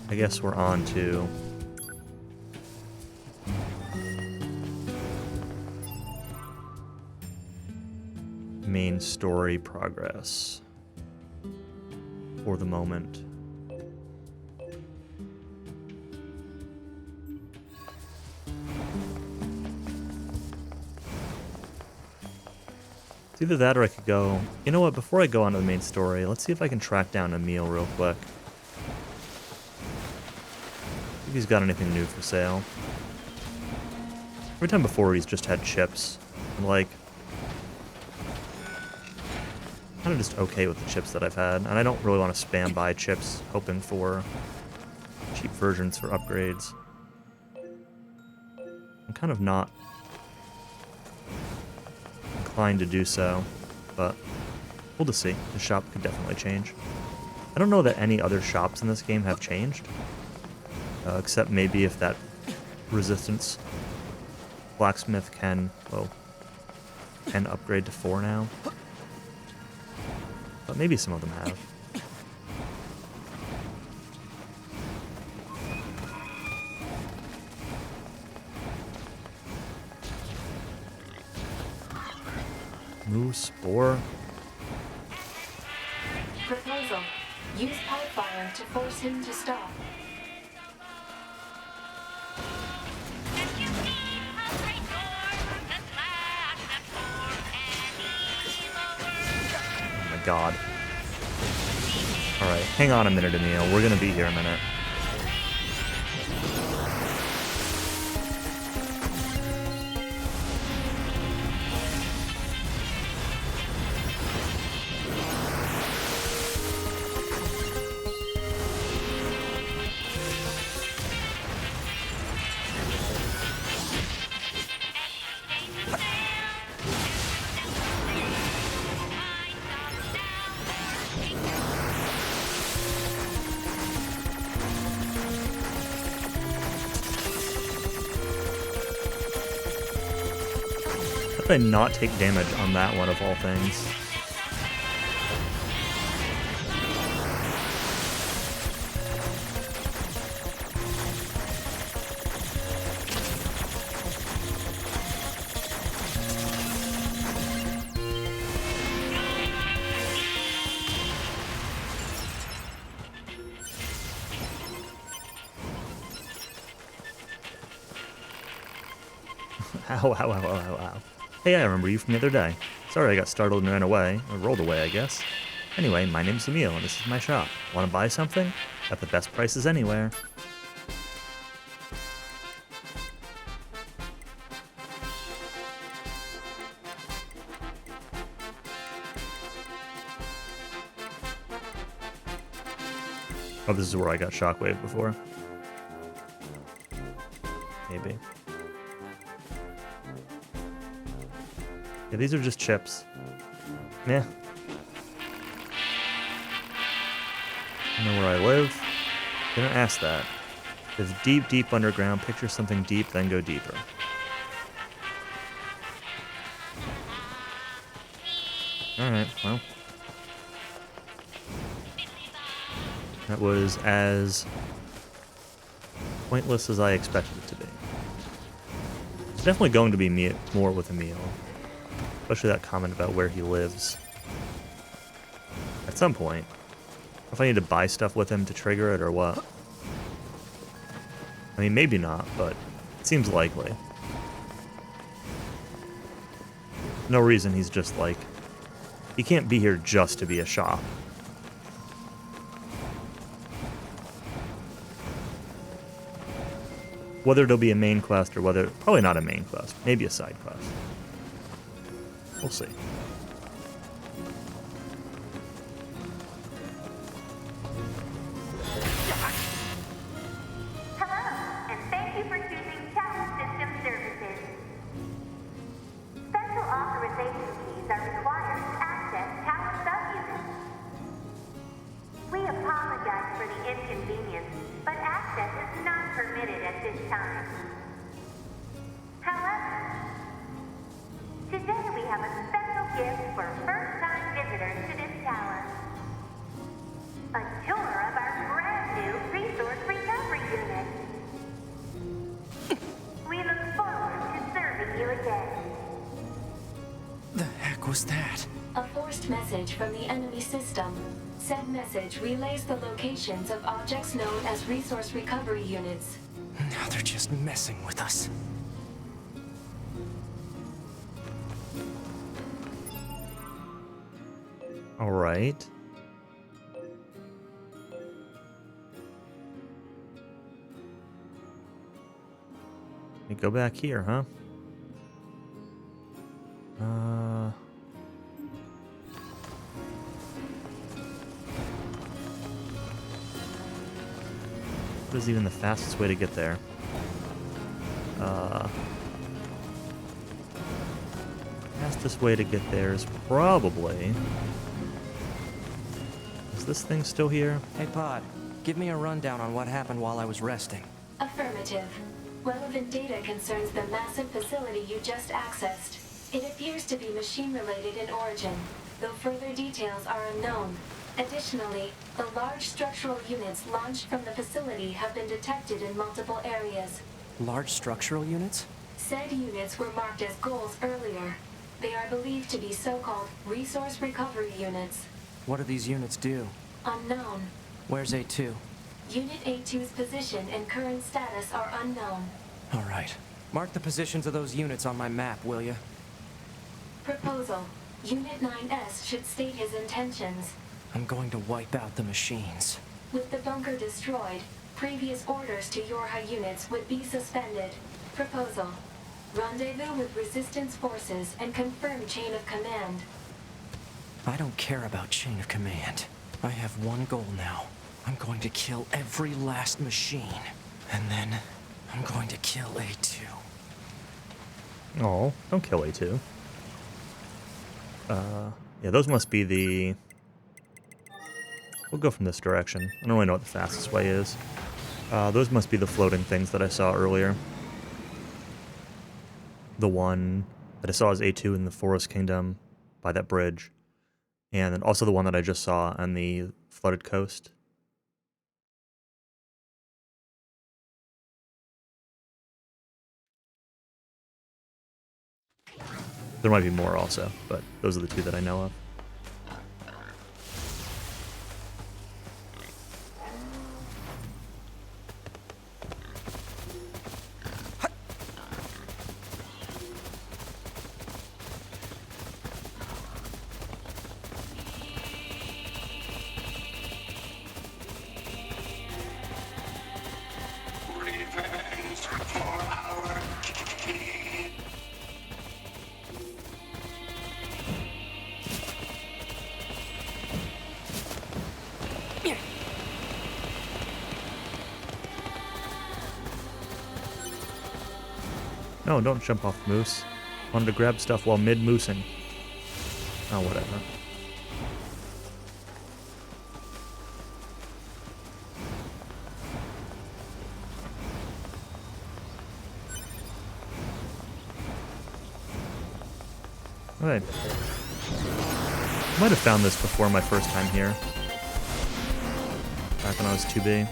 I guess we're on to... main story progress. For the moment. It's either that or I could go... You know what, before I go on to the main story, let's see if I can track down Emil real quick. If he's got anything new for sale. Every time before he's just had chips. I'm like... kind of just okay with the chips that I've had, and I don't really want to spam buy chips hoping for cheap versions for upgrades. I'm kind of not inclined to do so, but we'll just see. The shop could definitely change. I don't know that any other shops in this game have changed, except maybe if that Resistance blacksmith can upgrade to 4 now. But maybe some of them have. New spore. Proposal. Use pipe fire to force him to stop. Oh my god. Alright, hang on a minute, Emil. We're gonna be here a minute. How did I not take damage on that one of all things? Ow, ow, ow, ow, ow, ow. Hey, I remember you from the other day. Sorry I got startled and ran away. Or rolled away, I guess. Anyway, my name's Emil, and this is my shop. Want to buy something? Got the best prices anywhere. Oh, this is where I got shockwave before. Maybe. Yeah, these are just chips. Meh. I know where I live. Didn't ask that. It's deep, deep underground. Picture something deep, then go deeper. Alright, well. That was as pointless as I expected it to be. It's definitely going to be more with Emil. Especially that comment about where he lives. At some point. If I need to buy stuff with him to trigger it or what. I mean, maybe not, but it seems likely. No reason he's just like... He can't be here just to be a shop. Whether it'll be a main quest or whether... Probably not a main quest. Maybe a side quest. We'll see. Hello, and thank you for choosing Tower System Services. Special authorization keys are required to access Tower subunits. We apologize for the inconvenience, but access is not permitted at this time. However, today we have a special gift for first-time visitors to this tower. A tour of our brand new resource recovery unit. We look forward to serving you again. The heck was that? A forced message from the enemy system. Said message relays the locations of objects known as resource recovery units. Now they're just messing with us. All right. Let me go back here, huh? What is even the fastest way to get there? Fastest way to get there is probably... Is this thing still here? Hey, Pod. Give me a rundown on what happened while I was resting. Affirmative. Relevant data concerns the massive facility you just accessed. It appears to be machine-related in origin, though further details are unknown. Additionally, the large structural units launched from the facility have been detected in multiple areas. Large structural units? Said units were marked as goals earlier. They are believed to be so-called resource recovery units. What do these units do? Unknown. Where's A2? Unit A2's position and current status are unknown. All right. Mark the positions of those units on my map, will you? Proposal. Unit 9S should state his intentions. I'm going to wipe out the machines. With the bunker destroyed, previous orders to Yorha units would be suspended. Proposal. Rendezvous with resistance forces and confirm chain of command. I don't care about chain of command. I have one goal now. I'm going to kill every last machine. And then I'm going to kill A2. Oh, don't kill A2. Yeah, those must be the... We'll go from this direction. I don't really know what the fastest way is. Those must be the floating things that I saw earlier. The one that I saw as A2 in the Forest Kingdom by that bridge. And then also the one that I just saw on the flooded coast. There might be more also, but those are the two that I know of. No, don't jump off, Moose. Wanted to grab stuff while mid-moosing. Oh, whatever. Alright. Might have found this before my first time here. Back when I was 2B.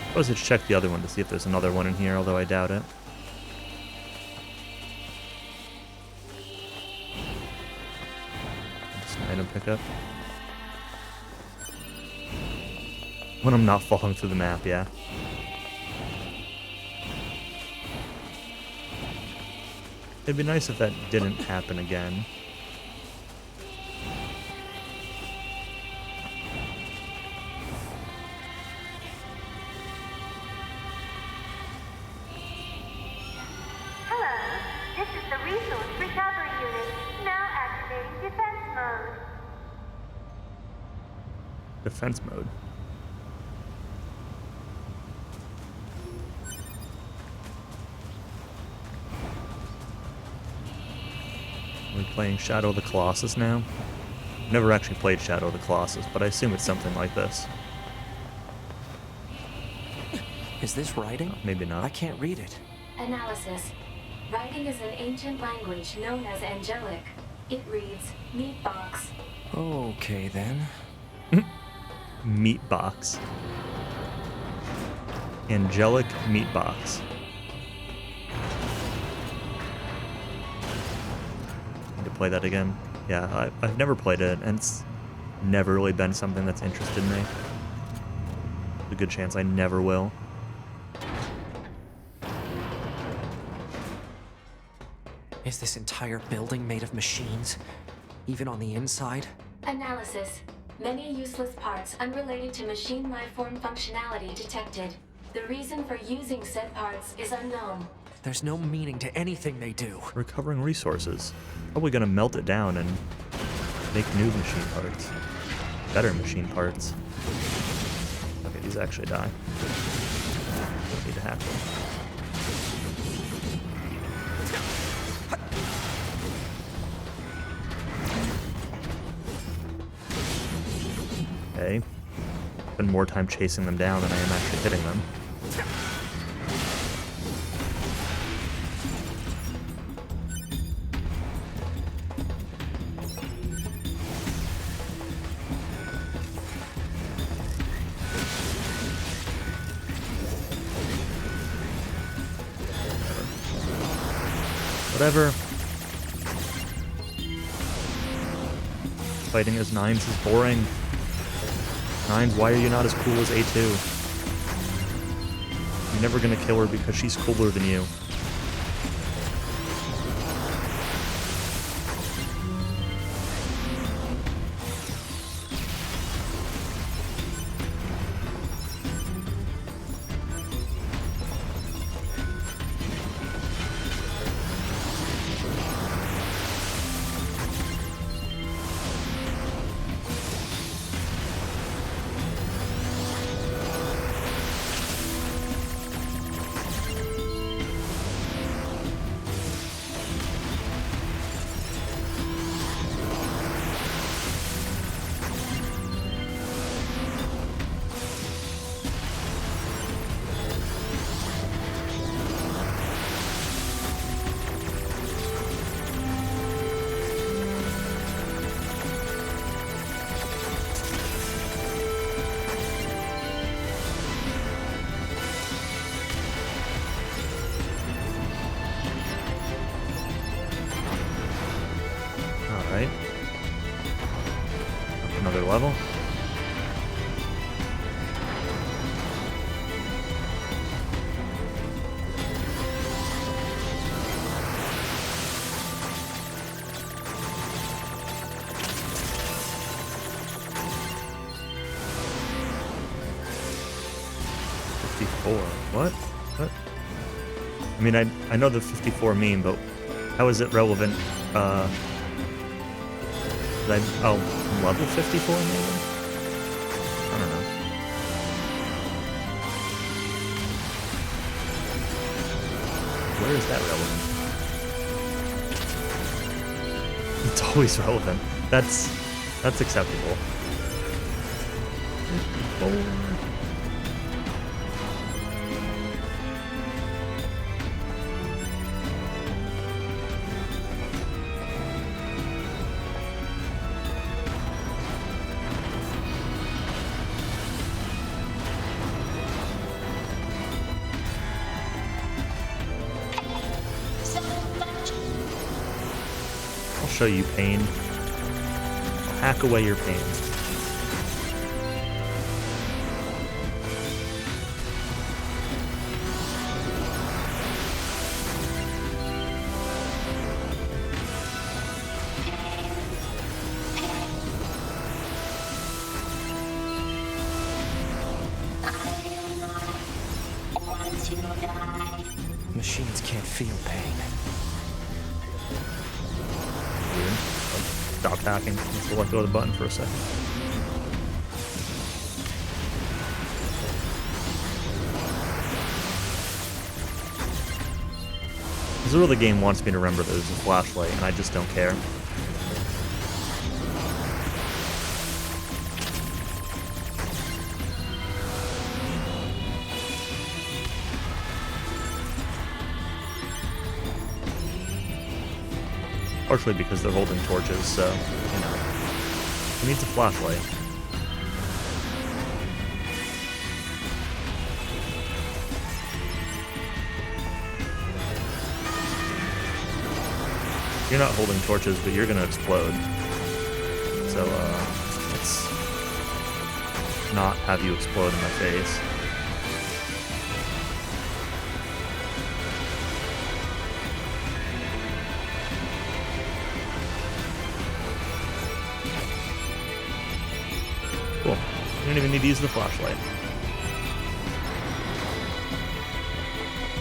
I was to check the other one to see if there's another one in here, although I doubt it. Just an item pickup. When I'm not falling through the map, yeah. It'd be nice if that didn't happen again. Defense mode. Are we playing Shadow of the Colossus now? Never actually played Shadow of the Colossus, but I assume it's something like this. Is this writing? Maybe not. I can't read it. Analysis. Writing is an ancient language known as Angelic. It reads, meat box. Okay then. Meat box. Angelic meat box. Need to play that again. Yeah, I've never played it, and it's never really been something that's interested me. There's a good chance I never will. Is this entire building made of machines? Even on the inside? Analysis. Many useless parts unrelated to machine lifeform functionality detected. The reason for using said parts is unknown. There's no meaning to anything they do. Recovering resources. Probably gonna melt it down and make new machine parts. Better machine parts. Okay, these actually die. Don't need to happen. Okay. Spend more time chasing them down than I am actually hitting them. Whatever. Fighting as Nines is boring. Nines, why are you not as cool as A2? You're never gonna kill her because she's cooler than you. Alright. Up another level. What? What? I mean, I know the 54 meme, but how is it relevant? Oh, level 54 maybe? I don't know. Where is that relevant? It's always relevant. That's acceptable. 54. I'll show you pain. I'll hack away your pain. Machines can't feel pain. Weird. Stop hacking. Let's let go of the button for a second. This is where the game wants me to remember there's a flashlight, and I just don't care. Partially because they're holding torches, so, you know. Who needs a flashlight? You're not holding torches, but you're gonna explode. So, let's not have you explode in my face. Cool. You don't even need to use the flashlight.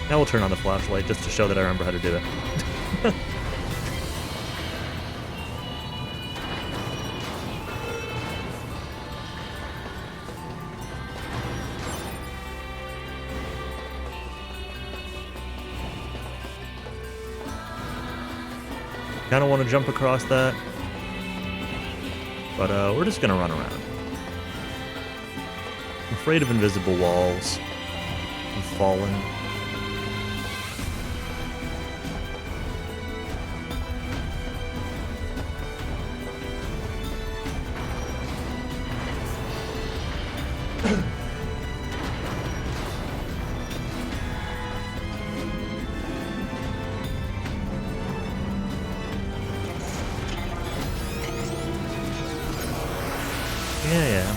Now we'll turn on the flashlight just to show that I remember how to do it. Kind of want to jump across that, but we're just gonna run around. I'm afraid of invisible walls and falling. Yeah, yeah.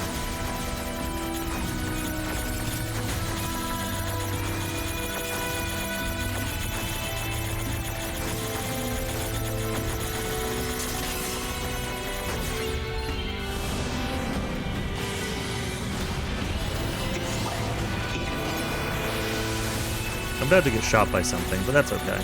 I'm about to get shot by something, but that's okay.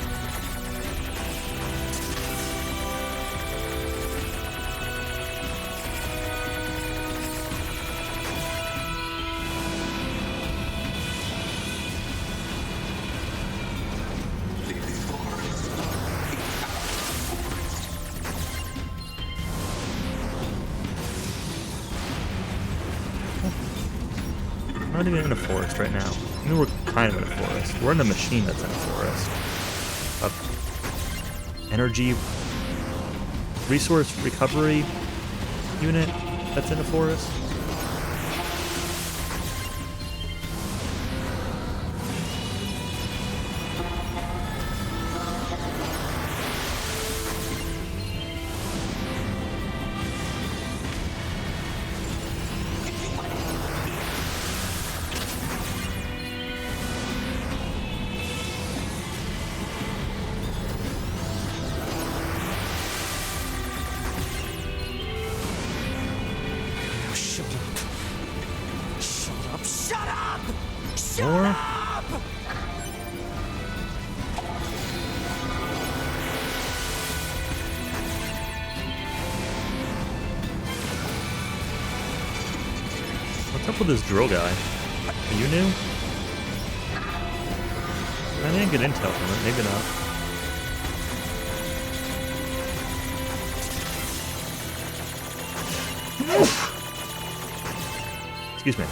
We're not even in a forest right now. I mean, we're kind of in a forest. We're in a machine that's in a forest. Energy resource recovery unit that's in a forest. More? What's up with this drill guy? Are you new? I didn't get intel from it, maybe not. Excuse me.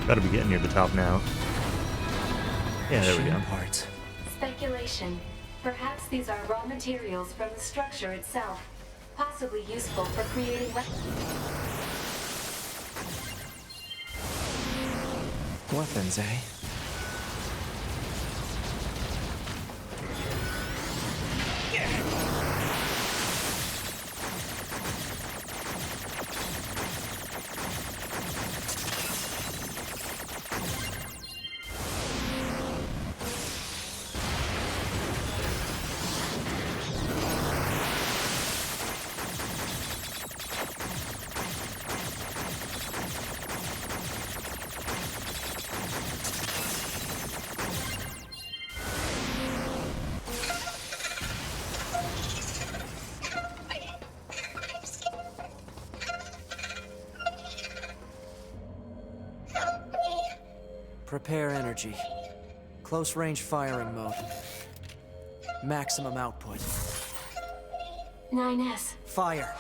Gotta be getting near the top now. Yeah, there we go. Parts. Speculation. Perhaps these are raw materials from the structure itself, possibly useful for creating Weapons, eh? Prepare energy. Close range firing mode. Maximum output. 9S. Fire.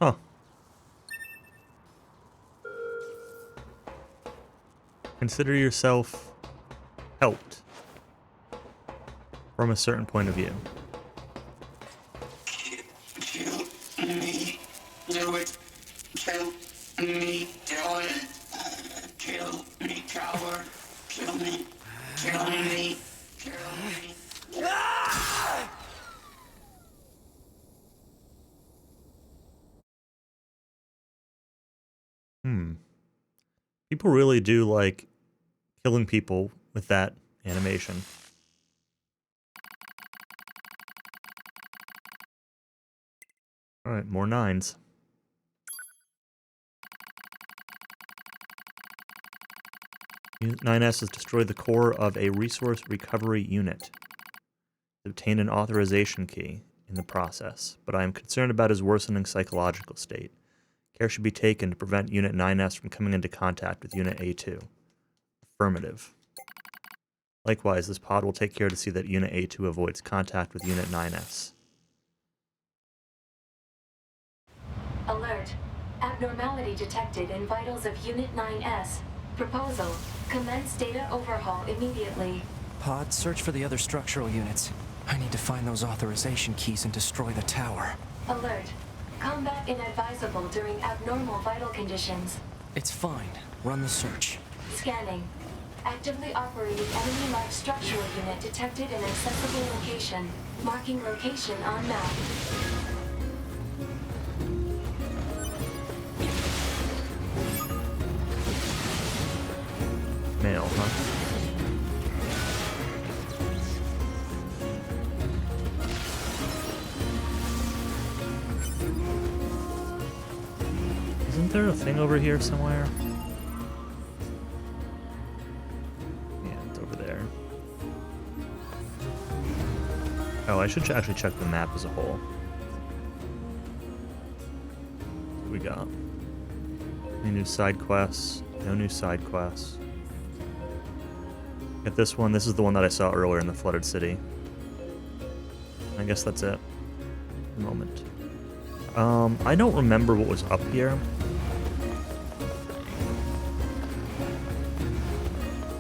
Huh. Consider yourself helped from a certain point of view. Kill me. Do it. Kill me. Do it. Kill me, coward. Kill me. Kill me. Kill me. People really do like killing people with that animation. Alright, more 9s. Unit 9S has destroyed the core of a resource recovery unit. Obtained an authorization key in the process, but I am concerned about his worsening psychological state. Care should be taken to prevent Unit 9S from coming into contact with Unit A2. Affirmative. Likewise, this pod will take care to see that Unit A2 avoids contact with Unit 9S. Alert. Abnormality detected in vitals of Unit 9S. Proposal. Commence data overhaul immediately. Pod, search for the other structural units. I need to find those authorization keys and destroy the tower. Alert. Combat inadvisable during abnormal vital conditions. It's fine. Run the search. Scanning. Actively operating enemy life structural unit detected in accessible location. Marking location on map. Mail, huh? Isn't there a thing over here somewhere? Yeah, it's over there. Oh, I should actually check the map as a whole. What we got? Any new side quests? No new side quests. Get this one. This is the one that I saw earlier in the flooded city. I guess that's it. A moment. I don't remember what was up here.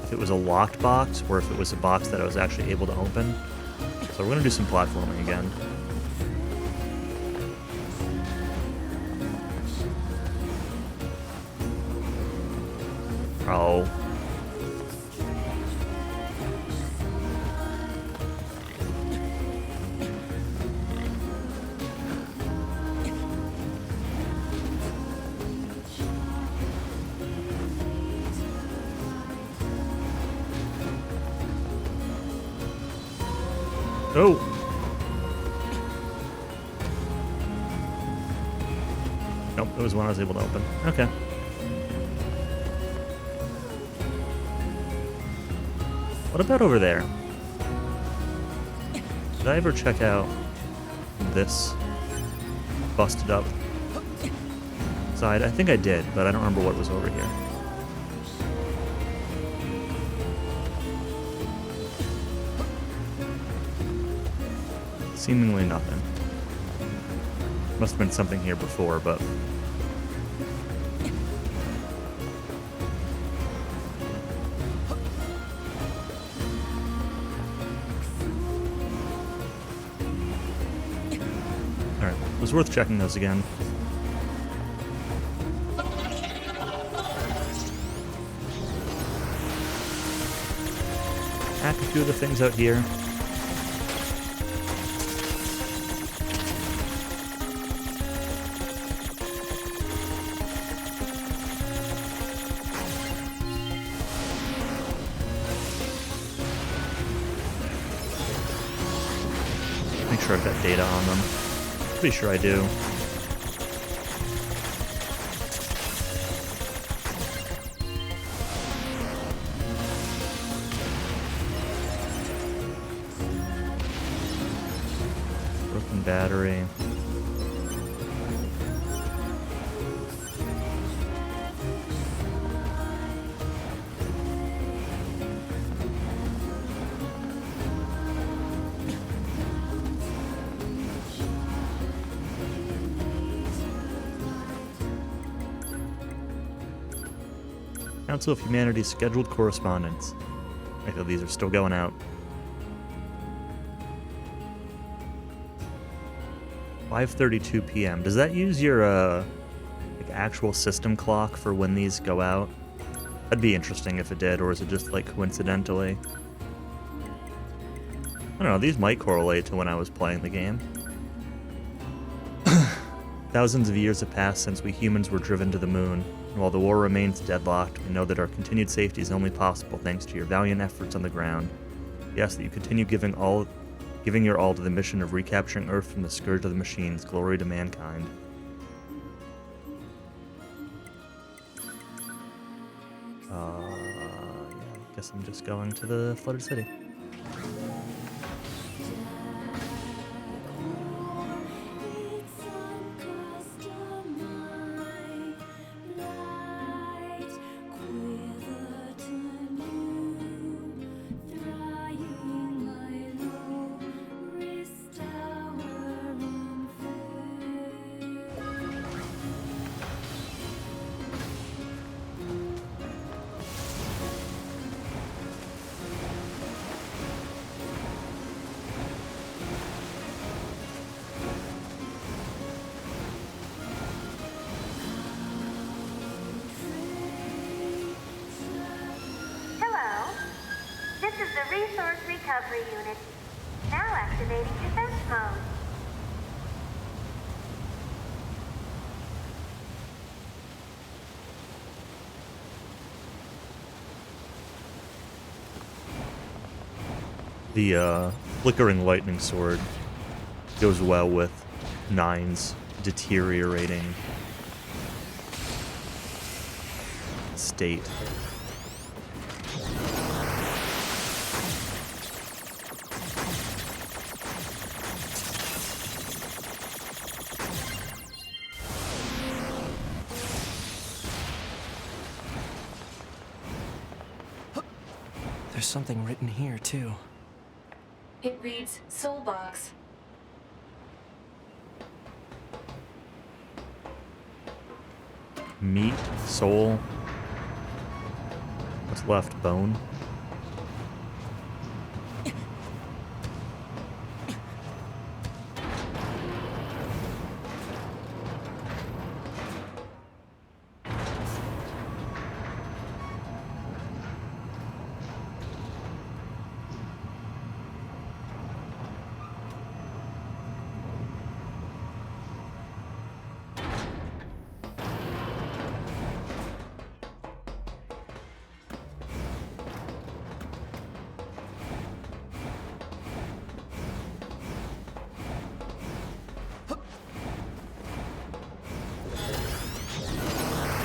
If it was a locked box, or if it was a box that I was actually able to open. So we're gonna do some platforming again. Oh. Oh! Nope, it was one I was able to open. Okay. What about over there? Did I ever check out this busted up side? I think I did, but I don't remember what was over here. Seemingly nothing. Must have been something here before, but... Alright, it was worth checking those again. Hack a few of the things out here. Make sure I've got data on them. Pretty sure I do. Broken battery. Council of Humanity's scheduled correspondence. I feel these are still going out. 5:32 p.m. Does that use your like actual system clock for when these go out? That'd be interesting if it did, or is it just like coincidentally? I don't know, these might correlate to when I was playing the game. Thousands of years have passed since we humans were driven to the moon. And while the war remains deadlocked, we know that our continued safety is only possible thanks to your valiant efforts on the ground. We ask that you continue giving your all to the mission of recapturing Earth from the scourge of the machines. Glory to mankind. Guess I'm just going to the flooded city. Hello. This is the Resource Recovery Unit. Now activating defense mode. The flickering lightning sword goes well with Nine's deteriorating state. There's something written here, too. It reads Soulbox. Meat, soul. What's left? Bone?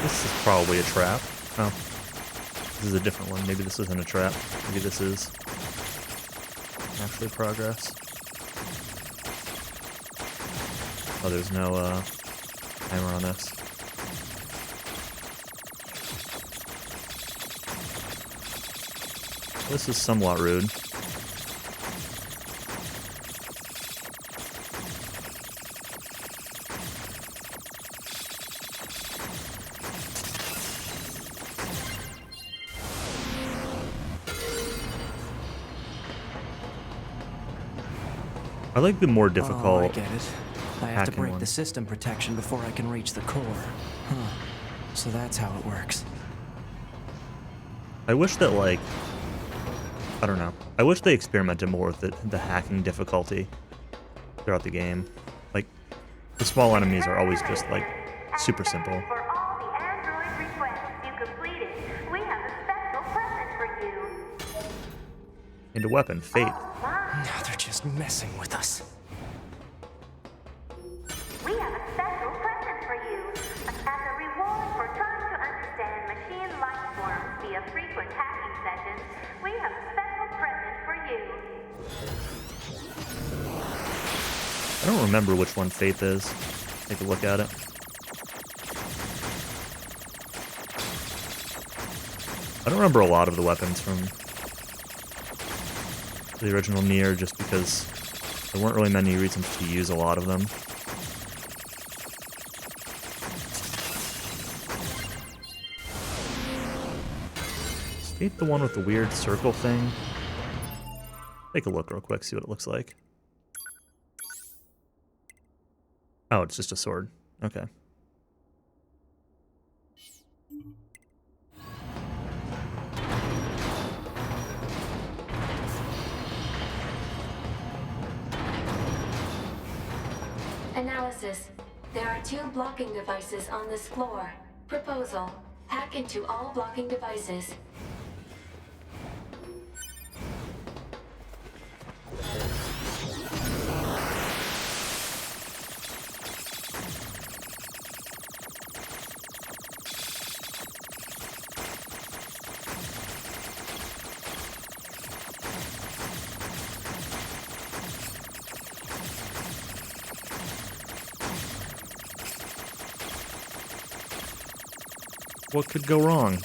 This is probably a trap. Oh. This is a different one. Maybe this isn't a trap. Maybe this is actually progress. Oh, there's no timer on this. This is somewhat rude. I like the more difficult. Oh, I get it. I have to hacking break one. the system protection before I can reach the core. Huh. So that's how it works. I wish that, like, I don't know. I wish they experimented more with the hacking difficulty throughout the game. Like, the small enemies are always just, like, super simple. For all the Android requests you completed, we have a special present for you. And a weapon, Fate. Now they're just messing with us. We have a special present for you. As a reward for trying to understand machine life forms via frequent hacking sessions, we have a special present for you. I don't remember which one Faith is. Take a look at it. I don't remember a lot of the weapons from the original NieR just because there weren't really many reasons to use a lot of them. Is Faith the one with the weird circle thing? Take a look real quick, see what it looks like. Oh, it's just a sword. Okay. Analysis. There are 2 blocking devices on this floor. Proposal. Hack into all blocking devices. What could go wrong?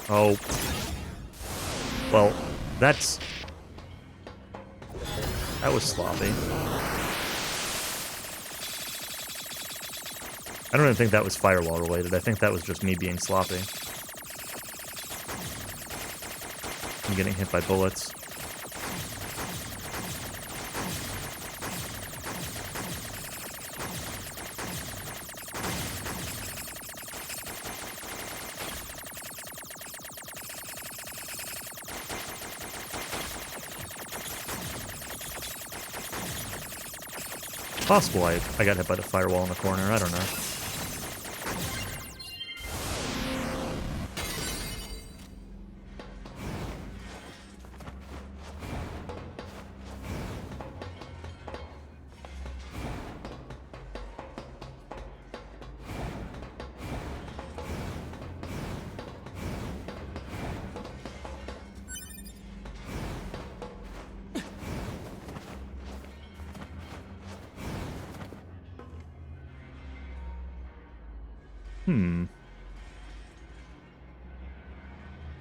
Oh. Well, that was sloppy. I don't even think that was firewall related. I think that was just me being sloppy. I'm getting hit by bullets. Possible I got hit by the firewall in the corner, I don't know.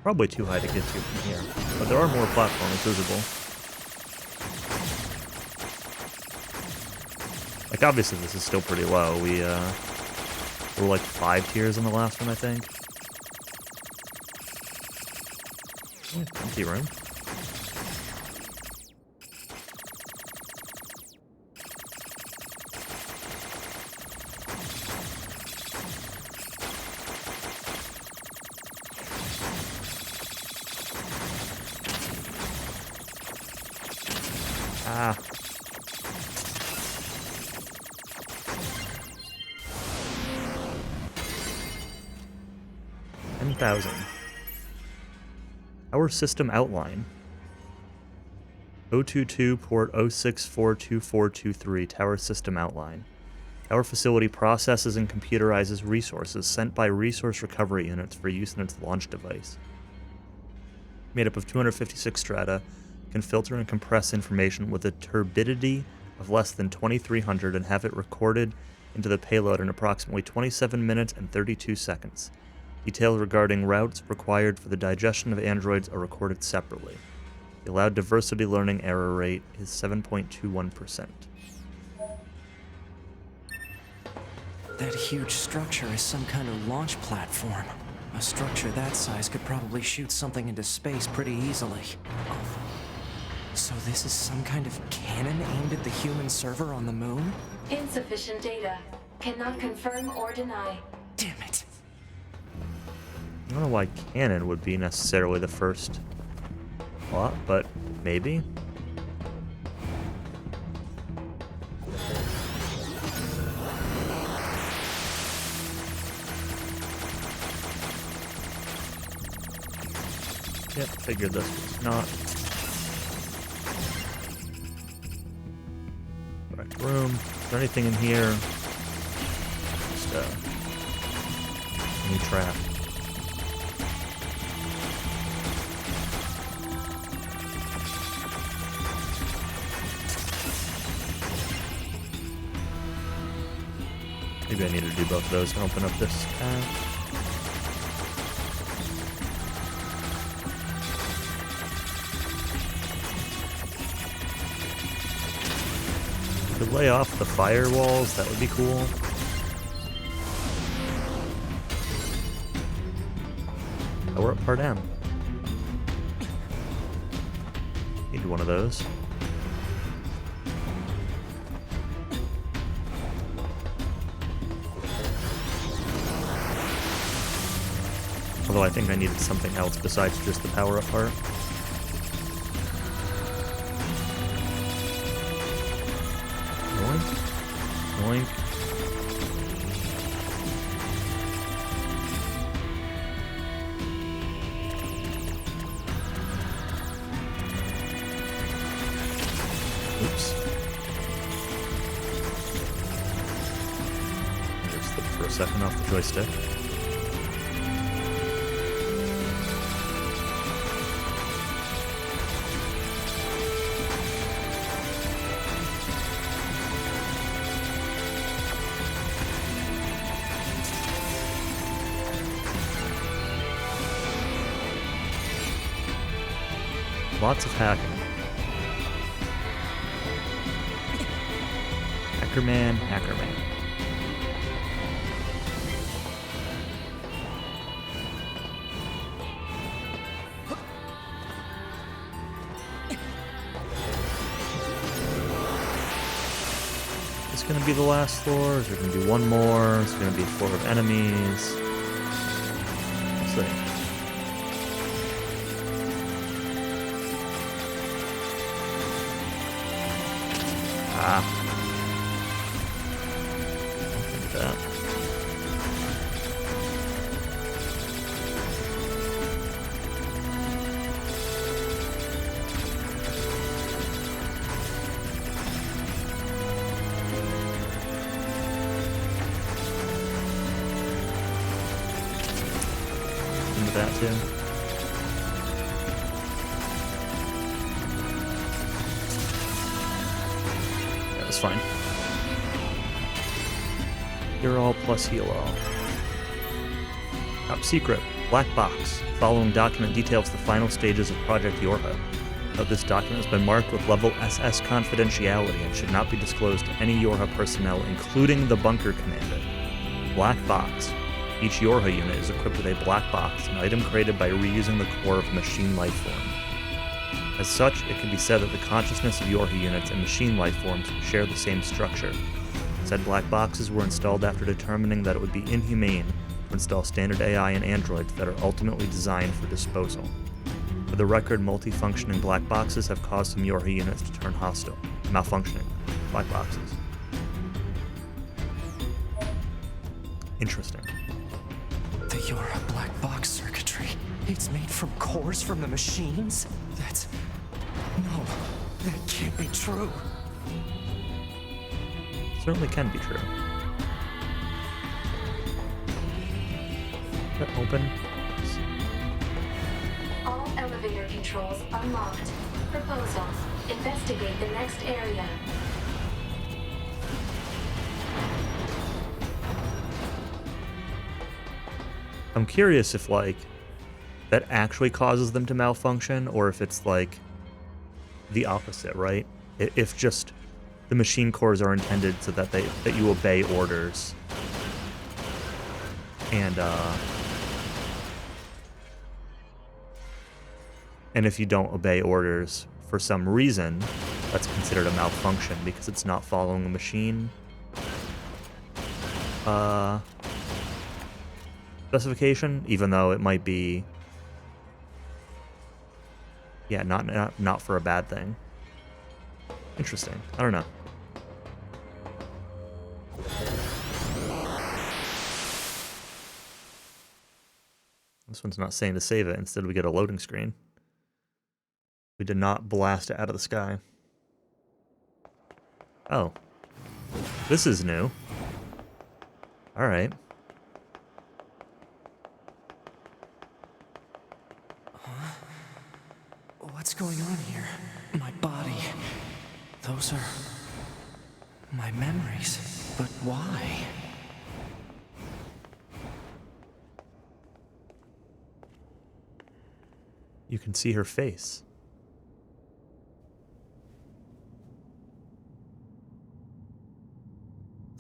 Probably too high to get to from here, but there are more platforms visible. Like, obviously this is still pretty low. We were like 5 tiers in the last one, I think. Empty room. Ah. $10,000. Our system outline. 022 port 0642423 tower system outline. Tower facility processes and computerizes resources sent by resource recovery units for use in its launch device. Made up of 256 strata, can filter and compress information with a turbidity of less than 2300 and have it recorded into the payload in approximately 27 minutes and 32 seconds. Details regarding routes required for the digestion of androids are recorded separately. The allowed diversity learning error rate is 7.21%. That huge structure is some kind of launch platform. A structure that size could probably shoot something into space pretty easily. So this is some kind of cannon aimed at the human server on the moon? Insufficient data. Cannot confirm or deny. Damn it. I don't know why cannon would be necessarily the first plot, but maybe. Yep, figured this was not. Correct room. Is there anything in here? Just any trap. Maybe I need to do both of those and open up this path. Could lay off the firewalls, that would be cool. Oh, we're at part M. Need one of those. Although I think I needed something else besides just the power-up part. Oink. Oops. Just slipped for a second off the joystick. Lots of hacking. Hackerman, Hackerman. Is this gonna be the last floor? Is there gonna be one more? Is there gonna be a floor of enemies? Let's see. Ah. Look at that. Into that too. That's fine. You're all plus heal all. Top secret. Black box. Following document details the final stages of Project Yorha. Note this document has been marked with level SS confidentiality and should not be disclosed to any Yorha personnel, including the bunker commander. Black box. Each Yorha unit is equipped with a black box, an item created by reusing the core of a machine life form. As such, it can be said that the consciousness of Yorha units and machine life forms share the same structure. Said black boxes were installed after determining that it would be inhumane to install standard AI and androids that are ultimately designed for disposal. For the record, multifunctioning black boxes have caused some Yorha units to turn hostile. Malfunctioning black boxes. Interesting. The Yorha black box circuitry. It's made from cores from the machines? No, that can't be true. Certainly can be true. That open. All elevator controls unlocked. Proposal. Investigate the next area. I'm curious if, like, that actually causes them to malfunction, or if it's, like, the opposite, right? If just the machine cores are intended so that that you obey orders. And if you don't obey orders for some reason, that's considered a malfunction because it's not following a machine specification, even though it might be, yeah, not for a bad thing. Interesting. I don't know. This one's not saying to save it. Instead, we get a loading screen. We did not blast it out of the sky. Oh. This is new. Alright. What's going on here? My body. Those are my memories. But why? You can see her face.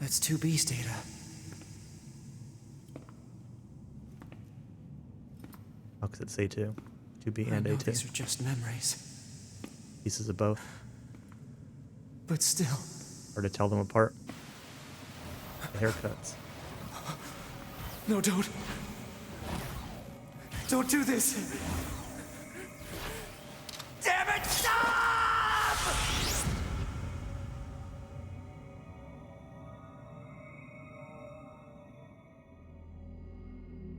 That's 2B's data. How could it say 2? 2B and I know A2. these are just memories. Pieces of both. But still. Hard to tell them apart. The haircuts. No, don't. Don't do this. Damn it, stop!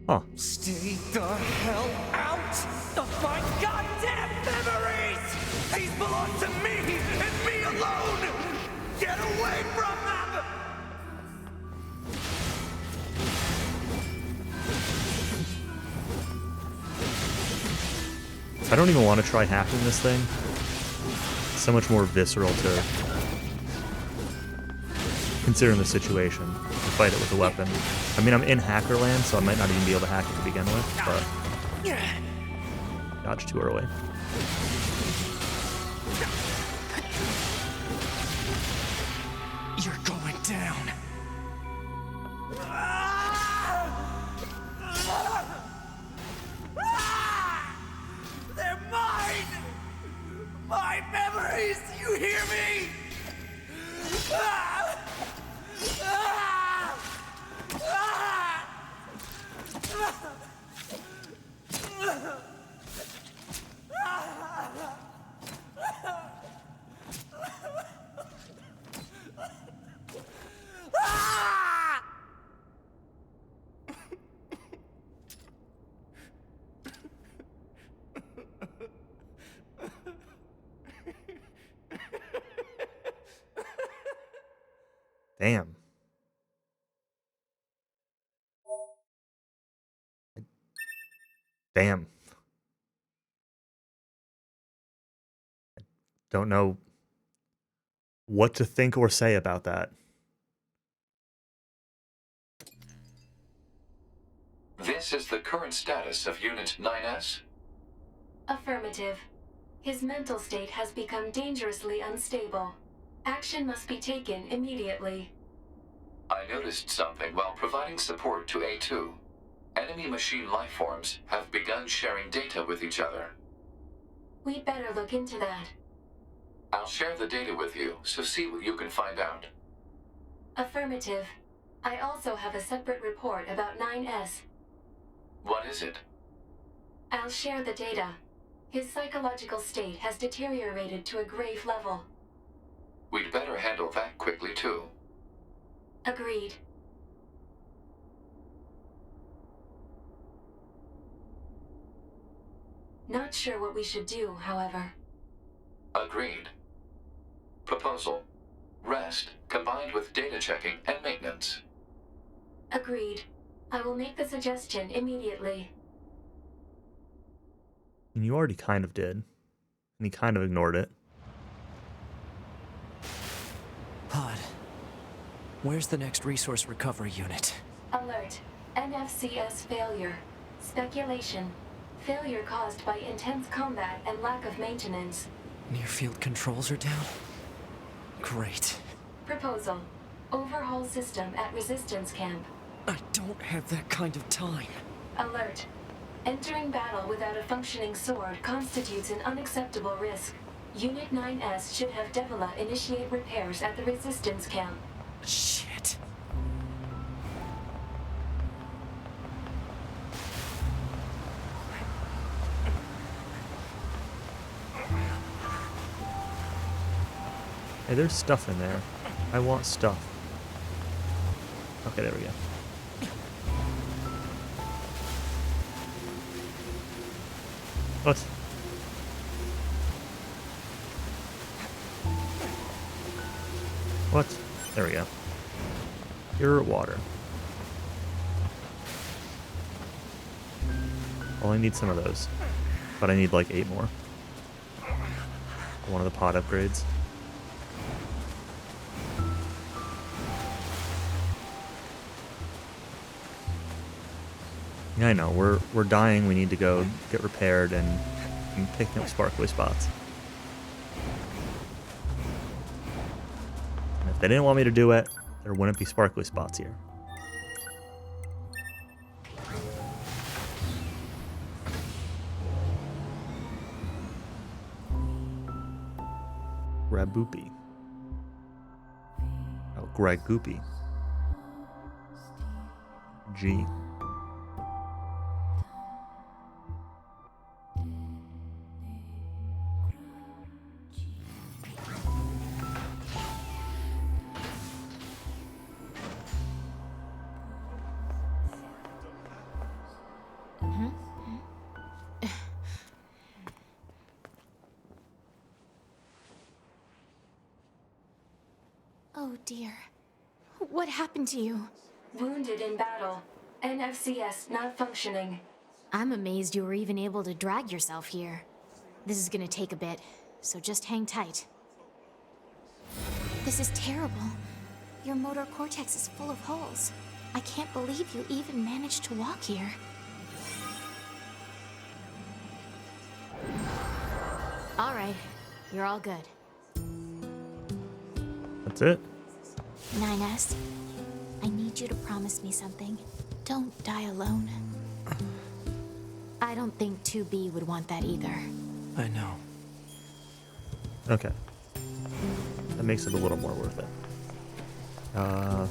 Huh. Stay the hell out of my goddamn memories! These belong to me and me alone! Get away from them! I don't even want to try hacking this thing. It's so much more visceral to considering the situation. To fight it with a weapon. I mean, I'm in Hackerland, so I might not even be able to hack it to begin with, but dodge too early. My memories! You hear me? Ah! Ah! Ah! Damn. Damn. Don't know what to think or say about that. This is the current status of Unit 9S? Affirmative. His mental state has become dangerously unstable. Action must be taken immediately. I noticed something while providing support to A2. Enemy machine lifeforms have begun sharing data with each other. We'd better look into that. I'll share the data with you, so see what you can find out. Affirmative. I also have a separate report about 9S. What is it? I'll share the data. His psychological state has deteriorated to a grave level. We'd better handle that quickly, too. Agreed. Not sure what we should do, however. Agreed. Proposal. Rest, combined with data checking and maintenance. Agreed. I will make the suggestion immediately. And you already kind of did. And he kind of ignored it. Pod. Where's the next resource recovery unit? Alert. NFCS failure. Speculation. Failure caused by intense combat and lack of maintenance. Near-field controls are down? Great. Proposal. Overhaul system at resistance camp. I don't have that kind of time. Alert. Entering battle without a functioning sword constitutes an unacceptable risk. Unit 9S should have Devila initiate repairs at the resistance camp. Shit. Hey, there's stuff in there. I want stuff. Okay, there we go. What? What? There we go. Pure water. Well, I need some of those. But I need like 8 more. One of the pod upgrades. Yeah, I know. We're dying. We need to go get repaired and picking up sparkly spots. And if they didn't want me to do it, there wouldn't be sparkly spots here. Graboopy. Oh, Gragoopy. G. Oh dear. What happened to you? Wounded in battle. NFCS not functioning. I'm amazed you were even able to drag yourself here. This is gonna take a bit, so just hang tight. This is terrible. Your motor cortex is full of holes. I can't believe you even managed to walk here. All right, you're all good. That's it? 9S, I need you to promise me something. Don't die alone. I don't think 2B would want that either. I know. Okay. That makes it a little more worth it. I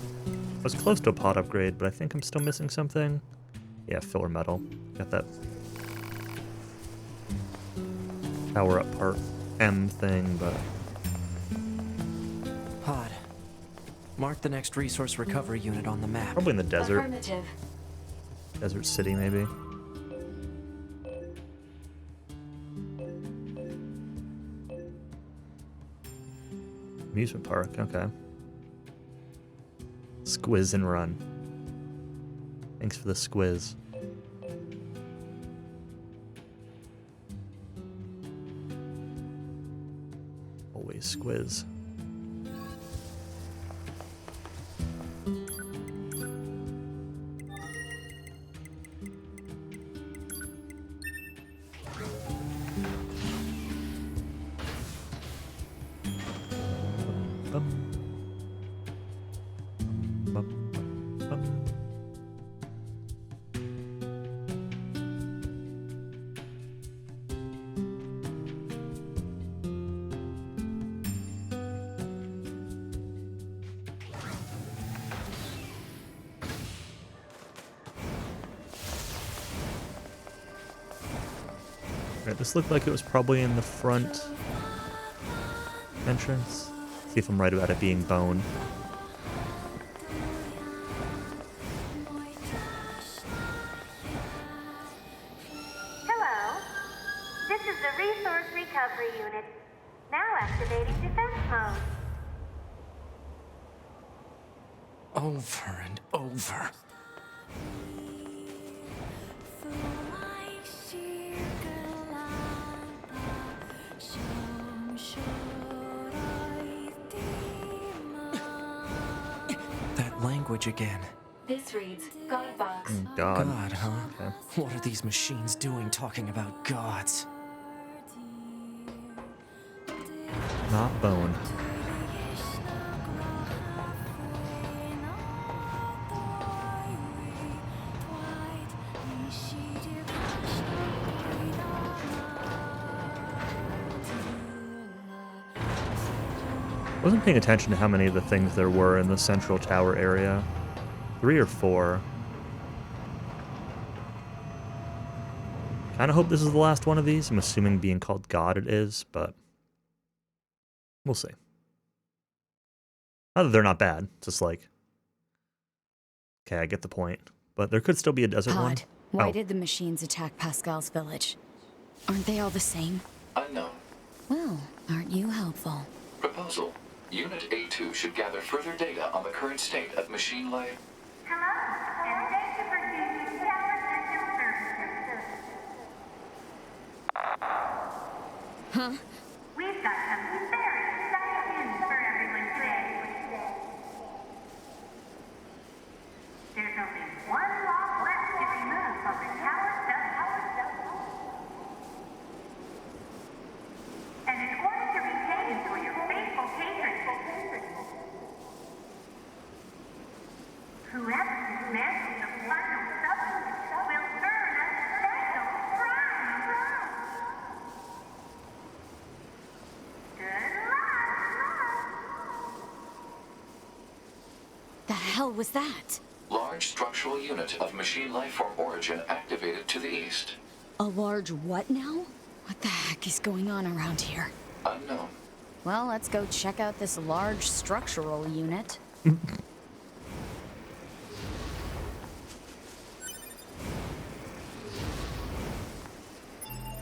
was close to a pod upgrade, but I think I'm still missing something. Yeah, filler metal. Got that power up part M thing, but... Pod. Mark the next resource recovery unit on the map. Probably in the desert. Affirmative. Desert City, maybe. Amusement park, okay. Squiz and run. Thanks for the squiz. Always squiz. Right, this looked like it was probably in the front entrance. See if I'm right about it being bone. Hello. This is the Resource Recovery Unit. Now activating defense mode. Over and over. That language again. This reads God Box. God. God, huh? Okay. What are these machines doing talking about gods? Not bone. Wasn't paying attention to how many of the things there were in the central tower area. 3 or 4. Kinda hope this is the last one of these. I'm assuming being called God it is, but we'll see. Not that they're not bad, just like... Okay, I get the point. But there could still be a desert one. Pod, why Oh. did the machines attack Pascal's village? Aren't they all the same? Unknown. Well, aren't you helpful? Proposal. Unit A2 should gather further data on the current state of machine life. Hello, and thank you for choosing Tower System Services. Huh? We've got some very exciting news for everyone today. There's only one lock left to remove from the tower subsystem. And in order to retain you for your faithful patrons, whoever dismantles the final subsystem will earn a special prize. Good luck! The hell was that? Large structural unit of machine lifeform origin activated to the east. A large what now? What the heck is going on around here? Unknown. Well, let's go check out this large structural unit.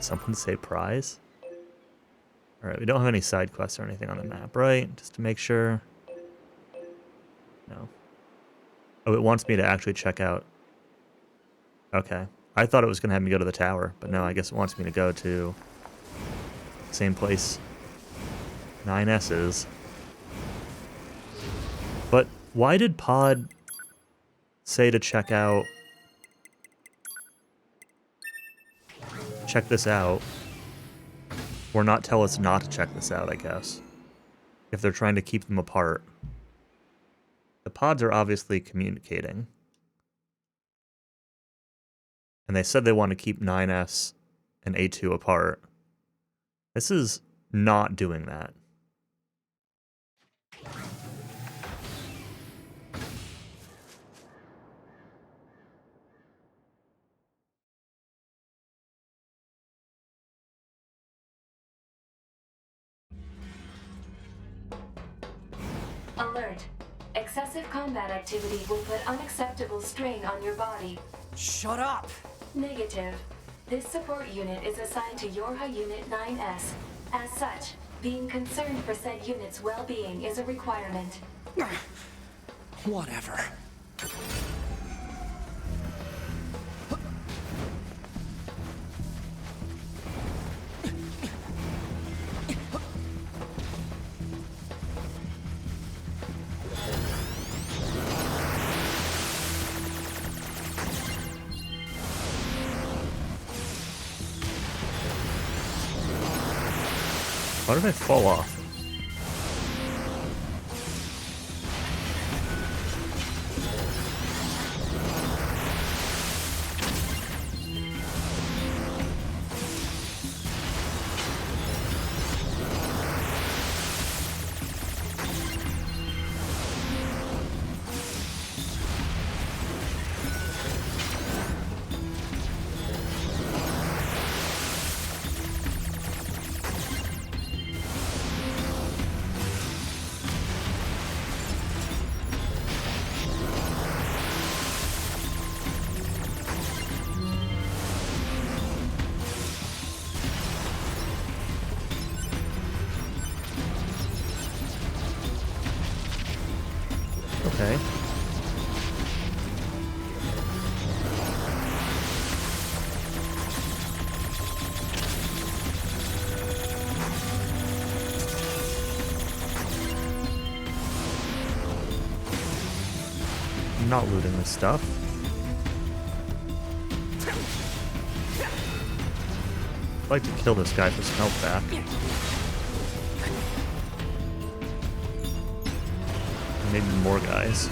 Someone say prize? Alright, we don't have any side quests or anything on the map, right? Just to make sure. No. Oh, it wants me to actually check out. Okay. I thought it was going to have me go to the tower, but no, I guess it wants me to go to same place 9S is. But why did Pod say to check this out, or not tell us not to check this out, I guess, if they're trying to keep them apart? The pods are obviously communicating. And they said they want to keep 9S and A2 apart. This is not doing that. Alert. Excessive combat activity will put unacceptable strain on your body. Shut up! Negative. This support unit is assigned to Yorha Unit 9S. As such, being concerned for said unit's well-being is a requirement. Whatever. Why did I fall off? Okay. I'm not looting this stuff. I'd like to kill this guy for some health back. Maybe more guys.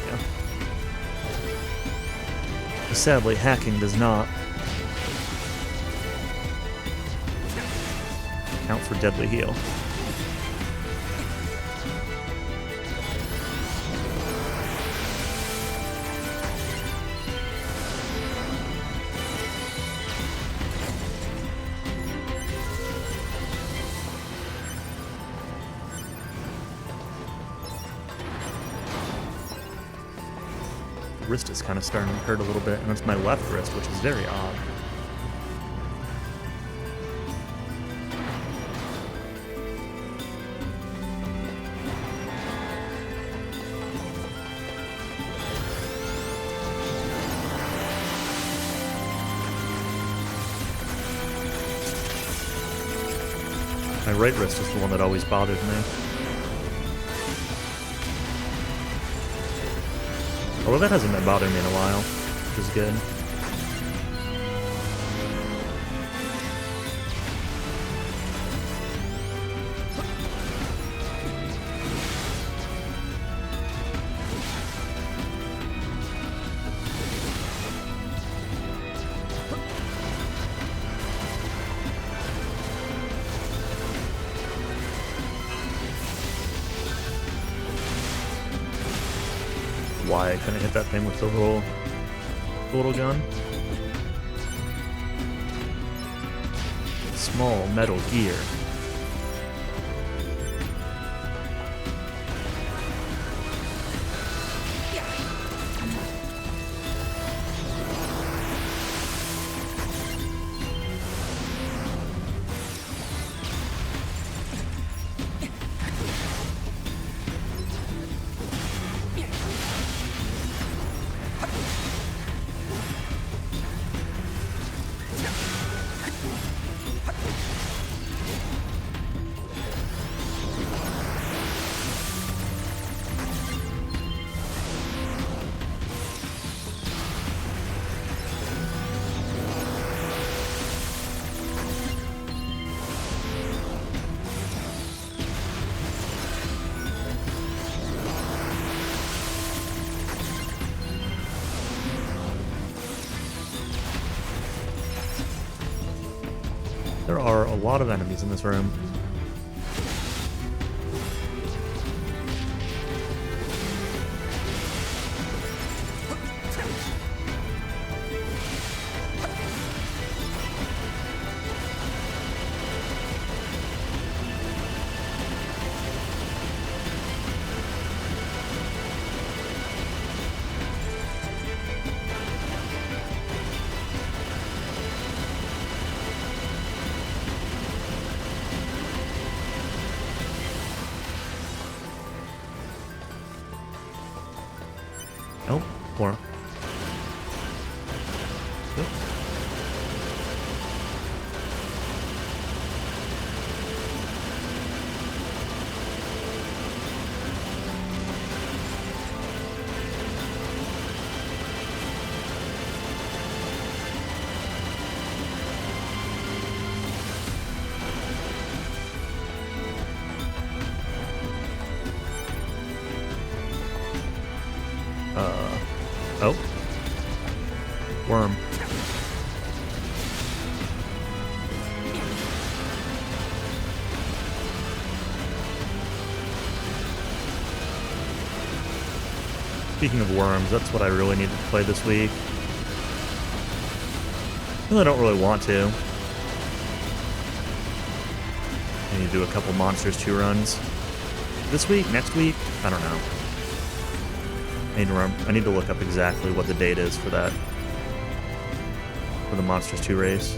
Yeah. Sadly, hacking does not count for deadly heal. Wrist is kind of starting to hurt a little bit, and it's my left wrist, which is very odd. My right wrist is the one that always bothered me. Although that hasn't been bothering me in a while, which is good. Why I couldn't hit that thing with the little gun. Small metal gear. There are a lot of enemies in this room. Nope, more. Yep. Oh. Worm. Speaking of worms, that's what I really need to play this week. Well, I don't really want to. I need to do a couple Monsters 2 runs. This week? Next week? I don't know. I need to look up exactly what the date is for that. For the Monsters 2 race.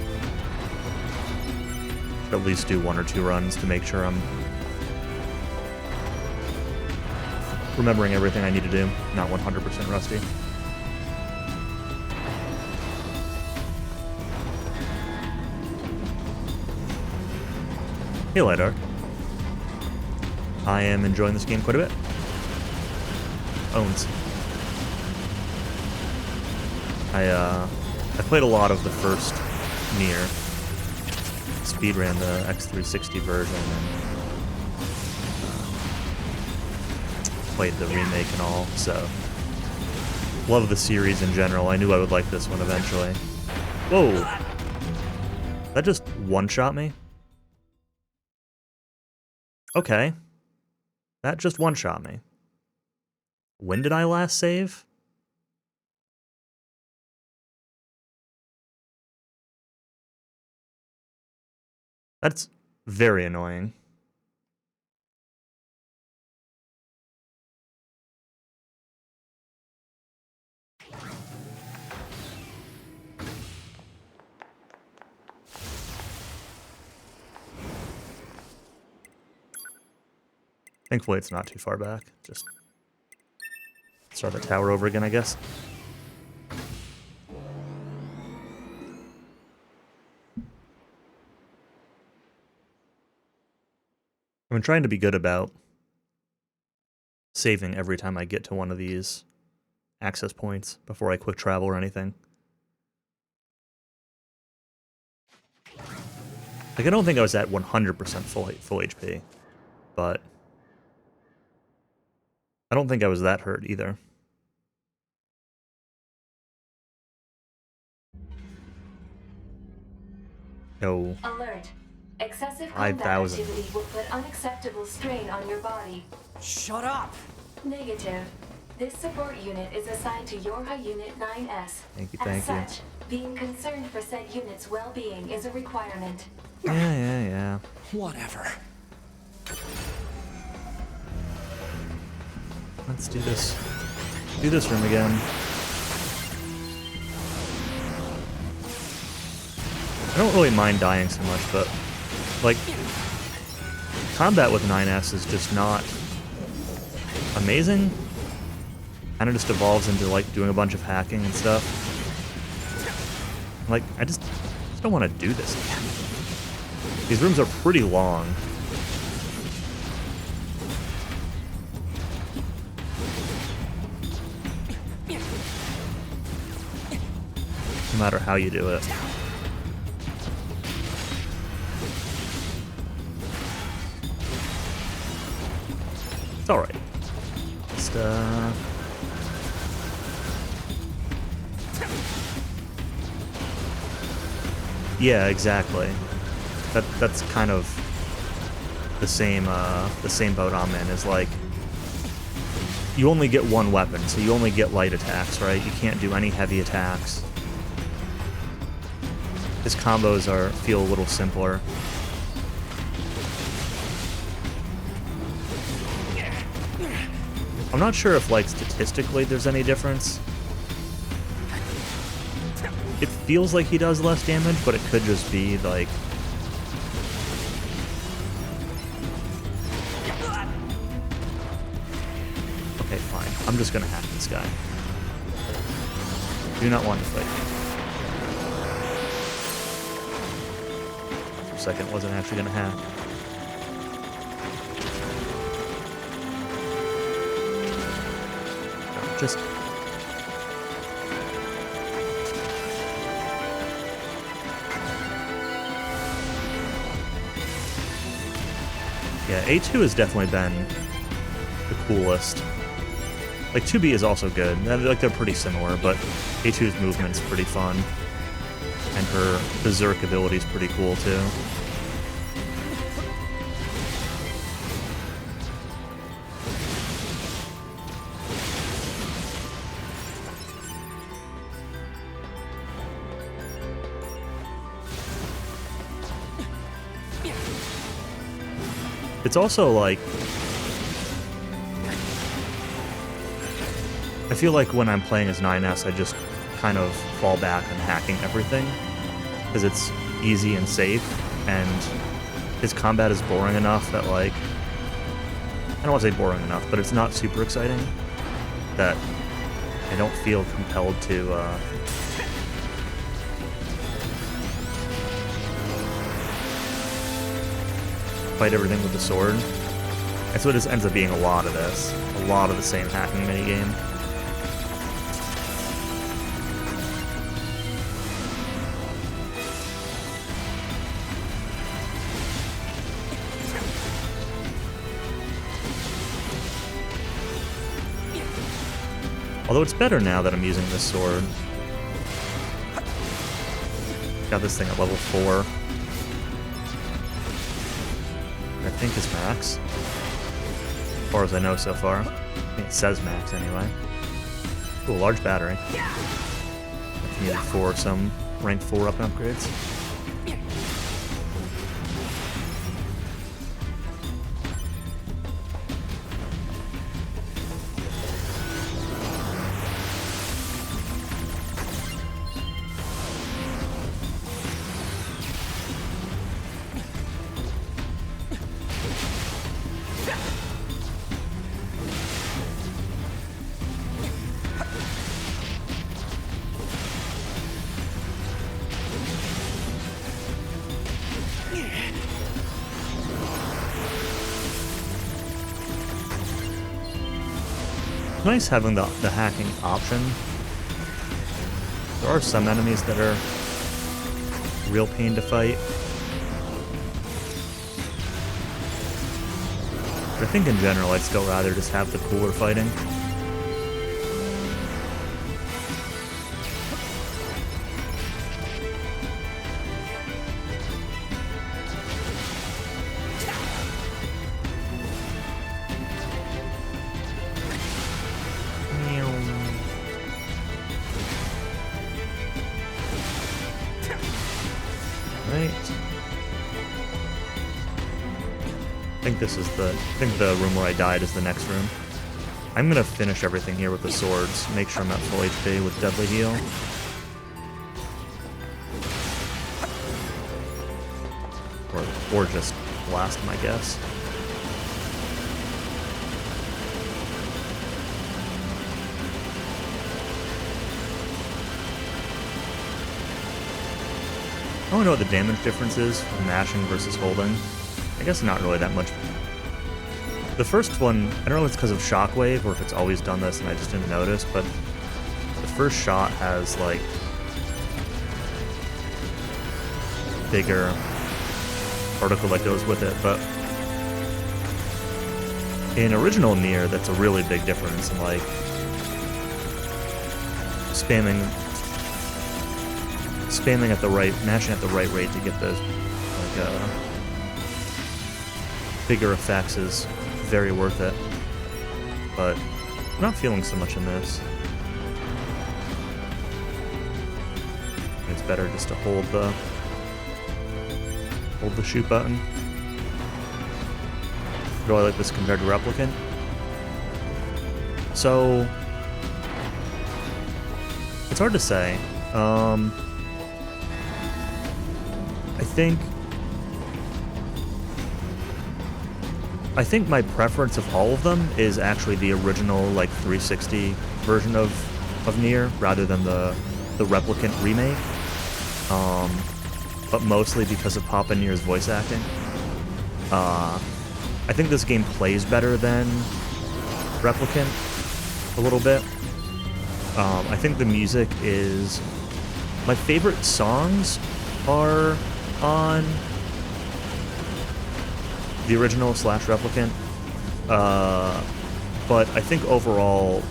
Should at least do 1 or 2 runs to make sure I'm remembering everything I need to do. Not 100% rusty. Hey, Lidar. I am enjoying this game quite a bit. Owns. I played a lot of the first NieR. Speedran the X360 version and played the remake and all, so love the series in general. I knew I would like this one eventually. Whoa! That just one-shot me? Okay. That just one-shot me. When did I last save? That's very annoying. Thankfully it's not too far back. Just start the tower over again, I guess. I've been trying to be good about saving every time I get to one of these access points before I quick travel or anything. Like, I don't think I was at 100% full HP, but I don't think I was that hurt either. Oh. Alert. Excessive combat 5,000. activity will put unacceptable strain on your body. Shut up! Negative. This support unit is assigned to your Unit 9S. Thank you, As thank you. such, being concerned for said unit's well-being is a requirement. Yeah. Whatever. Let's do this. Do this room again. I don't really mind dying so much, but like combat with 9S is just not amazing. Kind of just evolves into like doing a bunch of hacking and stuff. Like I just don't want to do this again. These rooms are pretty long. No matter how you do it. It's alright. Just, yeah, exactly. That's kind of the same boat I'm in. Is like you only get one weapon, so you only get light attacks, right? You can't do any heavy attacks. His combos feel a little simpler. I'm not sure if, like, statistically there's any difference. It feels like he does less damage, but it could just be, like... Okay, fine. I'm just gonna hack this guy. Do not want to fight. For a second, wasn't actually gonna hack. Just... Yeah, A2 has definitely been the coolest. Like, 2B is also good. Like, they're pretty similar, but A2's movement's pretty fun. And her Berserk ability's pretty cool, too. It's also, like... I feel like when I'm playing as 9S, I just kind of fall back on hacking everything. Because it's easy and safe, and his combat is boring enough that, like... I don't want to say boring enough, but it's not super exciting. That I don't feel compelled to, fight everything with the sword. And so it just ends up being a lot of this. A lot of the same hacking minigame. Although it's better now that I'm using this sword. Got this thing at level 4. I think is max. As far as I know so far. I think it says max anyway. Ooh, large battery. That's needed for some rank 4 up upgrades. Nice having the hacking option. There are some enemies that are real pain to fight. But I think in general I'd still rather just have the cooler fighting. I think the room where I died is the next room. I'm gonna finish everything here with the swords, make sure I'm at full HP with Deadly Heal. Or just blast him, I guess. I don't know what the damage difference is from mashing versus holding. I guess not really that much. The first one, I don't know if it's because of Shockwave or if it's always done this and I just didn't notice, but the first shot has, like, bigger particle that goes with it, but in original NieR, that's a really big difference in, like, mashing at the right rate to get those, like, bigger effects is very worth it. But I'm not feeling so much in this. It's better just to hold the shoot button. Do I like this compared to Replicant? So it's hard to say. I think my preference of all of them is actually the original, like, 360 version of NieR, rather than the Replicant remake. But mostly because of Papa NieR's voice acting. I think this game plays better than Replicant a little bit. I think the music is... My favorite songs are on the original / Replicant. But I think overall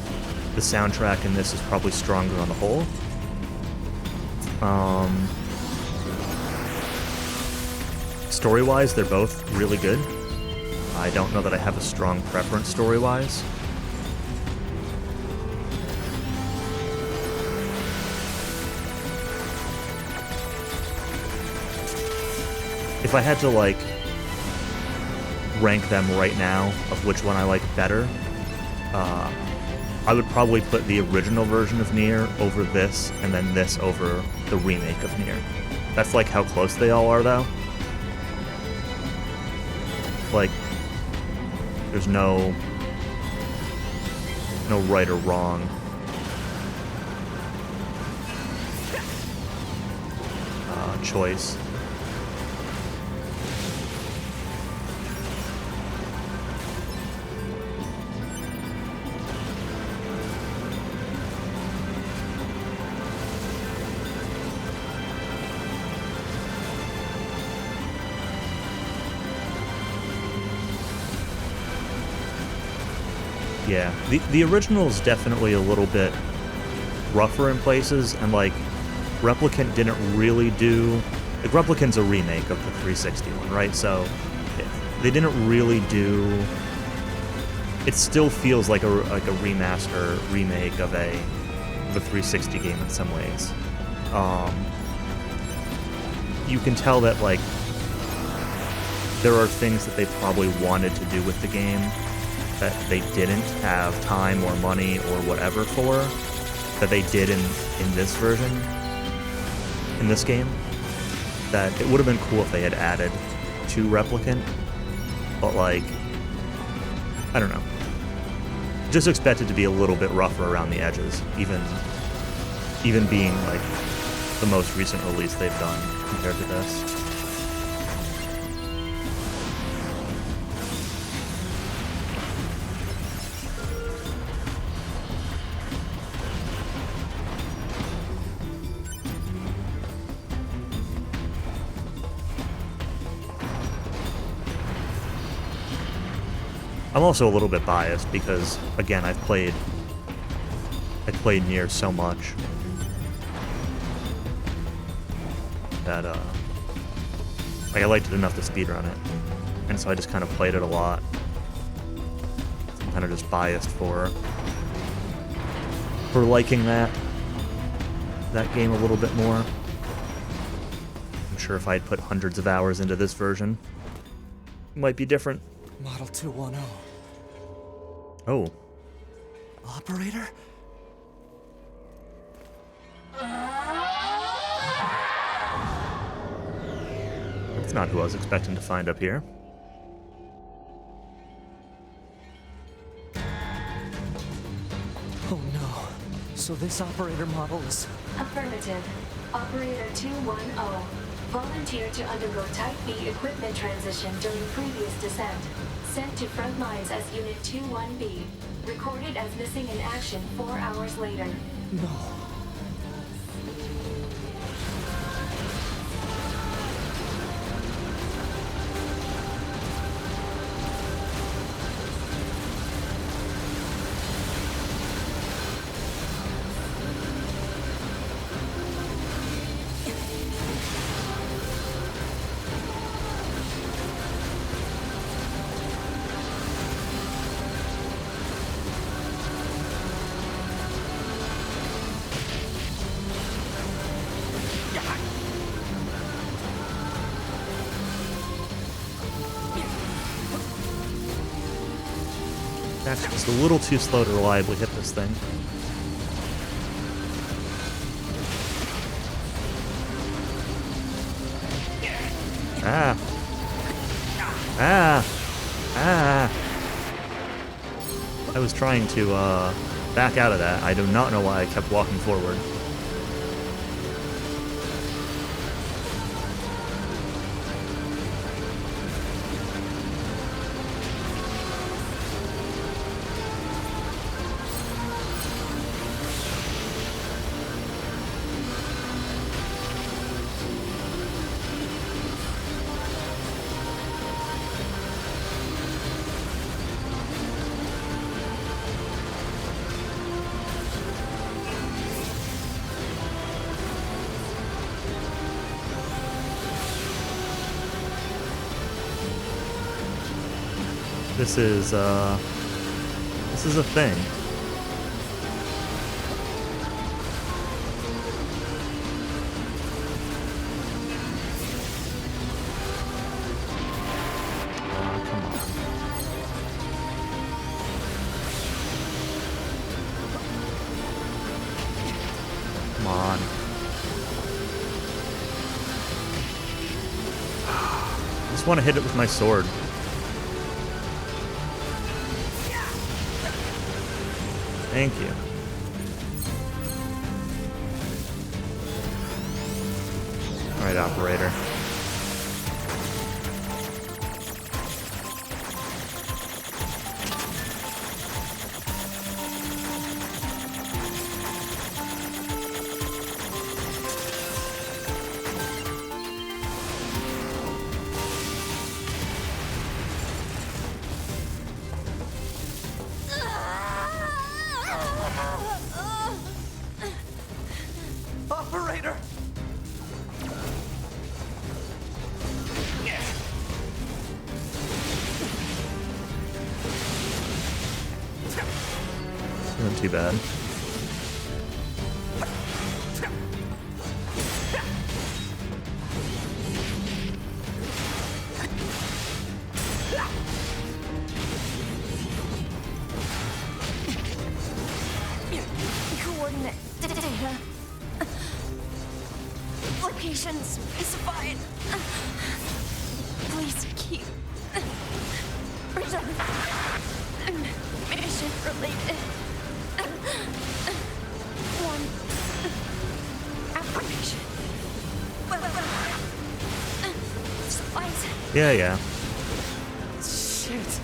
the soundtrack in this is probably stronger on the whole. Story-wise, they're both really good. I don't know that I have a strong preference story-wise. If I had to, like, rank them right now of which one I like better, I would probably put the original version of NieR over this, and then this over the remake of NieR. That's, like, how close they all are, though. Like, there's no right or wrong. Choice. Yeah, the original is definitely a little bit rougher in places, and, like, Replicant didn't really do... Like, Replicant's a remake of the 360 one, right? So, they didn't really do... It still feels like a remaster, remake of a 360 game in some ways. You can tell that, like, there are things that they probably wanted to do with the game that they didn't have time or money or whatever for, that they did in this version, in this game, that it would have been cool if they had added to Replicant, but, like, I don't know. Just expect it to be a little bit rougher around the edges, even being, like, the most recent release they've done compared to this. I'm also a little bit biased because, again, I played NieR so much that, like, I liked it enough to speedrun it, and so I just kind of played it a lot. I'm kind of just biased for liking that game a little bit more. I'm sure if I'd put hundreds of hours into this version, it might be different. Model 210. Oh. Operator? That's not who I was expecting to find up here. Oh no. So this operator model is... Affirmative. Operator 210 volunteered to undergo Type B equipment transition during previous descent. Sent to front lines as Unit 21B. Recorded as missing in action 4 hours later. No. Actually, just a little too slow to reliably hit this thing. Ah. Ah. Ah. I was trying to back out of that. I do not know why I kept walking forward. This is a thing. Come on. Come on. I just want to hit it with my sword. Thank you. All right, operator. Operator! Not too bad. Coordinate data. Location specified. Please keep. Reserve. Mission related. One. Affirmation. Supplies. Yeah. Shit.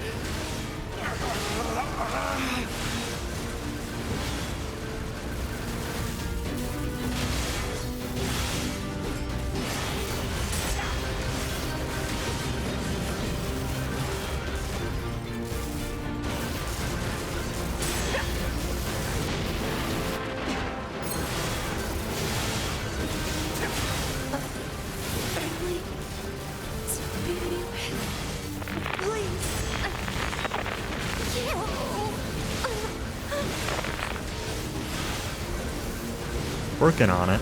Working on it.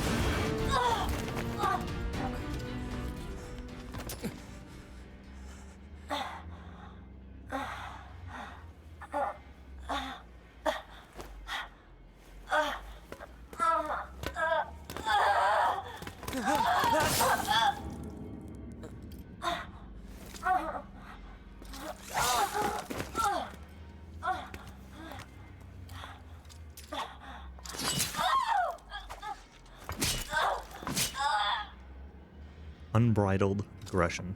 Unbridled aggression.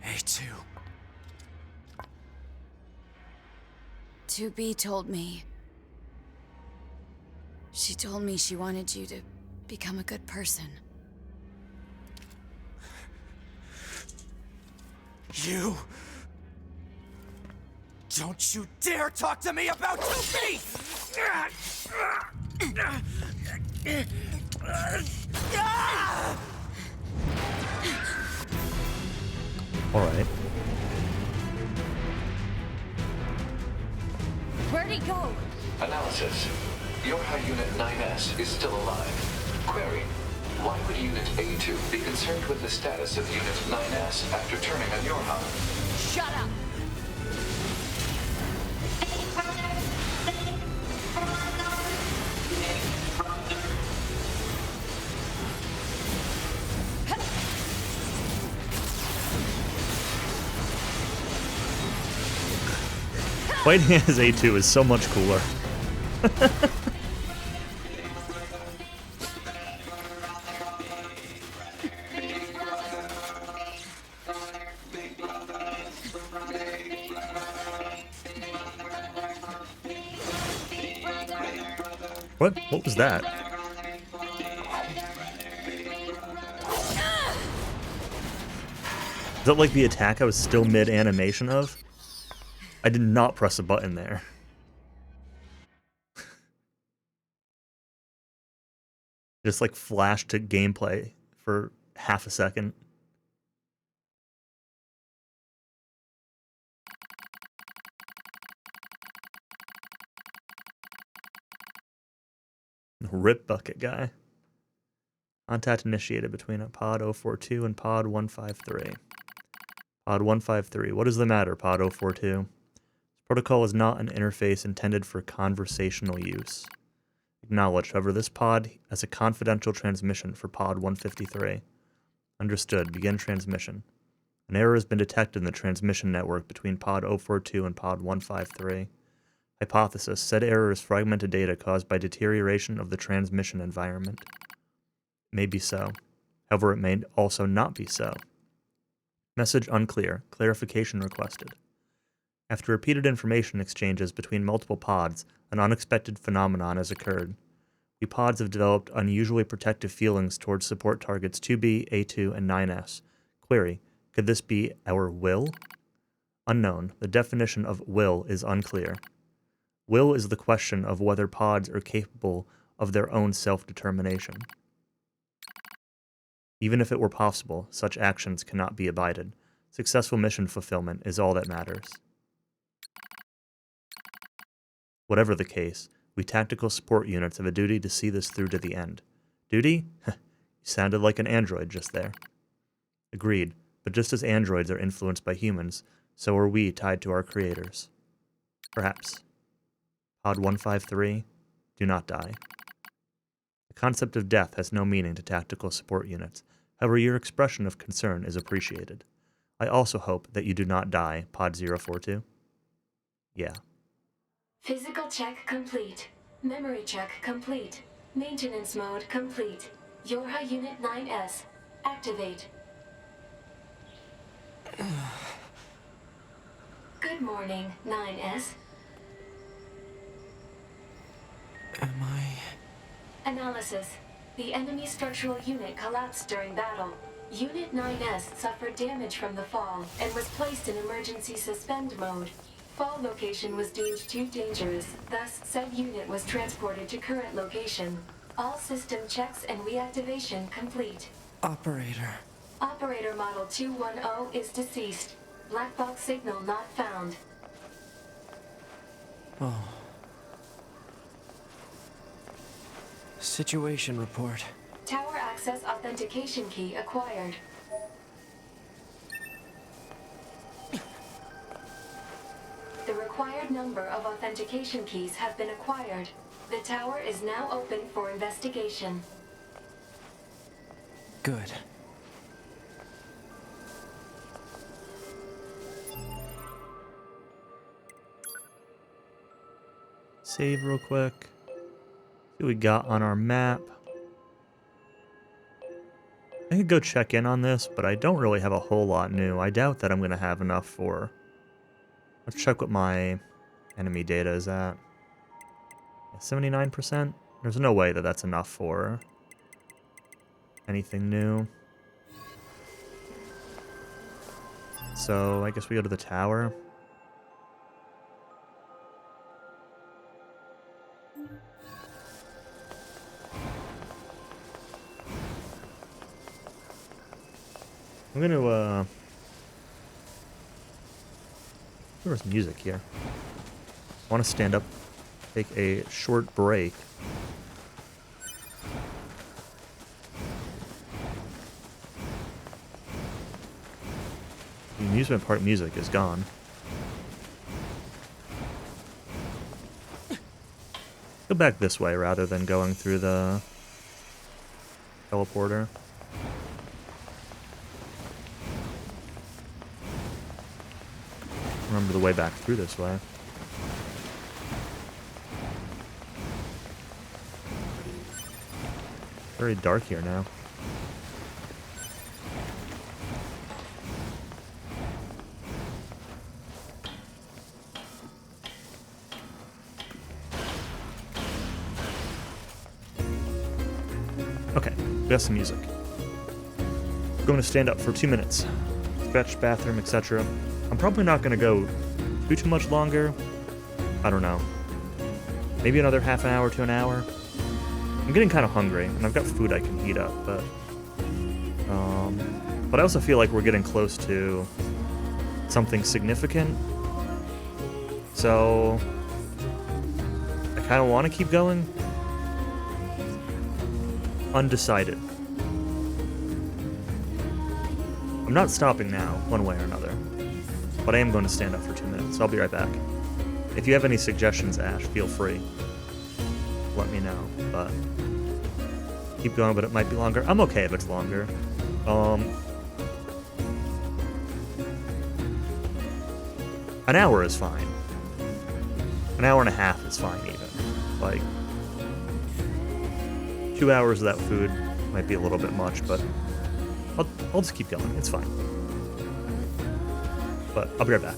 A2. 2B told me. She told me she wanted you to become a good person. You... Don't you dare talk to me about 2B! All right. Where'd he go? Analysis. Your High Unit 9S is still alive. Query. Why would Unit A2 be concerned with the status of Unit 9S after turning on your hub? Shut up! Fighting as A2 is so much cooler. What? What was that? Is that like the attack I was still mid-animation of? I did not press a button there. Just like flashed to gameplay for half a second. Rip bucket guy. Contact initiated between a pod 042 and pod 153. Pod 153. What is the matter, pod 042? This protocol is not an interface intended for conversational use. Acknowledged. However, this pod has a confidential transmission for pod 153. Understood. Begin transmission. An error has been detected in the transmission network between pod 042 and pod 153. Hypothesis. Said error is fragmented data caused by deterioration of the transmission environment. May be so. However, it may also not be so. Message unclear. Clarification requested. After repeated information exchanges between multiple pods, an unexpected phenomenon has occurred. We pods have developed unusually protective feelings towards support targets 2B, A2, and 9S. Query. Could this be our will? Unknown. The definition of will is unclear. Will is the question of whether pods are capable of their own self-determination. Even if it were possible, such actions cannot be abided. Successful mission fulfillment is all that matters. Whatever the case, we tactical support units have a duty to see this through to the end. Duty? You sounded like an android just there. Agreed, but just as androids are influenced by humans, so are we tied to our creators. Perhaps. Pod 153, do not die. The concept of death has no meaning to tactical support units. However, your expression of concern is appreciated. I also hope that you do not die, Pod 042. Yeah. Physical check complete. Memory check complete. Maintenance mode complete. Yorha Unit 9S. Activate. Good morning, 9S. Am I... Analysis. The enemy structural unit collapsed during battle. Unit 9S suffered damage from the fall and was placed in emergency suspend mode. Fall location was deemed too dangerous, thus said unit was transported to current location. All system checks and reactivation complete. Operator. Operator model 210 is deceased. Black box signal not found. Oh. Situation report. Tower access authentication key acquired. The required number of authentication keys have been acquired. The tower is now open for investigation. Good. Save real quick. See what we got on our map. I could go check in on this, but I don't really have a whole lot new. I doubt that I'm going to have enough for... Let's check what my enemy data is at. 79%? There's no way that that's enough for anything new. So I guess we go to the tower. I'm gonna, there's music here. I want to stand up, take a short break. amusement park music is gone. Go back this way rather than going through the teleporter. Remember the way back through this way. Very dark here now. Okay, we got some music. We're going to stand up for 2 minutes. Stretch, bathroom, etc. I'm probably not going to go too much longer. I don't know. Maybe another half an hour to an hour. I'm getting kind of hungry, and I've got food I can heat up, but I also feel like we're getting close to something significant. So I kind of want to keep going. Undecided. I'm not stopping now, one way or another. But I am going to stand up for 2 minutes. I'll be right back. If you have any suggestions, Ash, feel free. Let me know. But keep going, but it might be longer. I'm okay if it's longer. An hour is fine. An hour and a half is fine, even. Like, 2 hours of that food might be a little bit much, but I'll just keep going. It's fine. But I'll be right back.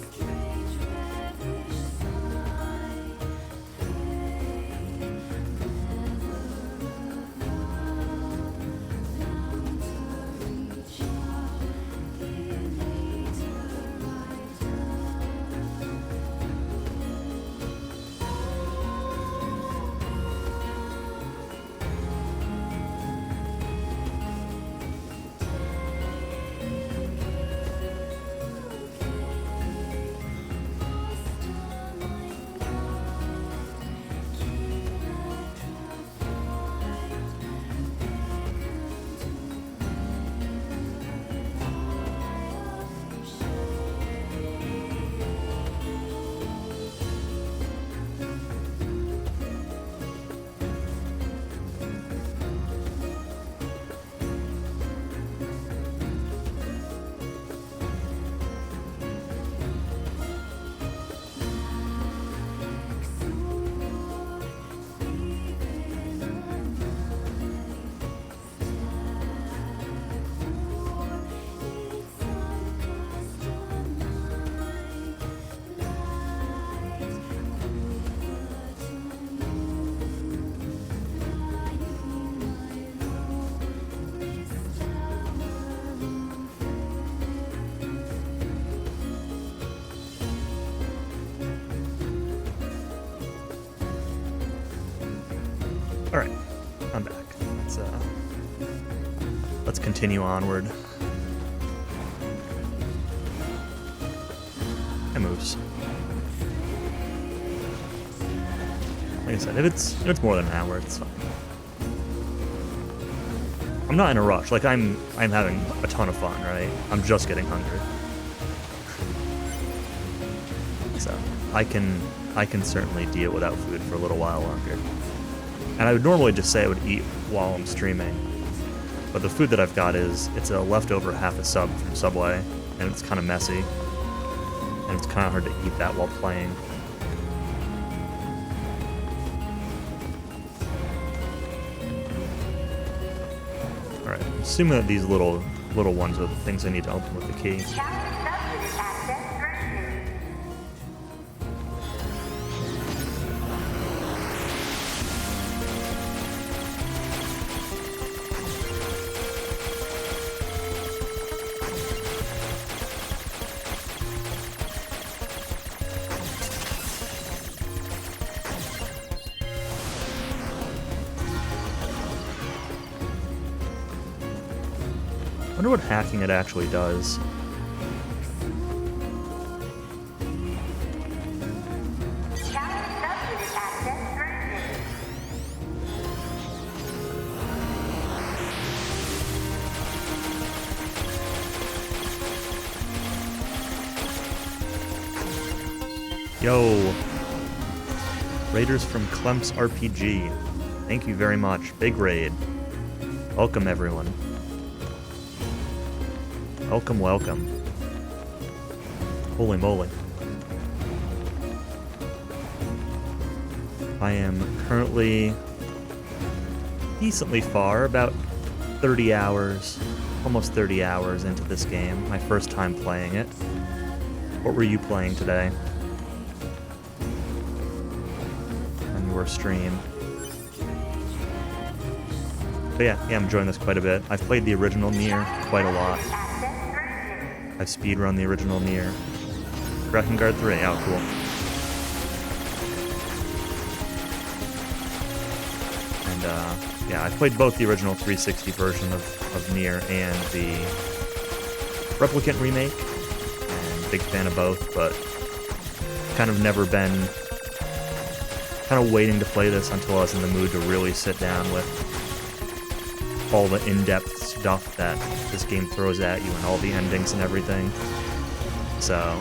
Alright, I'm back. Let's continue onward. It moves. Like I said, if it's more than an hour, it's fine. I'm not in a rush. Like I'm having a ton of fun, right? I'm just getting hungry. So I can certainly deal without food for a little while longer. And I would normally just say I would eat while I'm streaming. But the food that I've got it's a leftover half a sub from Subway, and it's kind of messy. And it's kind of hard to eat that while playing. Alright, assuming that these little ones are the things I need to open with the key. I wonder what hacking it actually does. Yo! Raiders from Clemps RPG. Thank you very much. Big raid. Welcome, everyone. Welcome, welcome. Holy moly. I am currently decently far, about 30 hours, almost 30 hours into this game. My first time playing it. What were you playing today? On your stream? But yeah, I'm enjoying this quite a bit. I've played the original NieR quite a lot. I've speedrun the original NieR. Replicant 3, oh cool. And yeah, I played both the original 360 version of NieR and the Replicant remake, and big fan of both, but kind of never been kind of waiting to play this until I was in the mood to really sit down with all the in-depth stuff that this game throws at you and all the endings and everything. So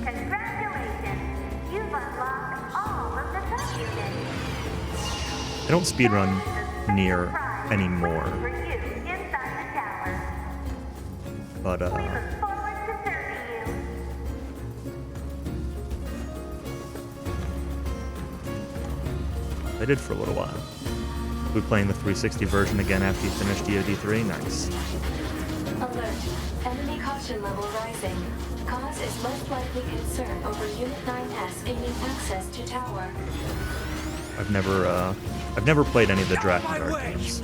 Congratulations! You've unlocked all of the subunits. I don't speedrun NieR anymore, For you inside the tower. but We look forward to serving you. I did for a little while. We're playing the 360 version again after you finish DoD 3. Nice. Alert. Enemy caution level rising. Cause is most likely concern over Unit 9S gaining access to tower. I've never played any of the Drakengard games.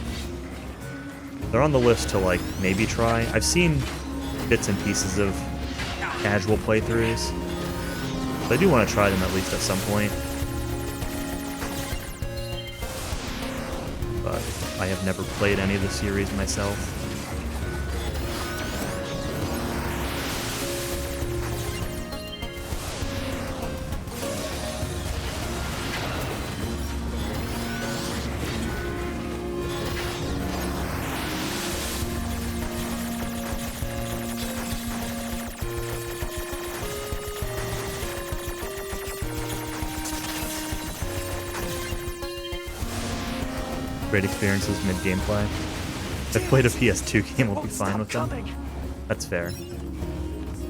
They're on the list to like maybe try. I've seen bits and pieces of casual playthroughs. But I do want to try them at least at some point. But I have never played any of the series myself. Great experiences mid-gameplay. If I've played a PS2 game, I'll be fine with them. That's fair.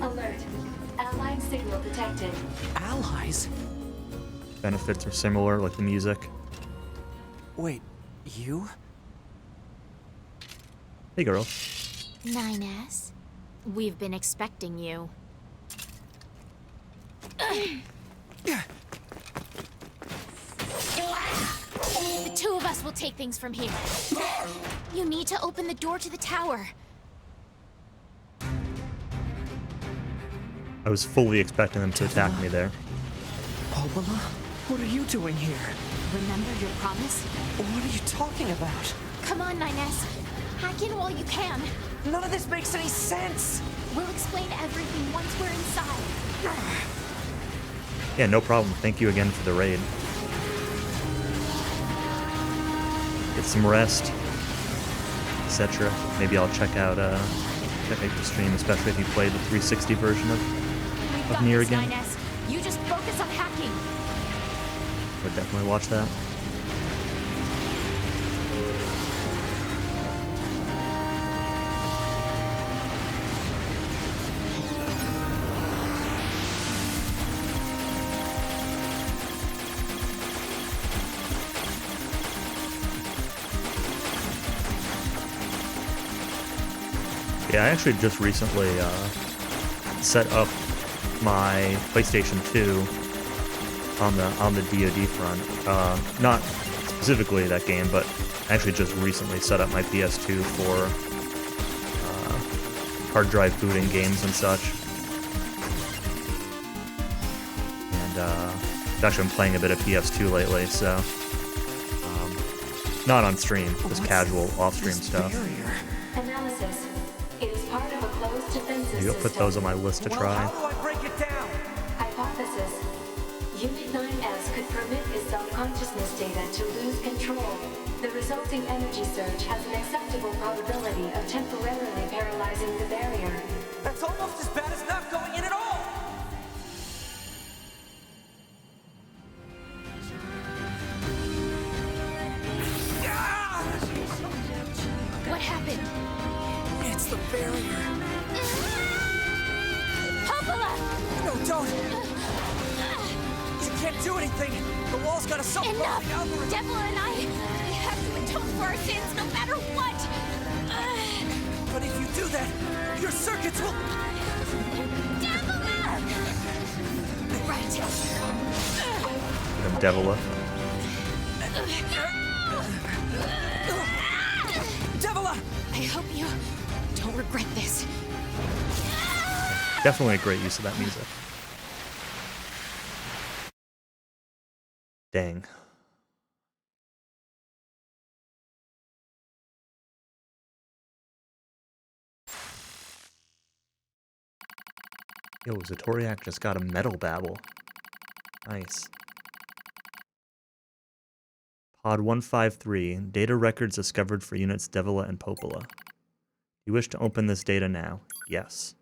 Alert. Allied signal detected. Allies? Benefits are similar, like the music. Wait, you? Hey, girl. 9S? We've been expecting you. The two of us will take things from here. You need to open the door to the tower. I was fully expecting them to attack me there. Popola? What are you doing here? Remember your promise? What are you talking about? Come on, 9S. Hack in while you can. None of this makes any sense! We'll explain everything once we're inside. Yeah, no problem. Thank you again for the raid. Get some rest, etc. Maybe I'll check out the stream, especially if you play the 360 version of NieR again. 9S. You just focus on hacking. Would definitely watch that. Yeah, I actually just recently set up my PlayStation 2 on the DoD front. Not specifically that game, but I actually just recently set up my PS2 for hard drive booting games and such. And actually I'm playing a bit of PS2 lately, so not on stream, just casual off-stream stuff. Analysis. It is part of a closed defensive Maybe I'll put system. those on my list to try. How do I break it down? Hypothesis. Unit 9S could permit its self-consciousness data to lose control. The resulting energy surge has an acceptable probability of temporarily paralyzing the barrier. That's almost as bad as not going in at all! barrier. Popola! No, don't! You can't do anything! The wall's got a self-closing Enough! algorithm! Devil and I have to atone for our sins no matter what! But if you do that, your circuits will... Devil! Right. Them Devila. Devila! I hope you don't regret this. Definitely a great use of that music. Dang. Yo, Zatoriak just got a metal babble. Nice. Pod 153, data records discovered for units Devila and Popola. You wish to open this data now? Yes.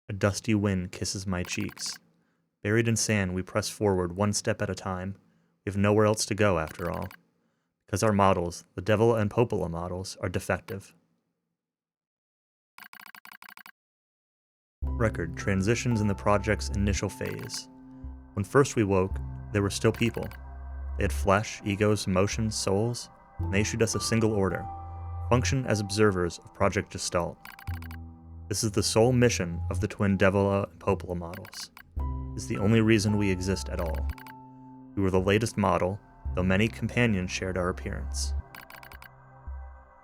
A dusty wind kisses my cheeks. Buried in sand, we press forward one step at a time. We have nowhere else to go, after all. Because our models, the Devila and Popola models, are defective. Record transitions in the project's initial phase. When first we woke, there were still people. They had flesh, egos, emotions, souls, and they issued us a single order: function as observers of Project Gestalt. This is the sole mission of the twin Devila and Popola models. It's the only reason we exist at all. We were the latest model, though many companions shared our appearance.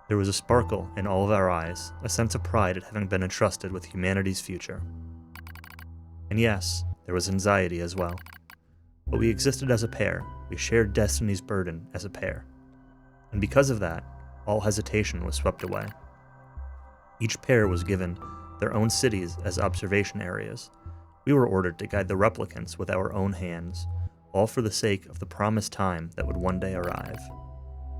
There was a sparkle in all of our eyes, a sense of pride at having been entrusted with humanity's future. And yes, there was anxiety as well. But we existed as a pair, we shared destiny's burden as a pair. And because of that, all hesitation was swept away. Each pair was given their own cities as observation areas. We were ordered to guide the replicants with our own hands, all for the sake of the promised time that would one day arrive.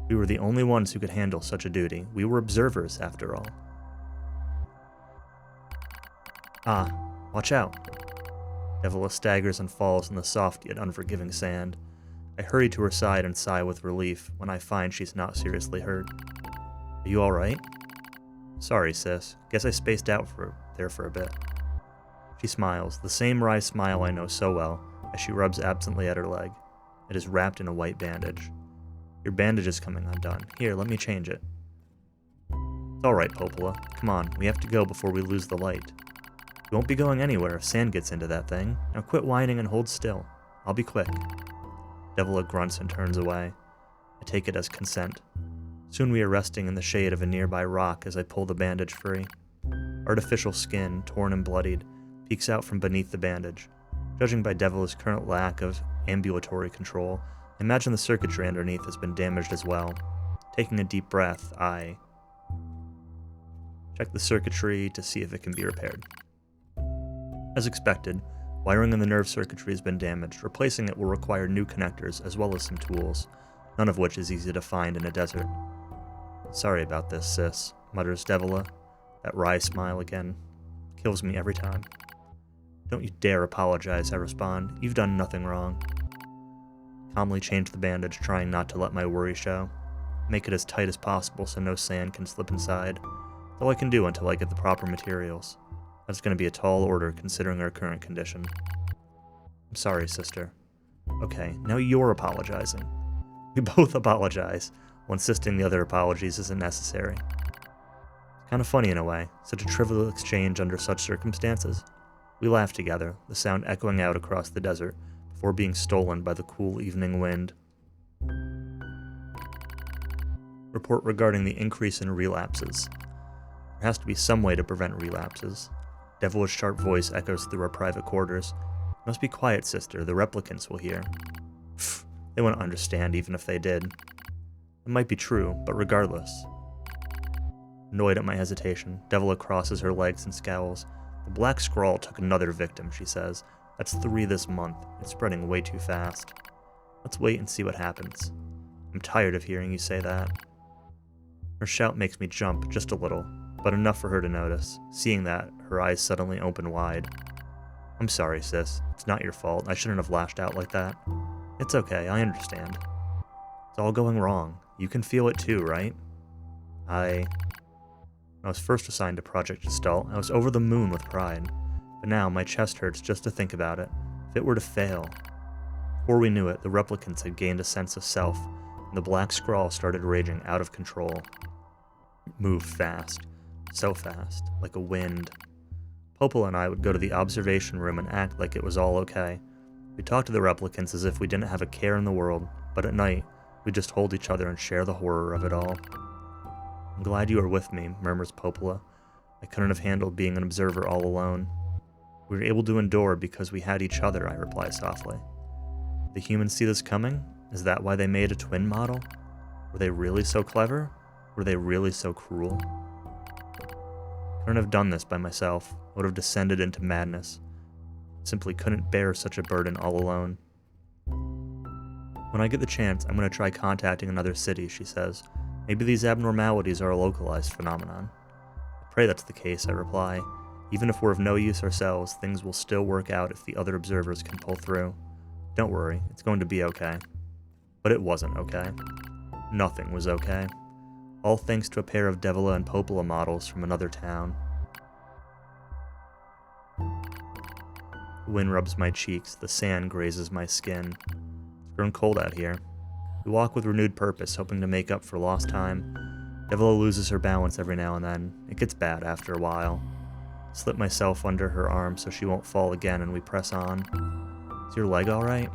We were the only ones who could handle such a duty. We were observers, after all. Ah, watch out. Devila staggers and falls in the soft yet unforgiving sand. I hurry to her side and sigh with relief when I find she's not seriously hurt. Are you alright? Sorry, sis. Guess I spaced out there for a bit. She smiles, the same wry smile I know so well, as she rubs absently at her leg. It is wrapped in a white bandage. Your bandage is coming undone. Here, let me change it. It's alright, Popola. Come on, we have to go before we lose the light. We won't be going anywhere if sand gets into that thing. Now quit whining and hold still. I'll be quick. Devila grunts and turns away. I take it as consent. Soon we are resting in the shade of a nearby rock as I pull the bandage free. Artificial skin, torn and bloodied, peeks out from beneath the bandage. Judging by Devila's current lack of ambulatory control, I imagine the circuitry underneath has been damaged as well. Taking a deep breath, I check the circuitry to see if it can be repaired. As expected, wiring in the nerve circuitry has been damaged. Replacing it will require new connectors as well as some tools, none of which is easy to find in a desert. Sorry about this, sis, mutters Devila. That wry smile again kills me every time. Don't you dare apologize, I respond. You've done nothing wrong. Calmly change the bandage, trying not to let my worry show. Make it as tight as possible so no sand can slip inside. All I can do until I get the proper materials. That's going to be a tall order considering our current condition. I'm sorry, sister. Okay, now you're apologizing. We both apologize, while insisting the other apologies isn't necessary. It's kind of funny in a way, such a trivial exchange under such circumstances. We laugh together, the sound echoing out across the desert, before being stolen by the cool evening wind. Report regarding the increase in relapses. There has to be some way to prevent relapses. Devilish sharp voice echoes through our private quarters. Must be quiet, sister, the replicants will hear. Pfft, they wouldn't understand even if they did. It might be true, but regardless. Annoyed at my hesitation, Devila crosses her legs and scowls. The black scrawl took another victim, she says. That's 3 this month. It's spreading way too fast. Let's wait and see what happens. I'm tired of hearing you say that. Her shout makes me jump just a little, but enough for her to notice. Seeing that, her eyes suddenly open wide. I'm sorry, sis. It's not your fault. I shouldn't have lashed out like that. It's okay, I understand. It's all going wrong. You can feel it too, right? When I was first assigned to Project Gestalt, I was over the moon with pride. But now, my chest hurts just to think about it. If it were to fail. Before we knew it, the replicants had gained a sense of self, and the black scrawl started raging out of control. It moved fast. So fast. Like a wind. Popel and I would go to the observation room and act like it was all okay. We talked to the replicants as if we didn't have a care in the world, but at night, we'd just hold each other and share the horror of it all. I'm glad you are with me, murmurs Popela. I couldn't have handled being an observer all alone. We were able to endure because we had each other, I reply softly. Did the humans see this coming? Is that why they made a twin model? Were they really so clever? Were they really so cruel? I couldn't have done this by myself. I would have descended into madness. Simply couldn't bear such a burden all alone. When I get the chance, I'm going to try contacting another city, she says. Maybe these abnormalities are a localized phenomenon. I pray that's the case, I reply. Even if we're of no use ourselves, things will still work out if the other observers can pull through. Don't worry, it's going to be okay. But it wasn't okay. Nothing was okay. All thanks to a pair of Devila and Popela models from another town. The wind rubs my cheeks, the sand grazes my skin. It's grown cold out here. We walk with renewed purpose, hoping to make up for lost time. Devila loses her balance every now and then. It gets bad after a while. Slip myself under her arm so she won't fall again, and we press on. Is your leg alright?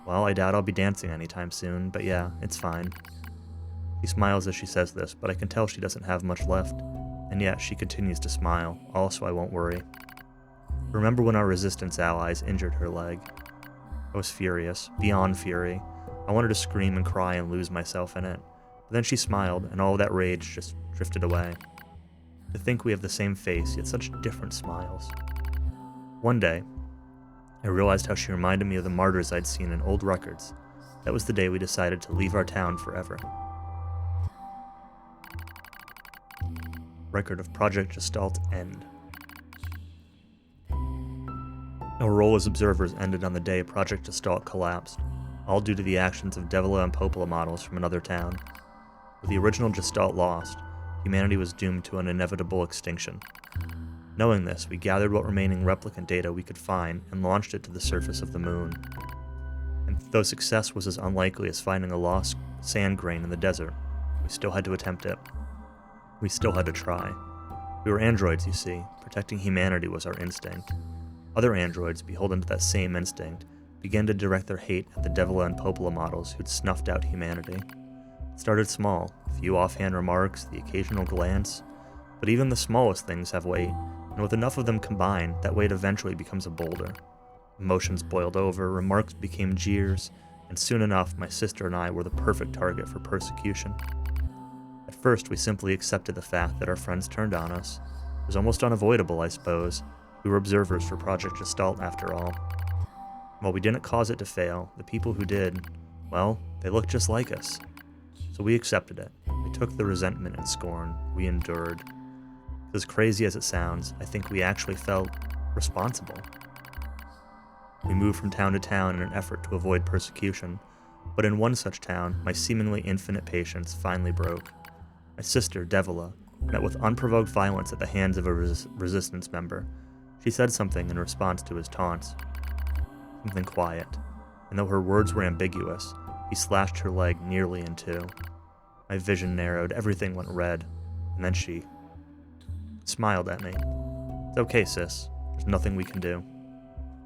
Well, I doubt I'll be dancing anytime soon, but yeah, it's fine. She smiles as she says this, but I can tell she doesn't have much left. And yet, she continues to smile, also I won't worry. Remember when our resistance allies injured her leg? I was furious, beyond fury. I wanted to scream and cry and lose myself in it. But then she smiled, and all of that rage just drifted away. To think we have the same face, yet such different smiles. One day, I realized how she reminded me of the martyrs I'd seen in old records. That was the day we decided to leave our town forever. Record of Project Gestalt end. Our role as observers ended on the day Project Gestalt collapsed, all due to the actions of Devila and Popela models from another town. With the original Gestalt lost, humanity was doomed to an inevitable extinction. Knowing this, we gathered what remaining replicant data we could find and launched it to the surface of the moon. And though success was as unlikely as finding a lost sand grain in the desert, we still had to attempt it. We still had to try. We were androids, you see. Protecting humanity was our instinct. Other androids, beholden to that same instinct, began to direct their hate at the Devila and Popela models who'd snuffed out humanity. It started small, a few offhand remarks, the occasional glance, but even the smallest things have weight, and with enough of them combined, that weight eventually becomes a boulder. Emotions boiled over, remarks became jeers, and soon enough, my sister and I were the perfect target for persecution. At first, we simply accepted the fact that our friends turned on us. It was almost unavoidable, I suppose. We were observers for Project Gestalt, after all. While we didn't cause it to fail, the people who did, well, they looked just like us. So we accepted it. We took the resentment and scorn. We endured. As crazy as it sounds, I think we actually felt responsible. We moved from town to town in an effort to avoid persecution, but in one such town, my seemingly infinite patience finally broke. My sister, Devila, met with unprovoked violence at the hands of a resistance member. She said something in response to his taunts. Something quiet, and though her words were ambiguous, he slashed her leg nearly in two. My vision narrowed, everything went red, and then she smiled at me. It's okay, sis. There's nothing we can do.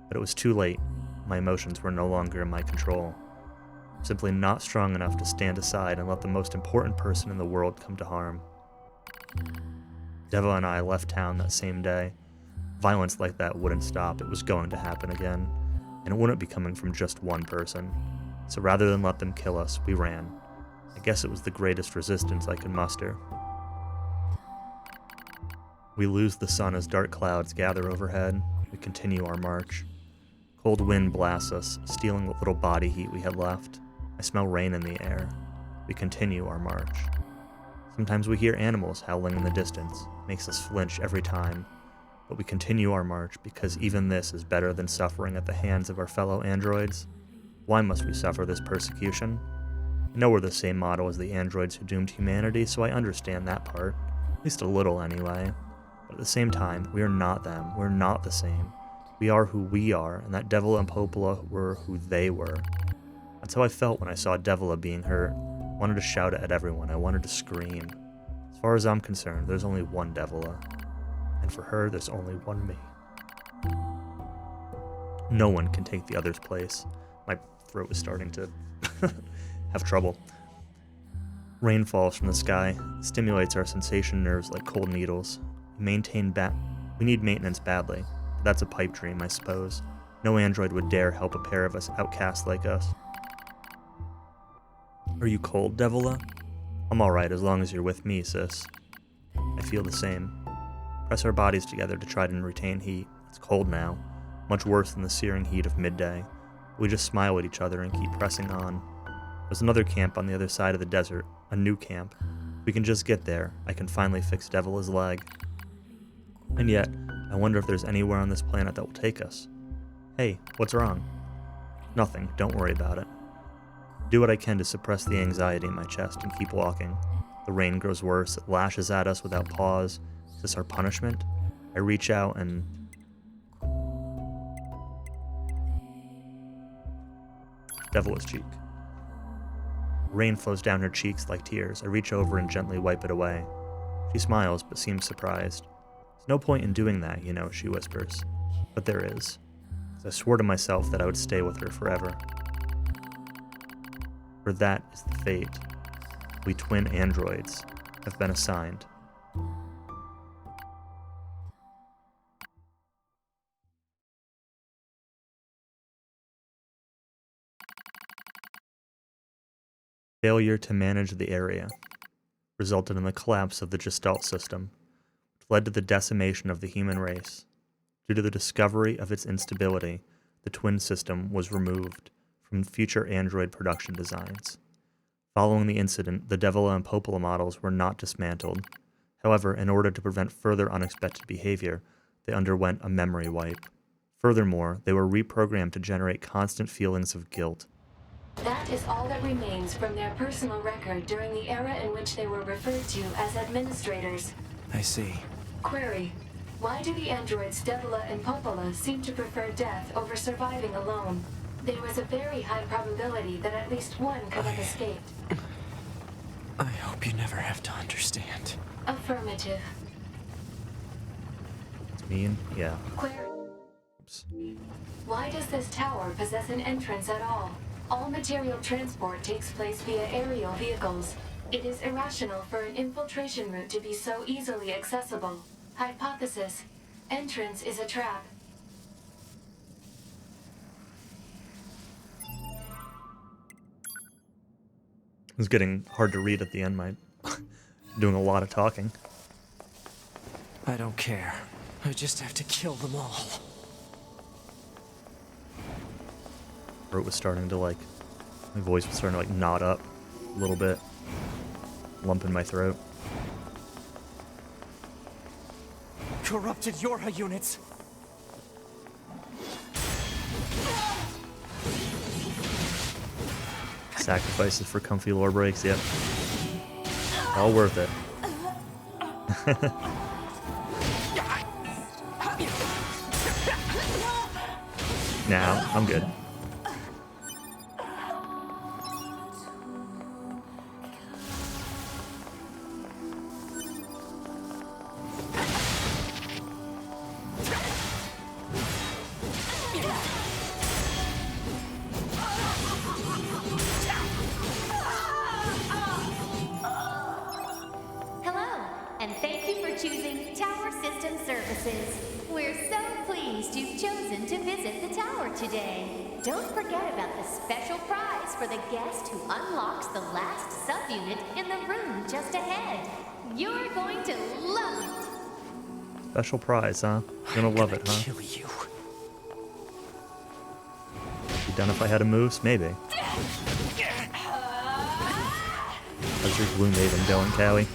But it was too late. My emotions were no longer in my control. I'm simply not strong enough to stand aside and let the most important person in the world come to harm. Deva and I left town that same day. Violence like that wouldn't stop. It was going to happen again. And it wouldn't be coming from just one person. So rather than let them kill us, we ran. I guess it was the greatest resistance I could muster. We lose the sun as dark clouds gather overhead. We continue our march. Cold wind blasts us, stealing what little body heat we had left. I smell rain in the air. We continue our march. Sometimes we hear animals howling in the distance. It makes us flinch every time. But we continue our march because even this is better than suffering at the hands of our fellow androids. Why must we suffer this persecution? I know we're the same model as the androids who doomed humanity, so I understand that part. At least a little, anyway. But at the same time, we are not them. We're not the same. We are who we are, and that Devil and Popola were who they were. That's how I felt when I saw Devila being hurt. I wanted to shout it at everyone. I wanted to scream. As far as I'm concerned, there's only one Devila. And for her, there's only one me. No one can take the other's place. My throat was starting to have trouble. Rain falls from the sky, stimulates our sensation nerves like cold needles. We need maintenance badly, but that's a pipe dream, I suppose. No android would dare help a pair of us outcasts like us. Are you cold, Devila? I'm alright as long as you're with me, sis. I feel the same. Press our bodies together to try to retain heat. It's cold now, much worse than the searing heat of midday. We just smile at each other and keep pressing on. There's another camp on the other side of the desert, a new camp. If we can just get there, I can finally fix Devila's leg. And yet, I wonder if there's anywhere on this planet that will take us. Hey, what's wrong? Nothing, don't worry about it. Do what I can to suppress the anxiety in my chest and keep walking. The rain grows worse, it lashes at us without pause. Is this our punishment? I reach out and... Devila's cheek. Rain flows down her cheeks like tears. I reach over and gently wipe it away. She smiles, but seems surprised. There's no point in doing that, you know, she whispers. But there is. I swore to myself that I would stay with her forever. For that is the fate. We twin androids have been assigned. Failure to manage the area resulted in the collapse of the Gestalt system, which led to the decimation of the human race. Due to the discovery of its instability, the twin system was removed from future android production designs. Following the incident, the Devila and Popola models were not dismantled. However, in order to prevent further unexpected behavior, they underwent a memory wipe. Furthermore, they were reprogrammed to generate constant feelings of guilt. That is all that remains from their personal record during the era in which they were referred to as administrators. I see. Query: why do the androids Devila and Popola seem to prefer death over surviving alone? There was a very high probability that at least one could have escaped. I hope you never have to understand. Affirmative. It's mean? Yeah. Query: Oops. why does this tower possess an entrance at all? All material transport takes place via aerial vehicles. It is irrational for an infiltration route to be so easily accessible. Hypothesis: entrance is a trap. It was getting hard to read at the end, doing a lot of talking. I don't care. I just have to kill them all. Throat was starting to my voice was starting to knot up a little bit. Lump in my throat. Corrupted Yorha units! Sacrifices for comfy lore breaks, yep. All worth it. Now, I'm good. Hello, and thank you for choosing Tower System Services. We're so pleased you've chosen to visit the tower today. Don't forget about the special prize for the guest who unlocks the last subunit in the room just ahead. You're going to love it. Special prize, huh? You're gonna love it, huh? Kill you. Be done if I had a moose? Maybe. How's your Gloom Maven going, Callie?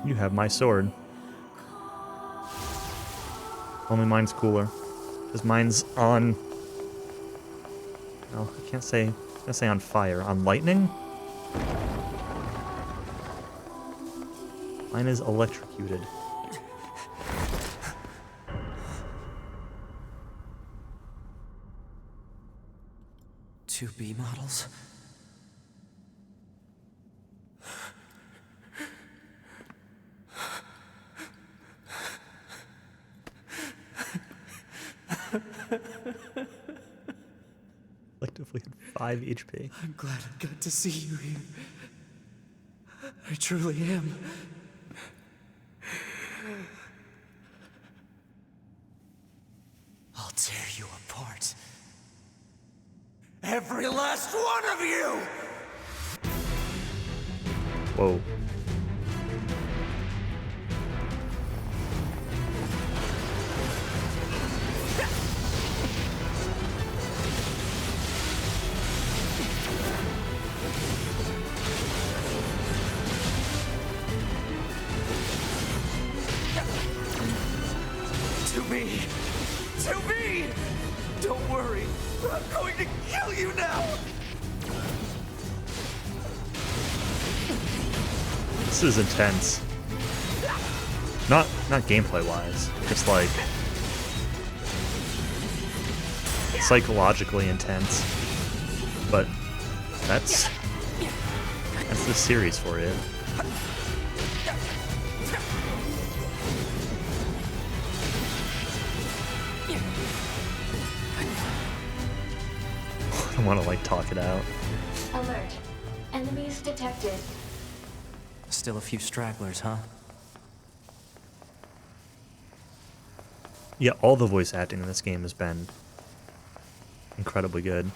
You have my sword. Only mine's cooler. Because mine's on... Oh, I can't say on fire. On lightning? Mine is electrocuted. 2B models? Collectively had 5 HP. I'm glad I got to see you here. I truly am. I'll tear you apart. Every last one of you! Whoa. To me! Don't worry, I'm going to kill you now! This is intense. Not gameplay wise, just like psychologically intense. But that's the series for you. I want to like talk it out. Alert. Enemies detected. Still a few stragglers, huh? Yeah, all the voice acting in this game has been incredibly good.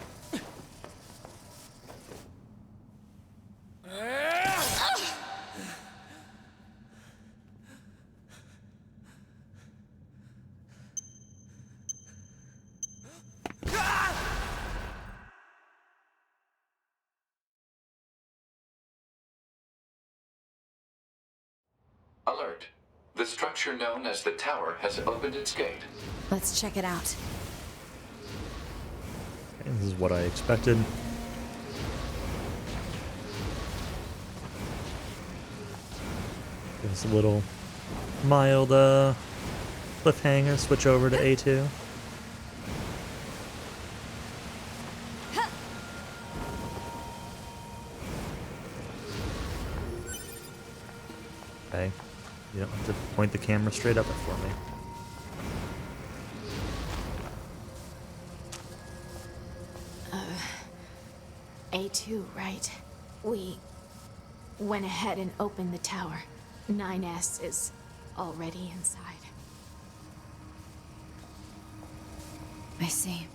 Alert. The structure known as the tower has opened its gate. Let's check it out. Okay, this is what I expected. Give us a little mild cliffhanger, switch over to A2. Okay. You don't have to point the camera straight up it for me. A2, right? We went ahead and opened the tower. 9S is already inside. I see.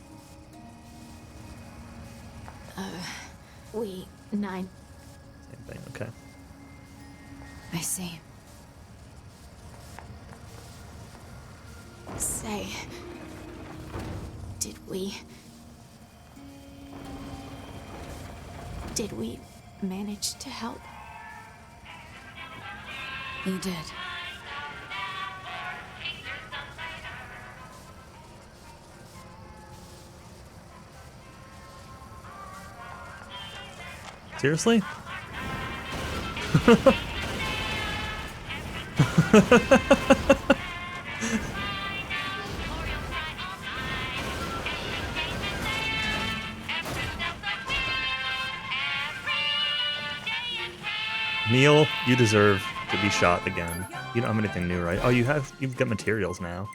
We 9. Same thing, okay. I see. Say, did we manage to help? You did. Seriously? Neil, you deserve to be shot again. You don't have anything new, right? Oh, you've got materials now.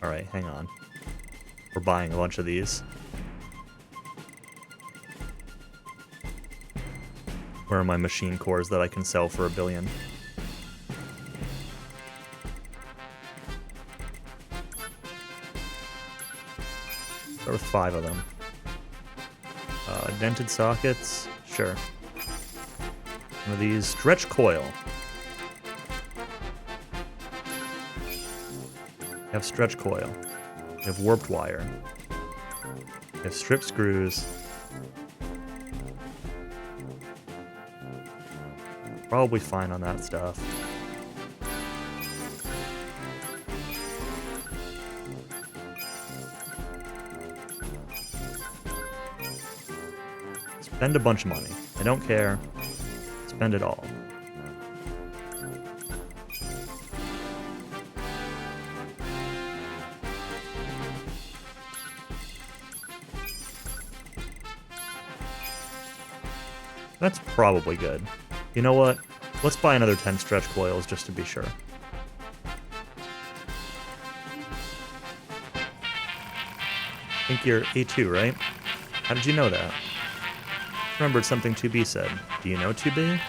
Alright, hang on. We're buying a bunch of these. Where are my machine cores that I can sell for $1 billion? Start with 5 of them. Dented sockets, sure. One of these, stretch coil. You have stretch coil. You have warped wire. You have strip screws. Probably fine on that stuff. Spend a bunch of money. I don't care. Spend it all. That's probably good. You know what? Let's buy another 10 stretch coils just to be sure. I think you're A2, right? How did you know that? Remembered something 2B said. Do you know 2B?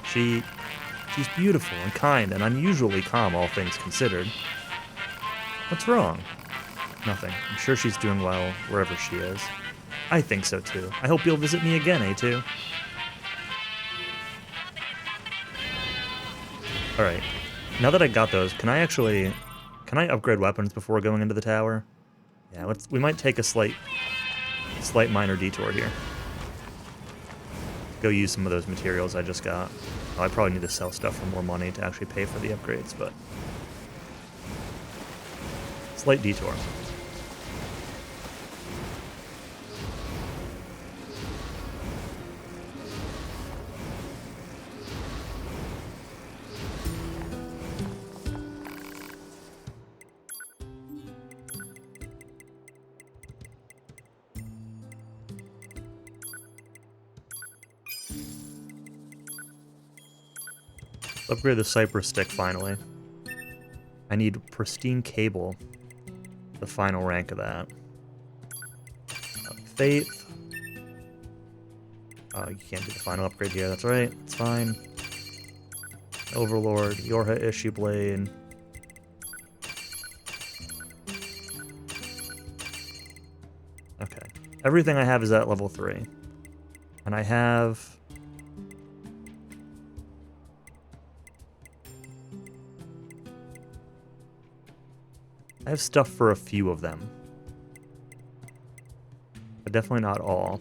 She's beautiful and kind and unusually calm, all things considered. What's wrong? Nothing. I'm sure she's doing well wherever she is. I think so too. I hope you'll visit me again, A2. Alright. Now that I got those, can I upgrade weapons before going into the tower? Yeah, we might take a slight minor detour here. Go use some of those materials I just got. Oh, I probably need to sell stuff for more money to actually pay for the upgrades, but slight detour. Upgrade the Cypress stick finally. I need pristine cable. The final rank of that. Faith. Oh, you can't do the final upgrade here. That's right. It's fine. Overlord, Yorha Issue Blade. Okay. Everything I have is at level 3. And I have stuff for a few of them. But definitely not all.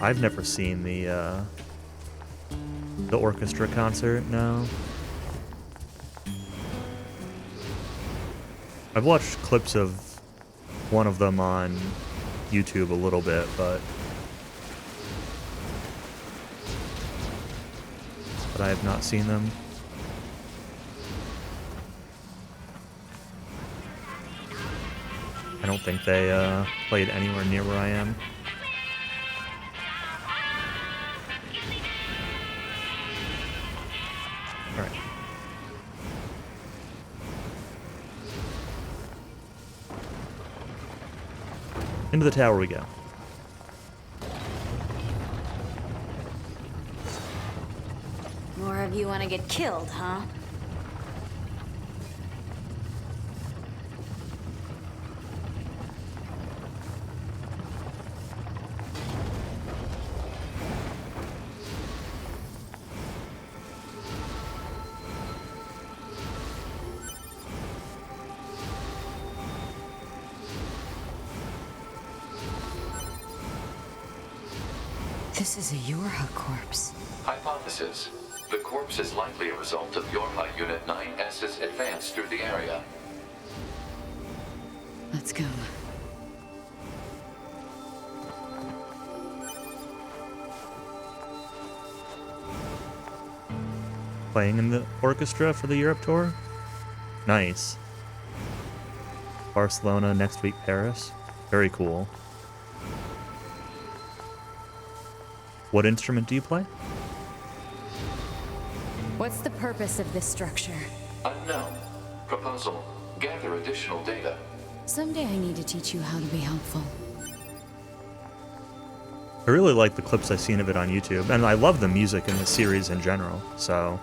I've never seen the orchestra concert, no. I've watched clips of one of them on YouTube a little bit, but I have not seen them. I don't think they played anywhere near where I am. Alright. Into the tower we go. More of you want to get killed, huh? This is a Yorha corpse. Hypothesis. The corpse is likely a result of Yorha Unit 9S's advance through the area. Let's go. Playing in the orchestra for the Europe tour? Nice. Barcelona, next week Paris. Very cool. What instrument do you play? What's the purpose of this structure? Unknown. Proposal. Gather additional data. Someday I need to teach you how to be helpful. I really like the clips I've seen of it on YouTube, and I love the music in the series in general, so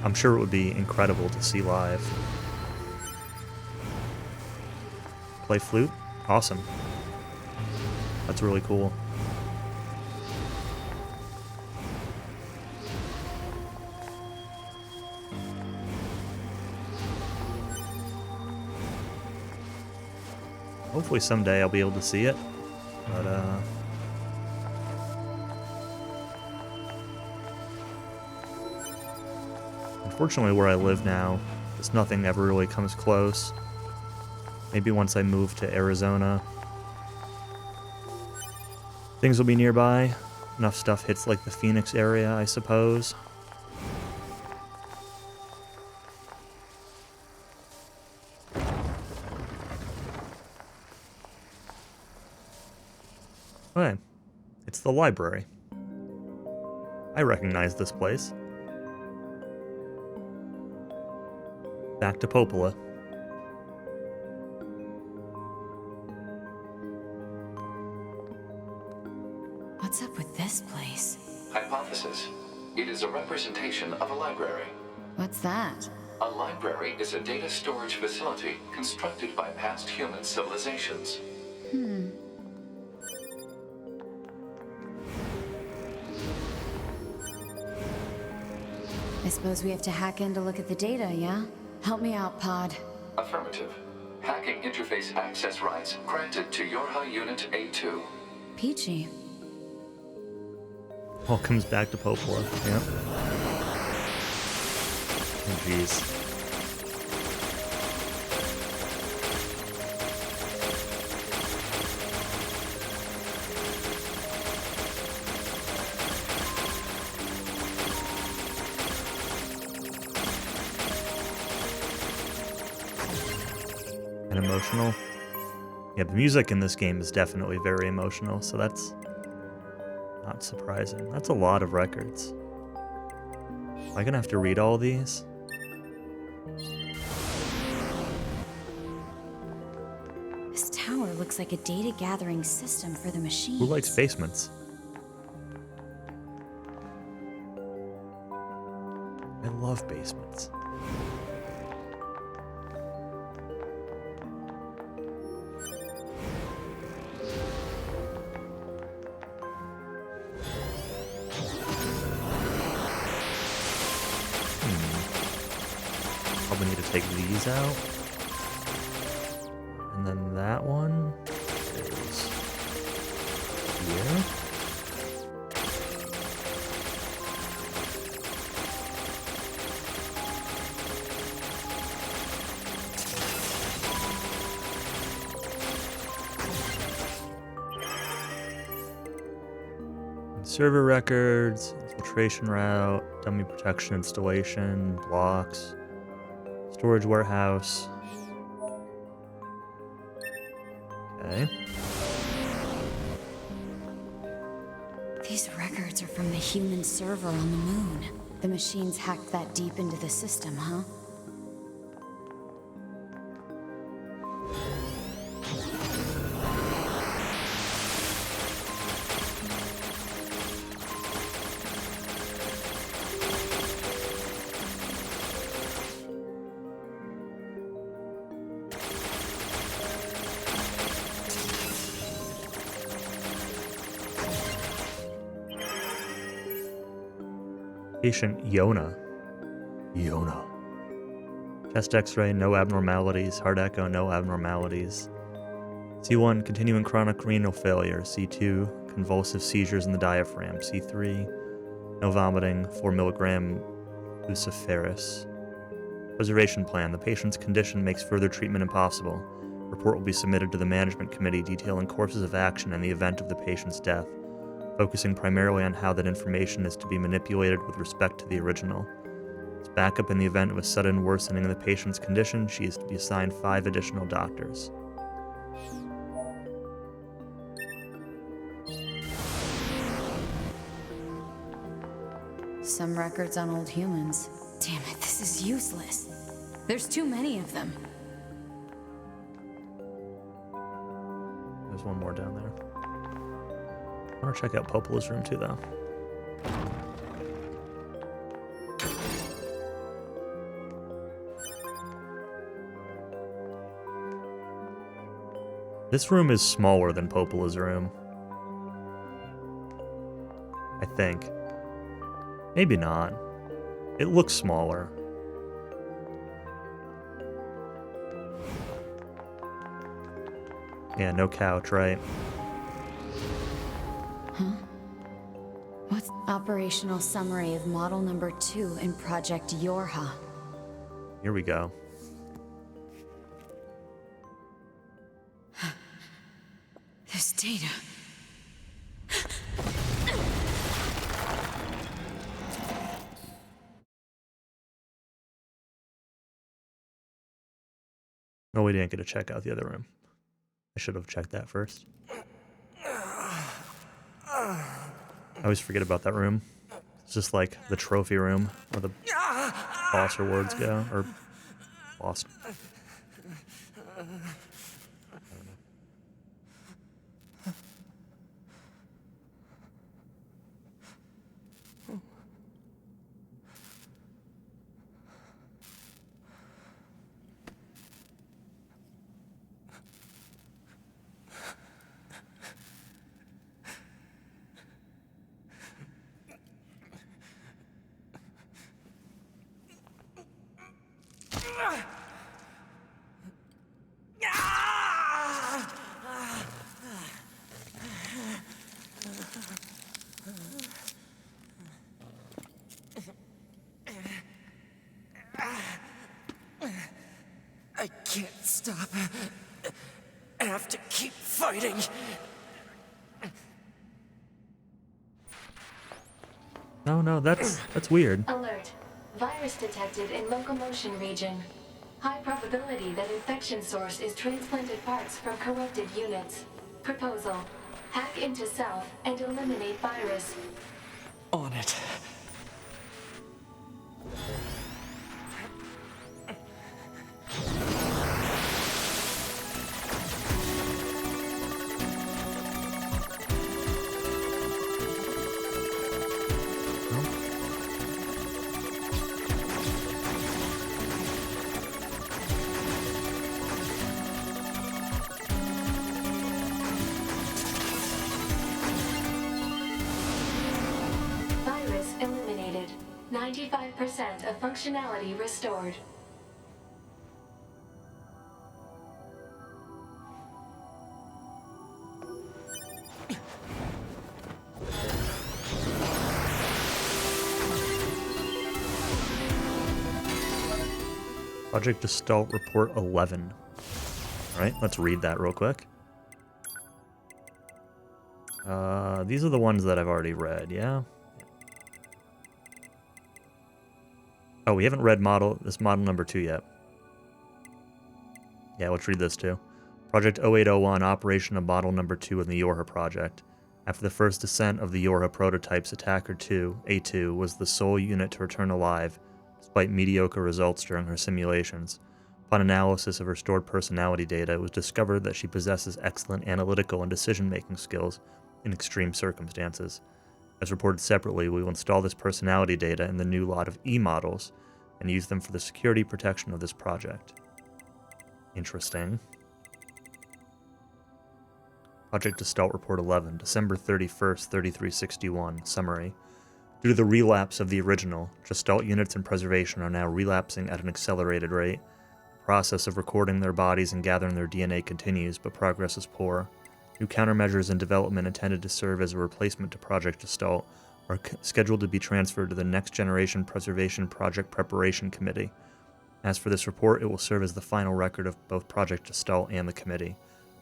I'm sure it would be incredible to see live. Play flute? Awesome. That's really cool. Hopefully someday I'll be able to see it. But, unfortunately, where I live now, just nothing ever really comes close. Maybe once I move to Arizona, things will be nearby. Enough stuff hits like the Phoenix area, I suppose. Okay, it's the library. I recognize this place. Back to Popola. What's up with this place? Hypothesis. It is a representation of a library. What's that? A library is a data storage facility constructed by past human civilizations. I suppose we have to hack in to look at the data, yeah? Help me out, Pod. Affirmative. Hacking interface access rights granted to Yorha Unit A2. Peachy. All comes back to Popola. Yep. Oh, jeez. And emotional. Yeah, the music in this game is definitely very emotional, so that's not surprising. That's a lot of records. Am I gonna have to read all these? This tower looks like a data gathering system for the machines. Who likes basements? I love basements. Probably need to take these out. And then that one is here. Server records, infiltration route, dummy protection installation, blocks. Storage warehouse. Okay. These records are from the human server on the moon. The machines hacked that deep into the system, huh? Patient Yona. Chest x-ray, no abnormalities. Heart echo, no abnormalities. C1, continuing chronic renal failure. C2, convulsive seizures in the diaphragm. C3, no vomiting. 4 milligram luciferase. Preservation plan. The patient's condition makes further treatment impossible. Report will be submitted to the management committee detailing courses of action in the event of the patient's death, focusing primarily on how that information is to be manipulated with respect to the original. As backup in the event of a sudden worsening of the patient's condition, she is to be assigned 5 additional doctors. Some records on old humans. Damn it, this is useless. There's too many of them. There's one more down there. I want to check out Popola's room too, though. This room is smaller than Popola's room. I think. Maybe not. It looks smaller. Yeah, no couch, right? What's operational summary of model number 2 in Project Yorha? Here we go. This data. Oh, we didn't get to check out the other room. I should have checked that first. I always forget about that room. It's just like the trophy room where the boss rewards go, or boss. I can't stop. I have to keep fighting. No, that's weird. Alert. Virus detected in locomotion region. High probability that infection source is transplanted parts from corrupted units. Proposal. Hack into self and eliminate virus. On it. Virus eliminated. 95% of functionality restored. Project Gestalt Report 11. Alright, let's read that real quick. These are the ones that I've already read, yeah? Oh, we haven't read this model number 2 yet. Yeah, let's read this too. Project 0801, operation of model number 2 in the Yorha project. After the first descent of the Yorha prototypes, Attacker 2, A2, was the sole unit to return alive, despite mediocre results during her simulations. Upon analysis of her stored personality data, it was discovered that she possesses excellent analytical and decision-making skills in extreme circumstances. As reported separately, we will install this personality data in the new lot of E-models and use them for the security protection of this project. Interesting. Project Gestalt Report 11, December 31st, 3361. Summary. Due to the relapse of the original, Gestalt units in preservation are now relapsing at an accelerated rate. The process of recording their bodies and gathering their DNA continues, but progress is poor. New countermeasures in development intended to serve as a replacement to Project Gestalt are scheduled to be transferred to the Next Generation Preservation Project Preparation Committee. As for this report, it will serve as the final record of both Project Gestalt and the committee.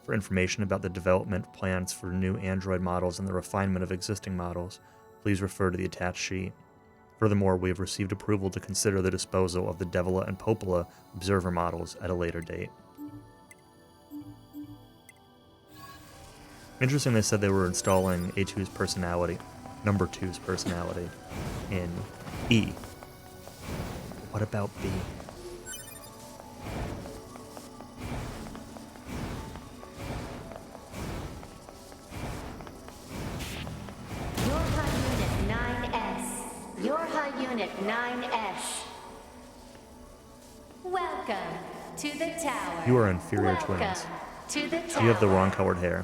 For information about the development plans for new android models and the refinement of existing models, please refer to the attached sheet. Furthermore, we have received approval to consider the disposal of the Devila and Popola observer models at a later date. Interesting, they said they were installing A2's personality, number 2's personality, in E. What about B? Yorha Unit 9S. Welcome to the tower. You are inferior Welcome twins. to the tower. You have the wrong colored hair.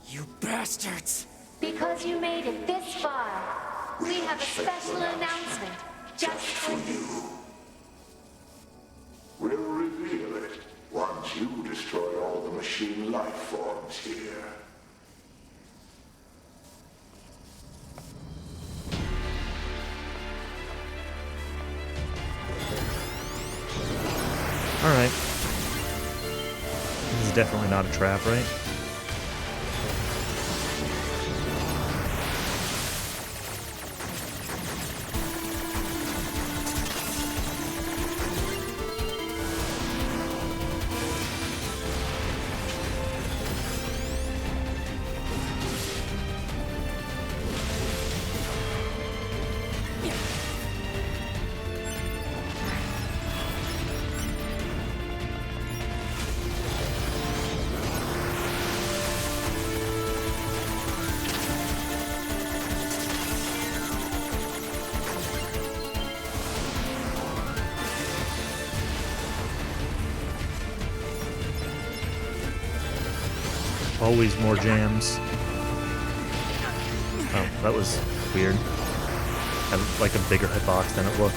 You bastards! Because you made it this far, we have a special announcement just for you. We'll reveal it once you destroy all the machine life forms here. Alright. This is definitely not a trap, right? Always more jams. Oh, that was weird. Had like a bigger hitbox than it looked.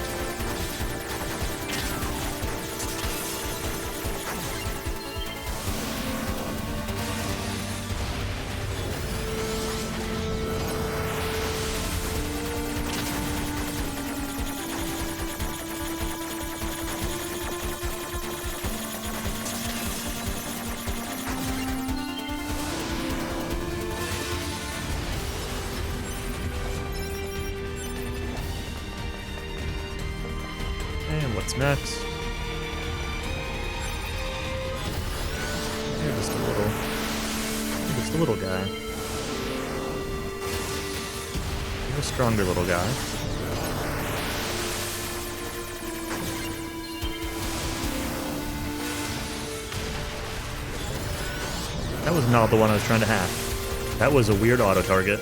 And what's next? You're just a little guy. You're a stronger little guy. That was not the one I was trying to hack. That was a weird auto target.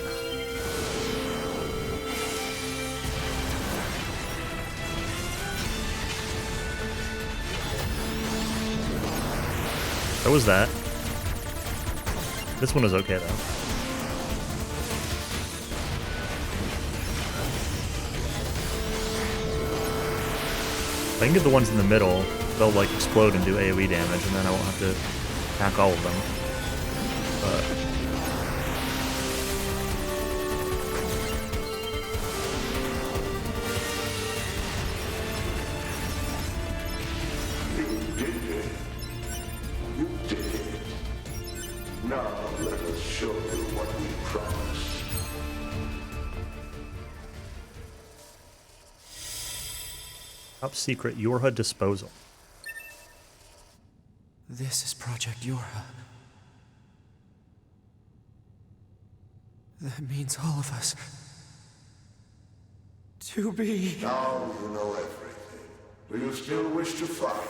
What was that? This one is okay though. If I can get the ones in the middle, they'll like explode and do AoE damage, and then I won't have to hack all of them. But Now let us show you what we promised. top secret Yorha disposal. This is Project Yorha. That means all of us. To be... Now you know everything. Do you still wish to fight?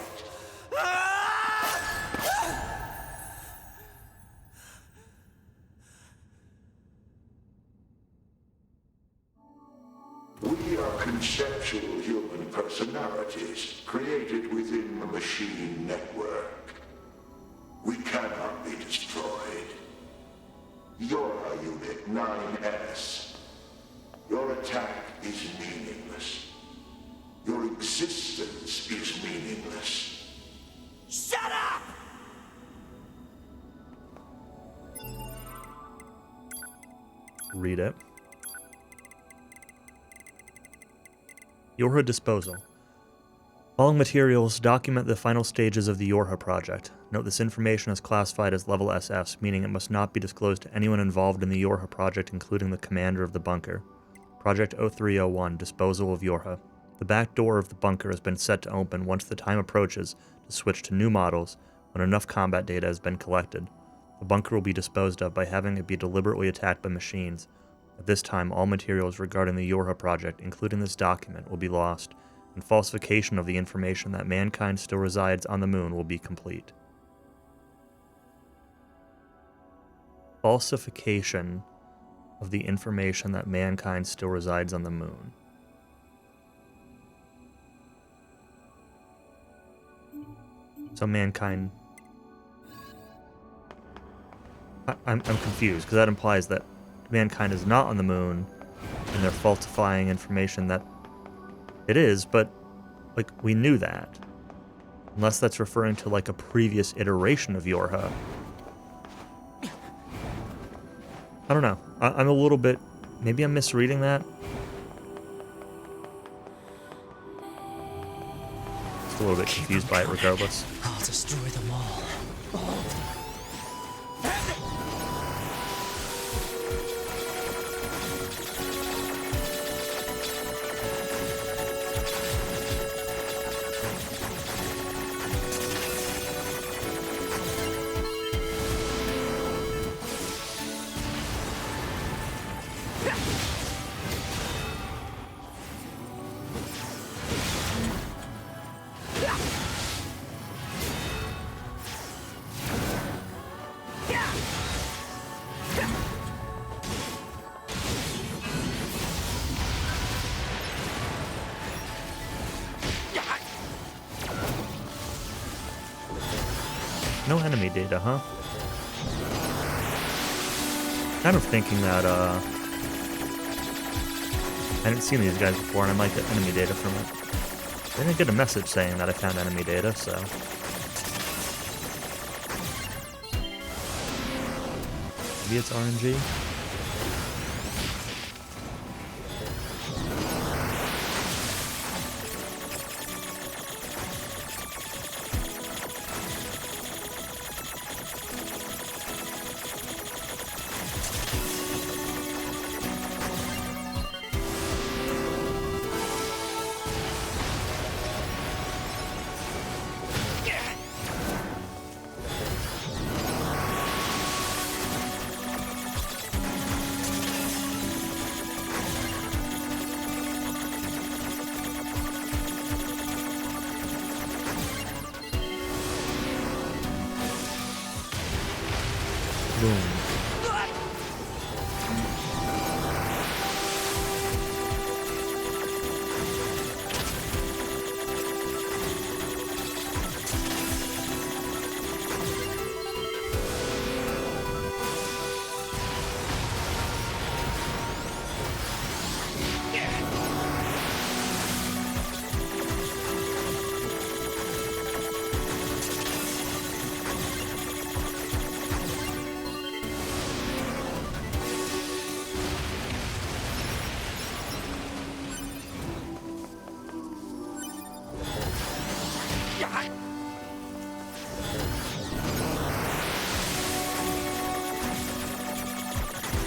We are conceptual human personalities created within the machine network. We cannot be destroyed. Yorha Unit 9S. Your attack is meaningless. Your existence is meaningless. Shut up! Read it. Yorha disposal. Following materials document the final stages of the Yorha project. Note this information is classified as level SS, meaning it must not be disclosed to anyone involved in the Yorha project, including the commander of the bunker. Project 0301, disposal of Yorha. The back door of the bunker has been set to open once the time approaches to switch to new models when enough combat data has been collected. The bunker will be disposed of by having it be deliberately attacked by machines. At this time, all materials regarding the Yorha project, including this document, will be lost, and falsification of the information that mankind still resides on the moon will be complete. Falsification of the information that mankind still resides on the moon. So mankind... I'm confused, because that implies that mankind is not on the moon, and they're falsifying information that it is, but, like, we knew that. Unless that's referring to like a previous iteration of Yorha. I don't know. I'm a little bit... Maybe I'm misreading that. Just a little bit confused by it regardless. I'll destroy them all. No enemy data, huh? Kind of thinking that, I hadn't seen these guys before and I might get enemy data from it. I didn't get a message saying that I found enemy data, so... Maybe it's RNG? Boom.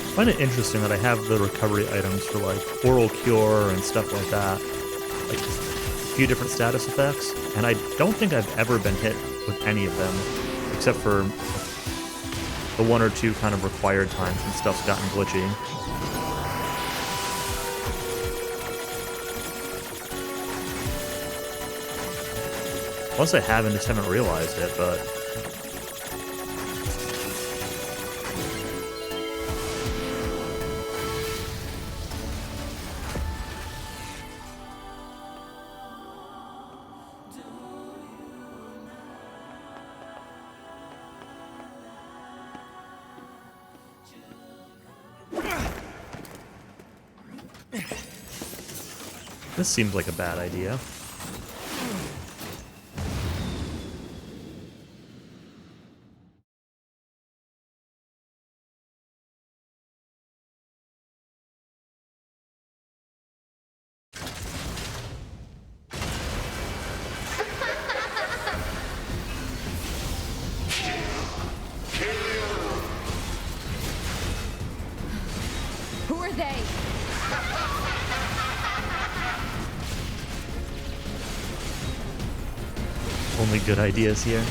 I find it interesting that I have the recovery items for like oral cure and stuff like that, like a few different status effects, and I don't think I've ever been hit with any of them, except for the one or two kind of required times when stuff's gotten glitchy. Unless I have and just haven't realized it, but... This seems like a bad idea. Who are they? Only good ideas here.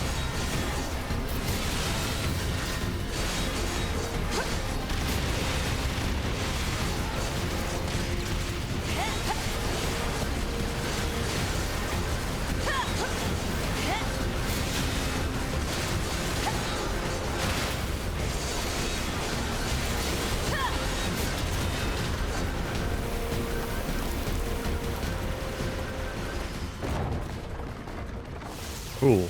Cool.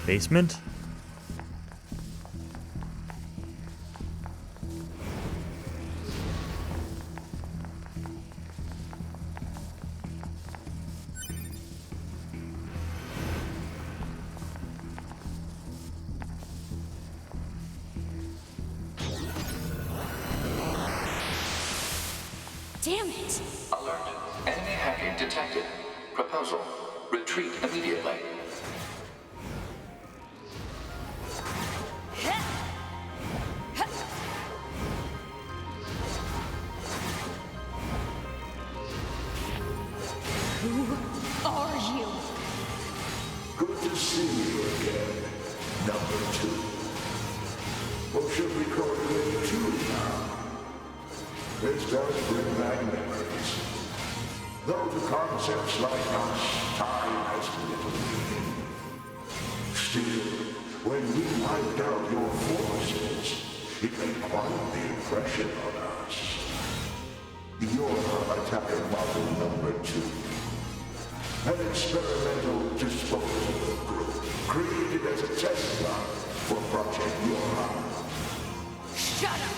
Basement? damn it! Alert. Enemy hacking detected. Proposal. Retreat immediately. Who are you? Good to see you again, number 2. Or should we call you 2 now? This does bring back memories. Though to concepts like us, time has little meaning. Still, when we wiped out your forces, it made quite the impression on us. You're attacker model number 2. An experimental disposable group created as a test run for Project Yora. Shut up!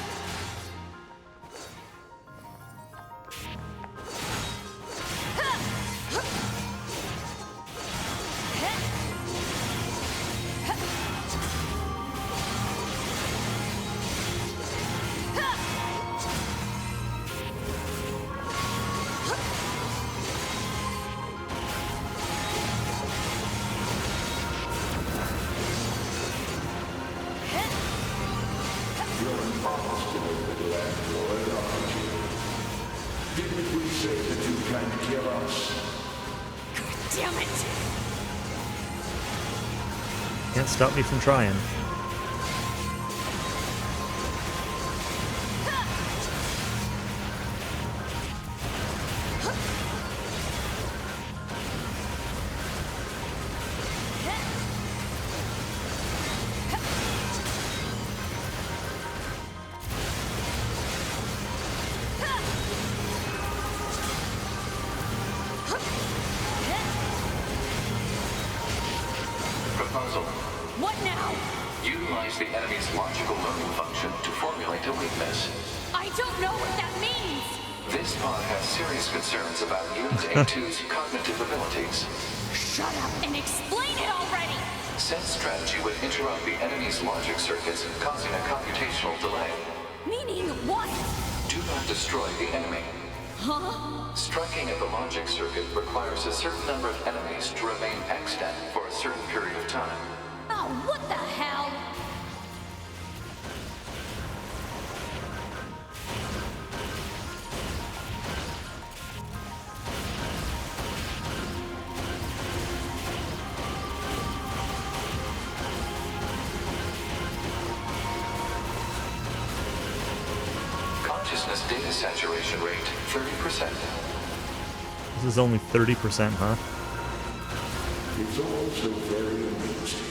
Didn't we say that you can kill us? Damn it! Can't stop me from trying. Proposal. What now? Utilize the enemy's logical learning function to formulate a weakness. I don't know what that means! This pod has serious concerns about Unit A2's cognitive abilities. Shut up and explain it already! Said strategy would interrupt the enemy's logic circuits, causing a computational delay. Meaning what? Do not destroy the enemy. Huh? Striking at the logic circuit requires a certain number of enemies to remain extant for a certain period of time. Oh, what the hell? Consciousness data saturation rate, 30%. This is only 30%, huh? It's also very amusing.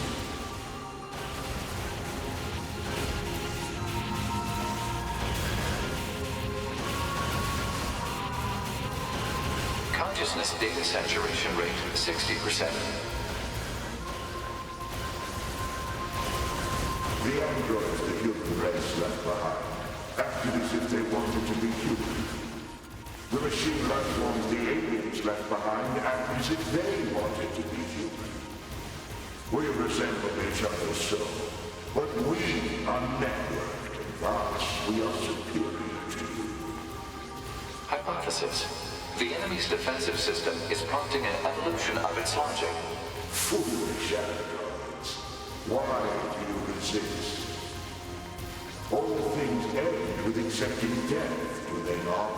Consciousness data saturation rate, 60%. The androids the human race left behind acted as if they wanted to be human. The machine life forms the aliens left behind acted as if they wanted to be human. We resemble each other so, but we are networked, and thus we are superior to you. Hypothesis. The enemy's defensive system is prompting an evolution of its logic. Foolish androids. Why do you resist? All things end with accepting death, do they not?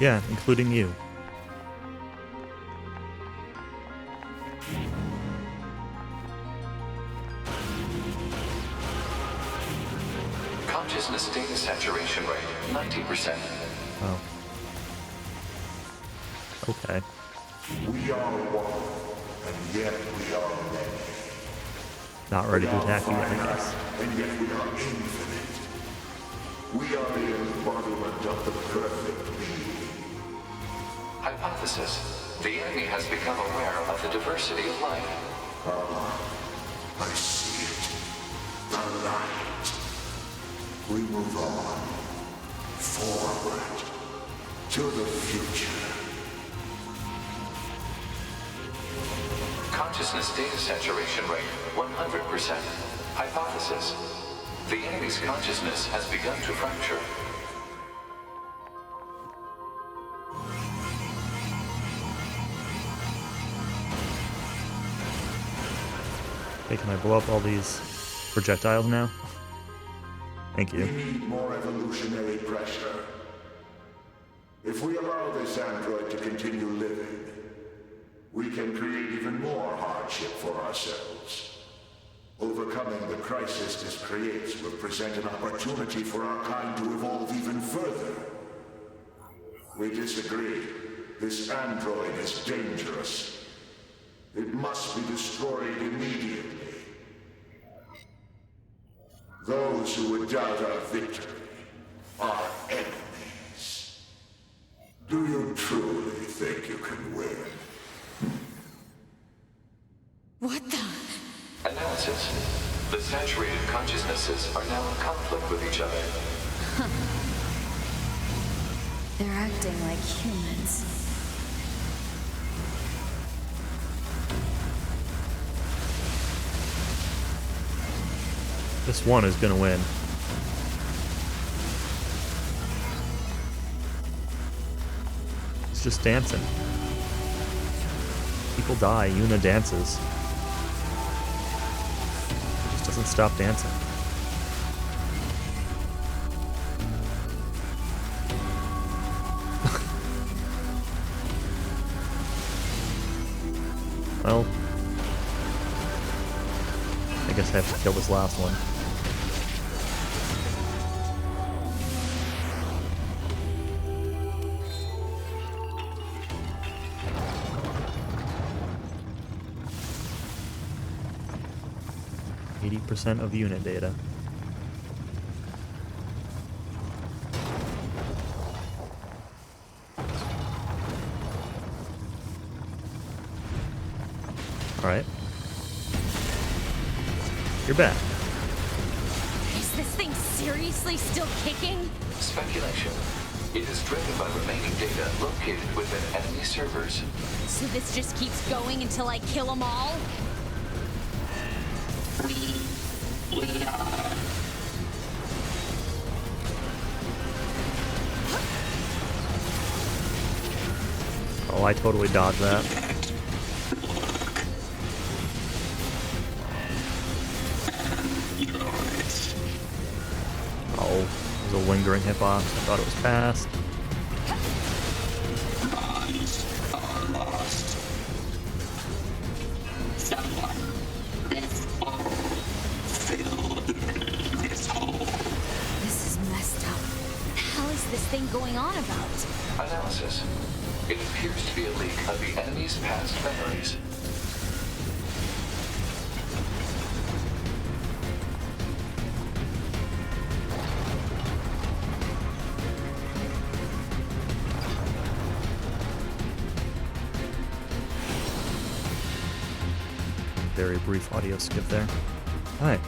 Yeah, including you. Consciousness data saturation rate, 90%. Oh. Okay. We are one, and yet we are many. Not ready to attack you, I finite, guess. and yet we are infinite. We are the embodiment of the perfect being. Hypothesis. The enemy has become aware of the diversity of life. I see it. The light. We move on. Forward. To the future. Consciousness data saturation rate, 100%. Hypothesis. The enemy's consciousness has begun to fracture. Hey, can I blow up all these projectiles now? Thank We you. need more evolutionary pressure. If we allow this android to continue living, we can create even more hardship for ourselves. Overcoming the crisis this creates will present an opportunity for our kind to evolve even further. We disagree. This android is dangerous. It must be destroyed immediately. Those who would doubt our victory are enemies. Do you truly think you can win? What the? Analysis. The saturated consciousnesses are now in conflict with each other. They're acting like humans. This one is gonna win. It's just dancing. People die, Yuna dances. She just doesn't stop dancing. Well, I guess I have to kill this last one. % of unit data. Alright. You're back. Is this thing seriously still kicking? Speculation. It is driven by remaining data located within enemy servers. So this just keeps going until I kill them all? Oh, I totally dodged that. Oh, it was a lingering hitbox. I thought it was past. This is messed up. What the hell is this thing going on about? Analysis. It appears to be a leak of the enemy's past memories. Very brief audio skip there. Alright.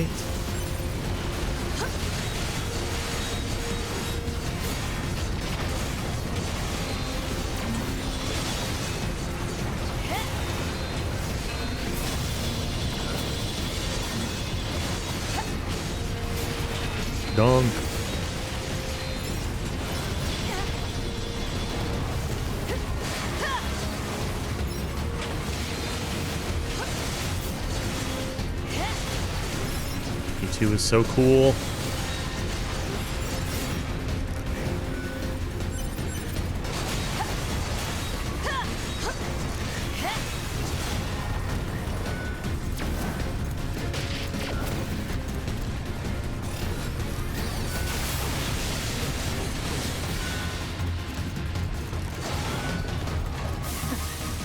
right? Dunk. E2 is so cool.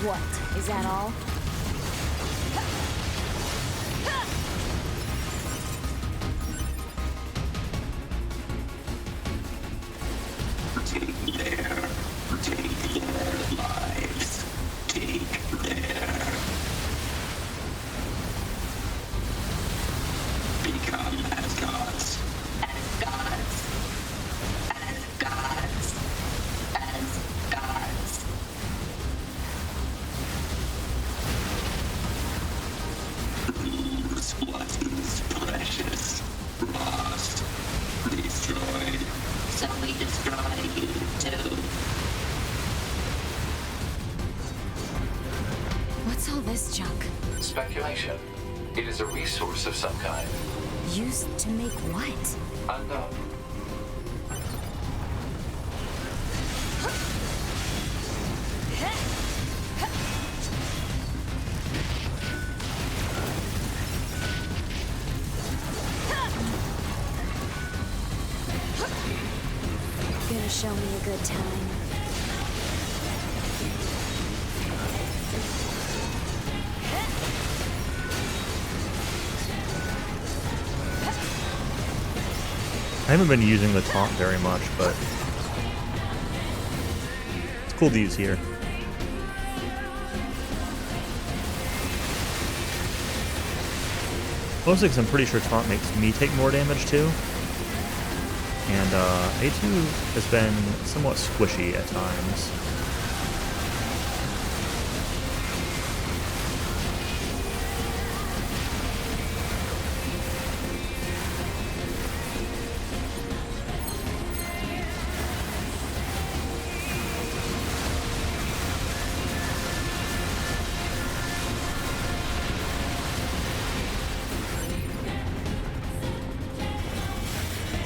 What? Is that all? What's all this junk? Speculation. It is a resource of some kind. Used to make what? Unknown. Gonna show me a good time. I haven't been using the taunt very much, but it's cool to use here. Mostly because I'm pretty sure taunt makes me take more damage too. And A2 has been somewhat squishy at times.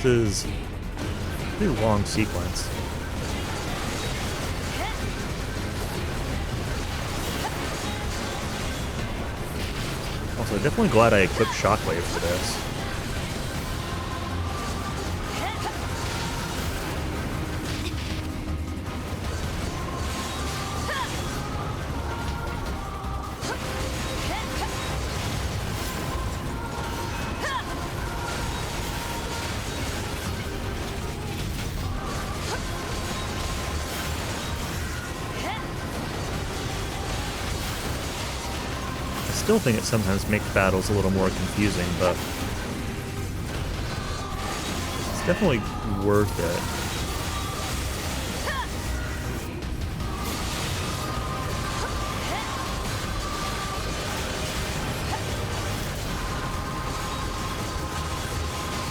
This is a pretty long sequence. Also, definitely glad I equipped Shockwave for this. I still think it sometimes makes battles a little more confusing, but it's definitely worth it.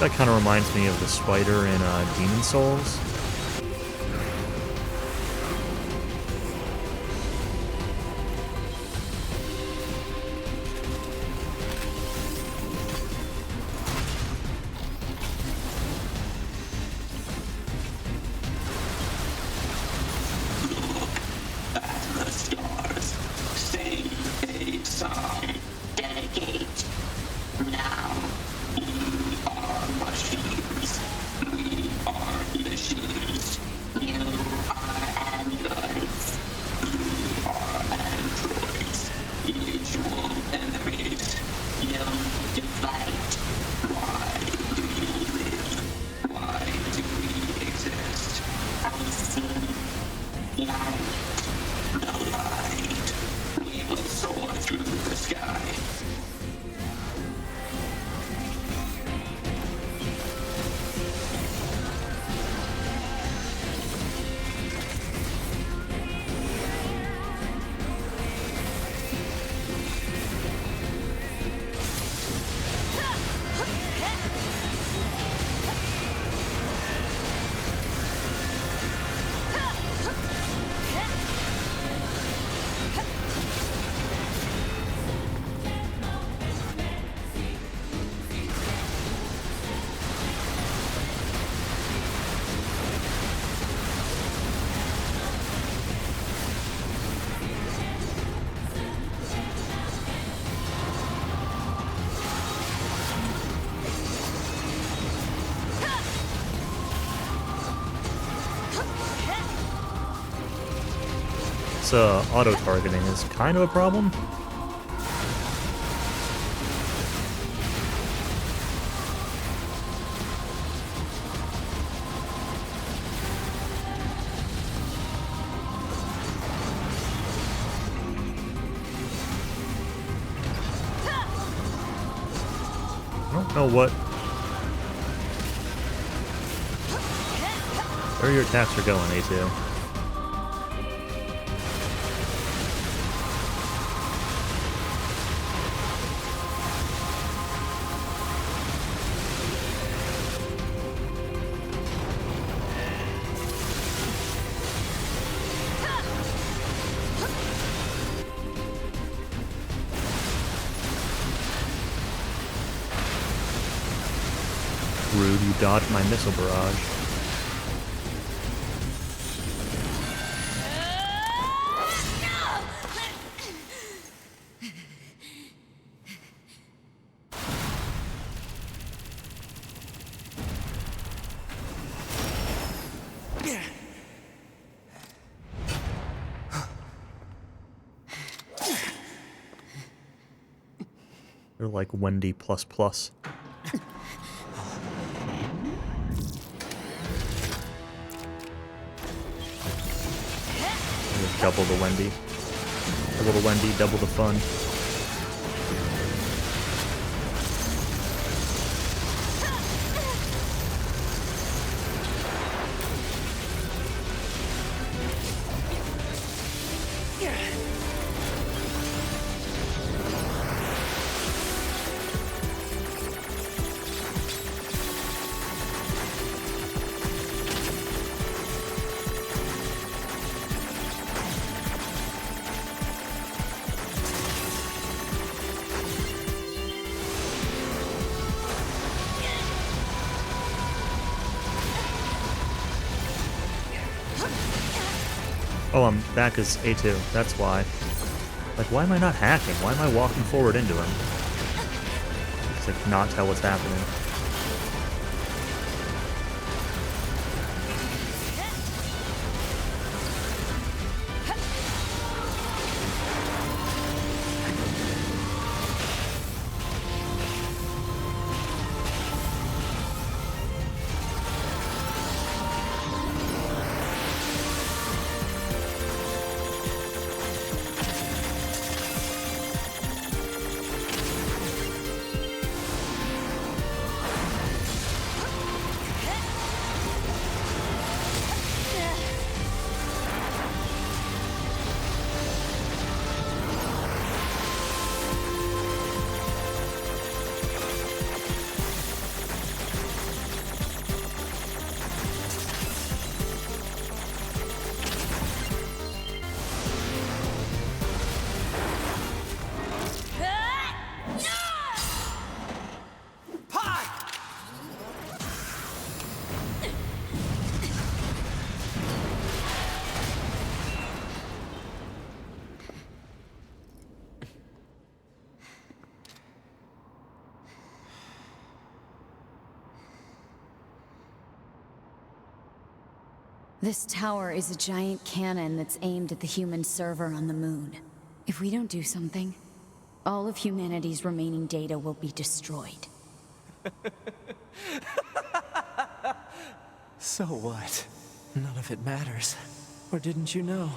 That kind of reminds me of the spider in Demon Souls. This auto-targeting is kind of a problem. I don't know where your attacks are going, A2. Rude, you dodged my missile barrage. They're like Wendy plus plus. Double the Wendy. Double the Wendy, double the fun. Oh, I'm back as A2. That's why. Like, why am I not hacking? Why am I walking forward into him? Because I cannot tell what's happening. This tower is a giant cannon that's aimed at the human server on the moon. If we don't do something, all of humanity's remaining data will be destroyed. So what? None of it matters. Or didn't you know?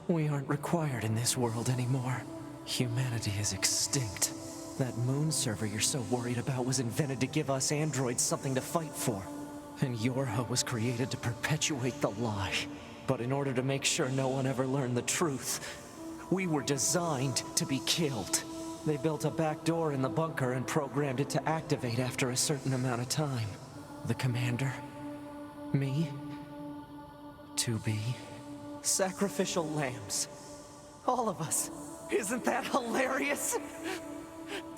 We aren't required in this world anymore. Humanity is extinct. That moon server you're so worried about was invented to give us androids something to fight for. And Yorha was created to perpetuate the lie. But in order to make sure no one ever learned the truth, we were designed to be killed. They built a back door in the bunker and programmed it to activate after a certain amount of time. The commander, me, 2B, sacrificial lambs. All of us. Isn't that hilarious?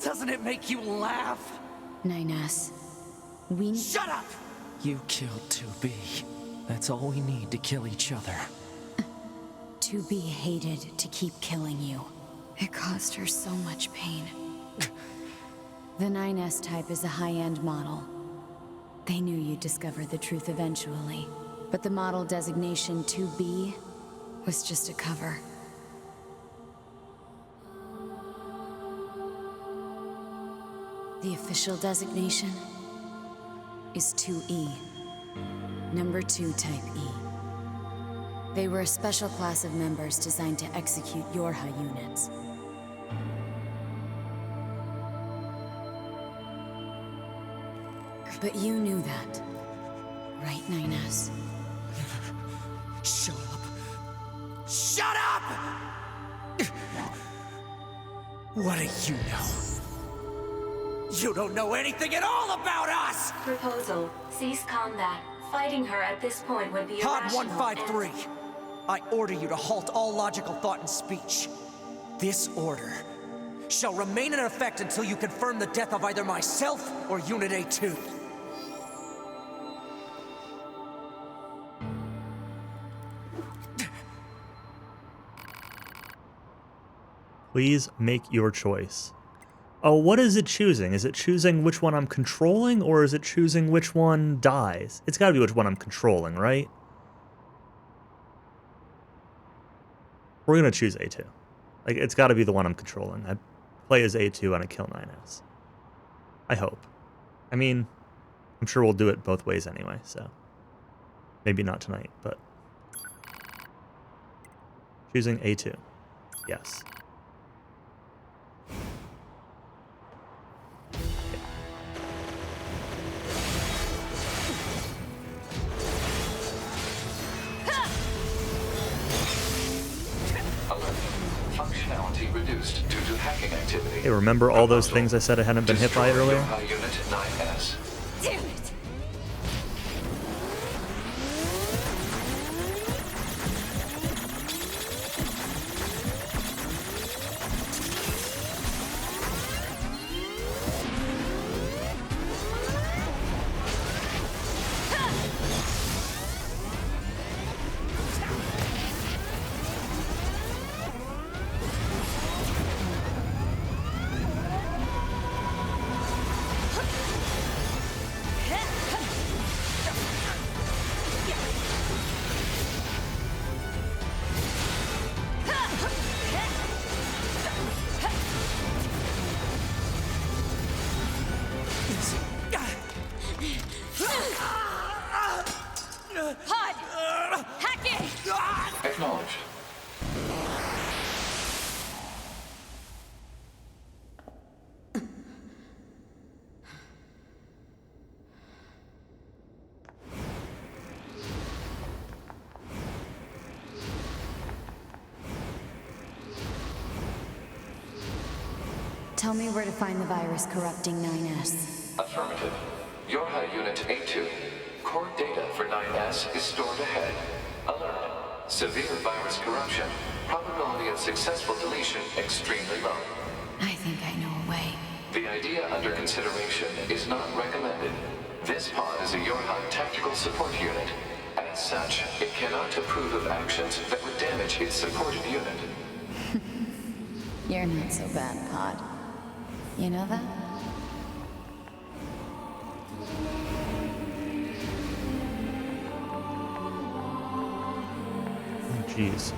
Doesn't it make you laugh? NieR, Shut up! You killed 2B. That's all we need to kill each other. 2B hated to keep killing you. It caused her so much pain. The 9S type is a high-end model. They knew you'd discover the truth eventually. But the model designation 2B was just a cover. The official designation is 2E, number 2 type E. They were a special class of members designed to execute Yorha units. But you knew that, right, 9S? Shut up! Shut up! What do you know? You don't know anything at all about us! Proposal. Cease combat. Fighting her at this point would be Pod irrational 153. I order you to halt all logical thought and speech. This order shall remain in effect until you confirm the death of either myself or Unit A2. Please make your choice. Oh, what is it choosing? Is it choosing which one I'm controlling, or is it choosing which one dies? It's gotta be which one I'm controlling, right? We're gonna choose A2. Like, it's gotta be the one I'm controlling. I play as A2 and I kill 9S. I hope. I mean, I'm sure we'll do it both ways anyway, so. Maybe not tonight, but. Choosing A2. Yes. Functionality reduced due to hacking activity. Hey, remember all those things I said I hadn't been hit by Destroy earlier? Yorha Unit 9S. Damn it! Pod! Hacking! Acknowledged. Tell me where to find the virus corrupting 9S. Affirmative. Yorha Unit A2. Core data for 9S is stored ahead. Alert. Severe virus corruption. Probability of successful deletion extremely low. I think I know a way. The idea under consideration is not recommended. This pod is a Yorha tactical support unit. As such, it cannot approve of actions that would damage its supported unit. You're not so bad, Pod. You know that? Oh, jeez.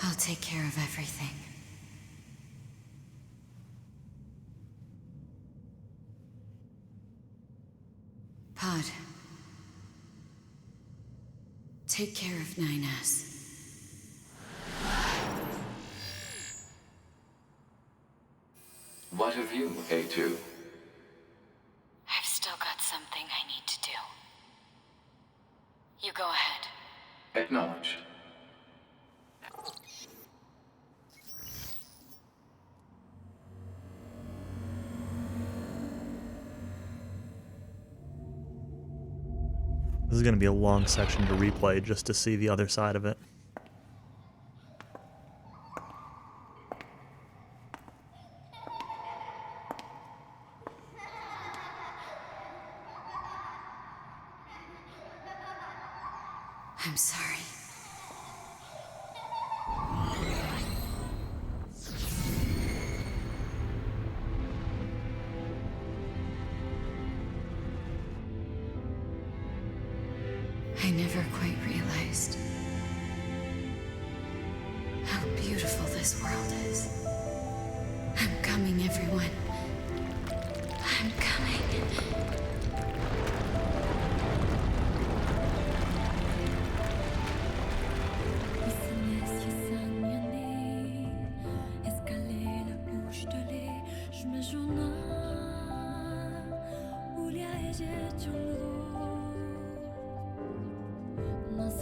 I'll take care of everything. Pod. Take care of 9S. What of you, A2? I've still got something I need to do. You go ahead. Acknowledged. This is going to be a long section to replay just to see the other side of it. I never quite realized how beautiful this world is. I'm coming, everyone. I'm coming.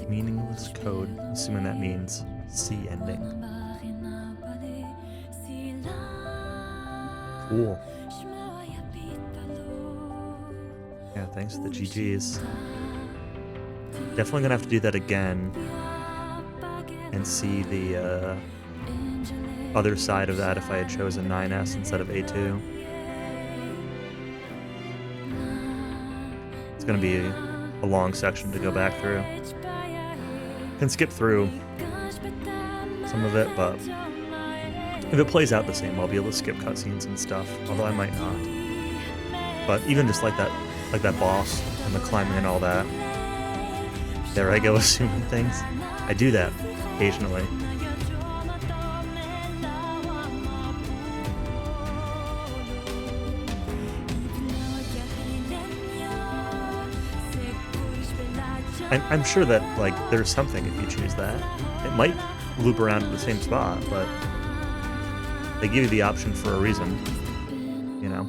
Meaningless code, assuming that means C ending. Cool. Yeah, thanks to the GGs. Definitely gonna have to do that again and see the other side of that if I had chosen 9S instead of A2. It's gonna be a long section to go back through. Can skip through some of it, but if it plays out the same, I'll be able to skip cutscenes and stuff, although I might not. But even just like that boss and the climbing and all that. There I go assuming things. I do that occasionally. I'm sure that, like, there's something if you choose that. It might loop around to the same spot, but they give you the option for a reason, you know,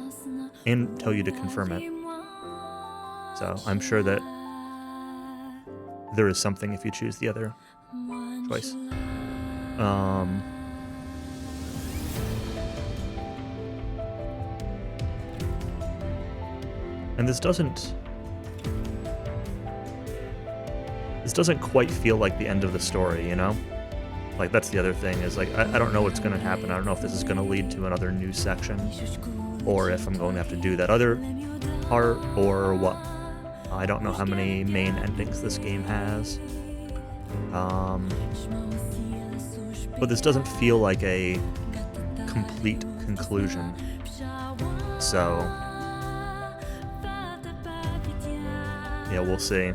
and tell you to confirm it. So I'm sure that there is something if you choose the other choice. And this doesn't quite feel like the end of the story, you know? Like, that's the other thing, is like, I don't know what's going to happen. I don't know if this is going to lead to another new section, or if I'm going to have to do that other part, or what. I don't know how many main endings this game has. But this doesn't feel like a complete conclusion. So, yeah, we'll see.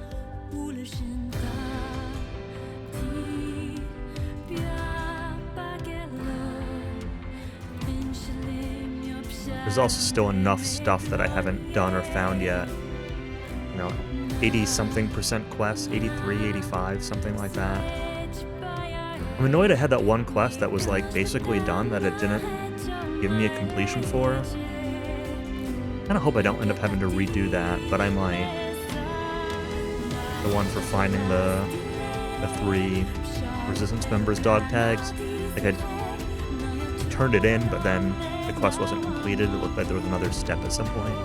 There's also still enough stuff that I haven't done or found yet. You know, 80-something% quests, 83, 85, something like that. I'm annoyed I had that one quest that was, like, basically done that it didn't give me a completion for. I kinda hope I don't end up having to redo that, but I might. The one for finding the 3 Resistance members' dog tags. Like, I turned it in, but then the quest wasn't completed. It looked like there was another step at some point.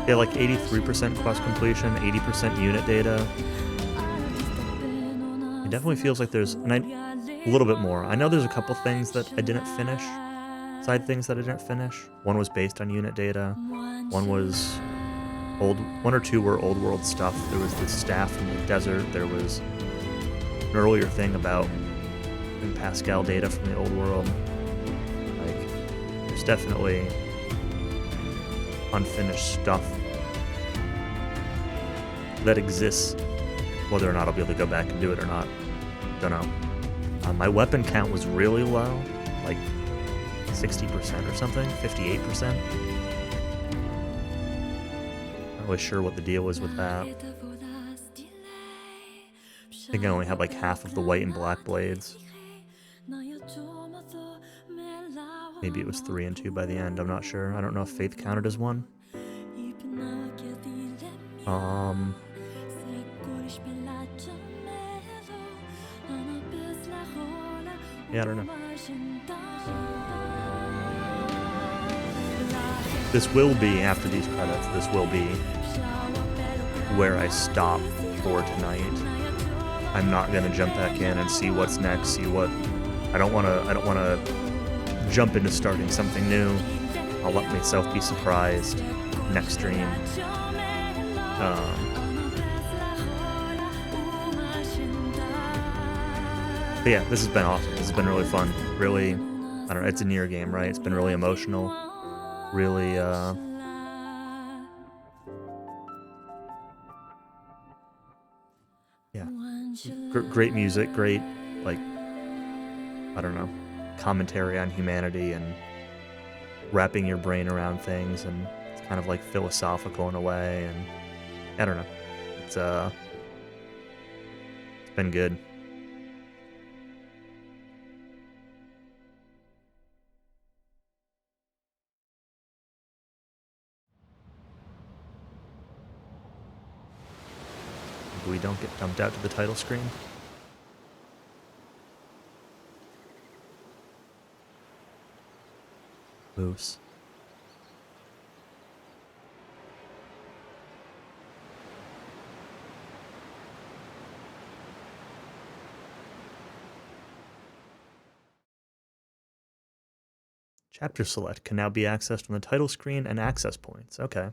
Yeah, like 83% quest completion, 80% unit data. It definitely feels like there's a little bit more. I know there's a couple things that I didn't finish, side things that I didn't finish. One was based on unit data. One or two were old world stuff. There was the staff in the desert. There was an earlier thing about Pascal data from the old world. Like, there's definitely unfinished stuff that exists. Whether or not I'll be able to go back and do it or not, don't know. My weapon count was really low, like 60% or something, 58%. Not really sure what the deal was with that. I think I only had like half of the white and black blades. Maybe it was 3 and 2 by the end, I'm not sure. I don't know if Faith counted as one. Yeah, I don't know. This will be, after these credits, this will be where I stop for tonight. I'm not gonna jump back in and see what's next, see what... I don't wanna jump into starting something new. I'll let myself be surprised next stream. But yeah, this has been awesome. This has been really fun. Really I don't know, it's a NieR game, right? It's been really emotional. Really, yeah. Great music, great, like, I don't know, commentary on humanity and wrapping your brain around things, and it's kind of like philosophical in a way, and I don't know. It's been good. We don't get dumped out to the title screen. Moose. Chapter select can now be accessed from the title screen and access points. Okay.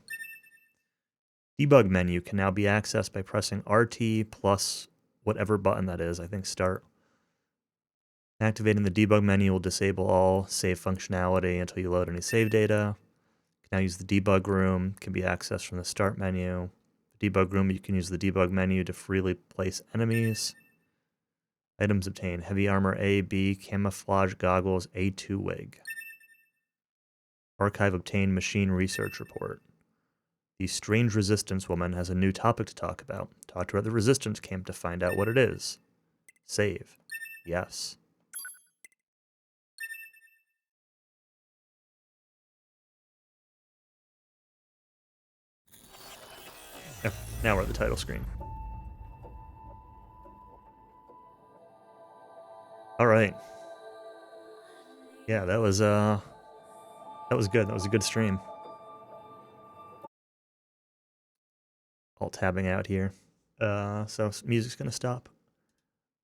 Debug menu can now be accessed by pressing RT plus whatever button that is. I think start. Activating the debug menu will disable all save functionality until you load any save data. You can now use the debug room. Can be accessed from the start menu. The debug room, you can use the debug menu to freely place enemies. Items obtained: heavy armor A, B, camouflage goggles, A2 wig. Archive obtained machine research report. The strange resistance woman has a new topic to talk about. Talk to her at the resistance camp to find out what it is. Save. Yes. Oh, now we're at the title screen. All right. Yeah, that was good. That was a good stream. Alt tabbing out here. So music's gonna stop.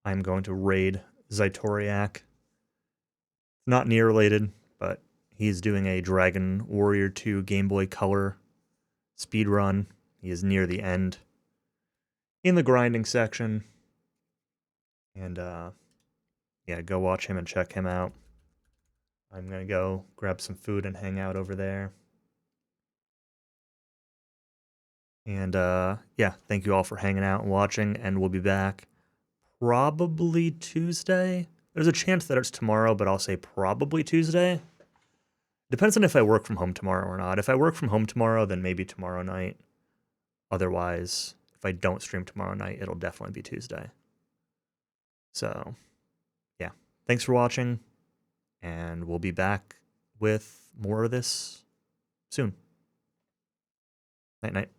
I'm going to raid Zytoriak. Not NieR related, but he's doing a Dragon Warrior 2 Game Boy Color speedrun. He is near the end in the grinding section. And yeah, go watch him and check him out. I'm gonna go grab some food and hang out over there. And yeah, thank you all for hanging out and watching, and we'll be back probably Tuesday. There's a chance that it's tomorrow, but I'll say probably Tuesday. Depends on if I work from home tomorrow or not. If I work from home tomorrow, then maybe tomorrow night. Otherwise, if I don't stream tomorrow night, it'll definitely be Tuesday. So, yeah. Thanks for watching, and we'll be back with more of this soon. Night-night.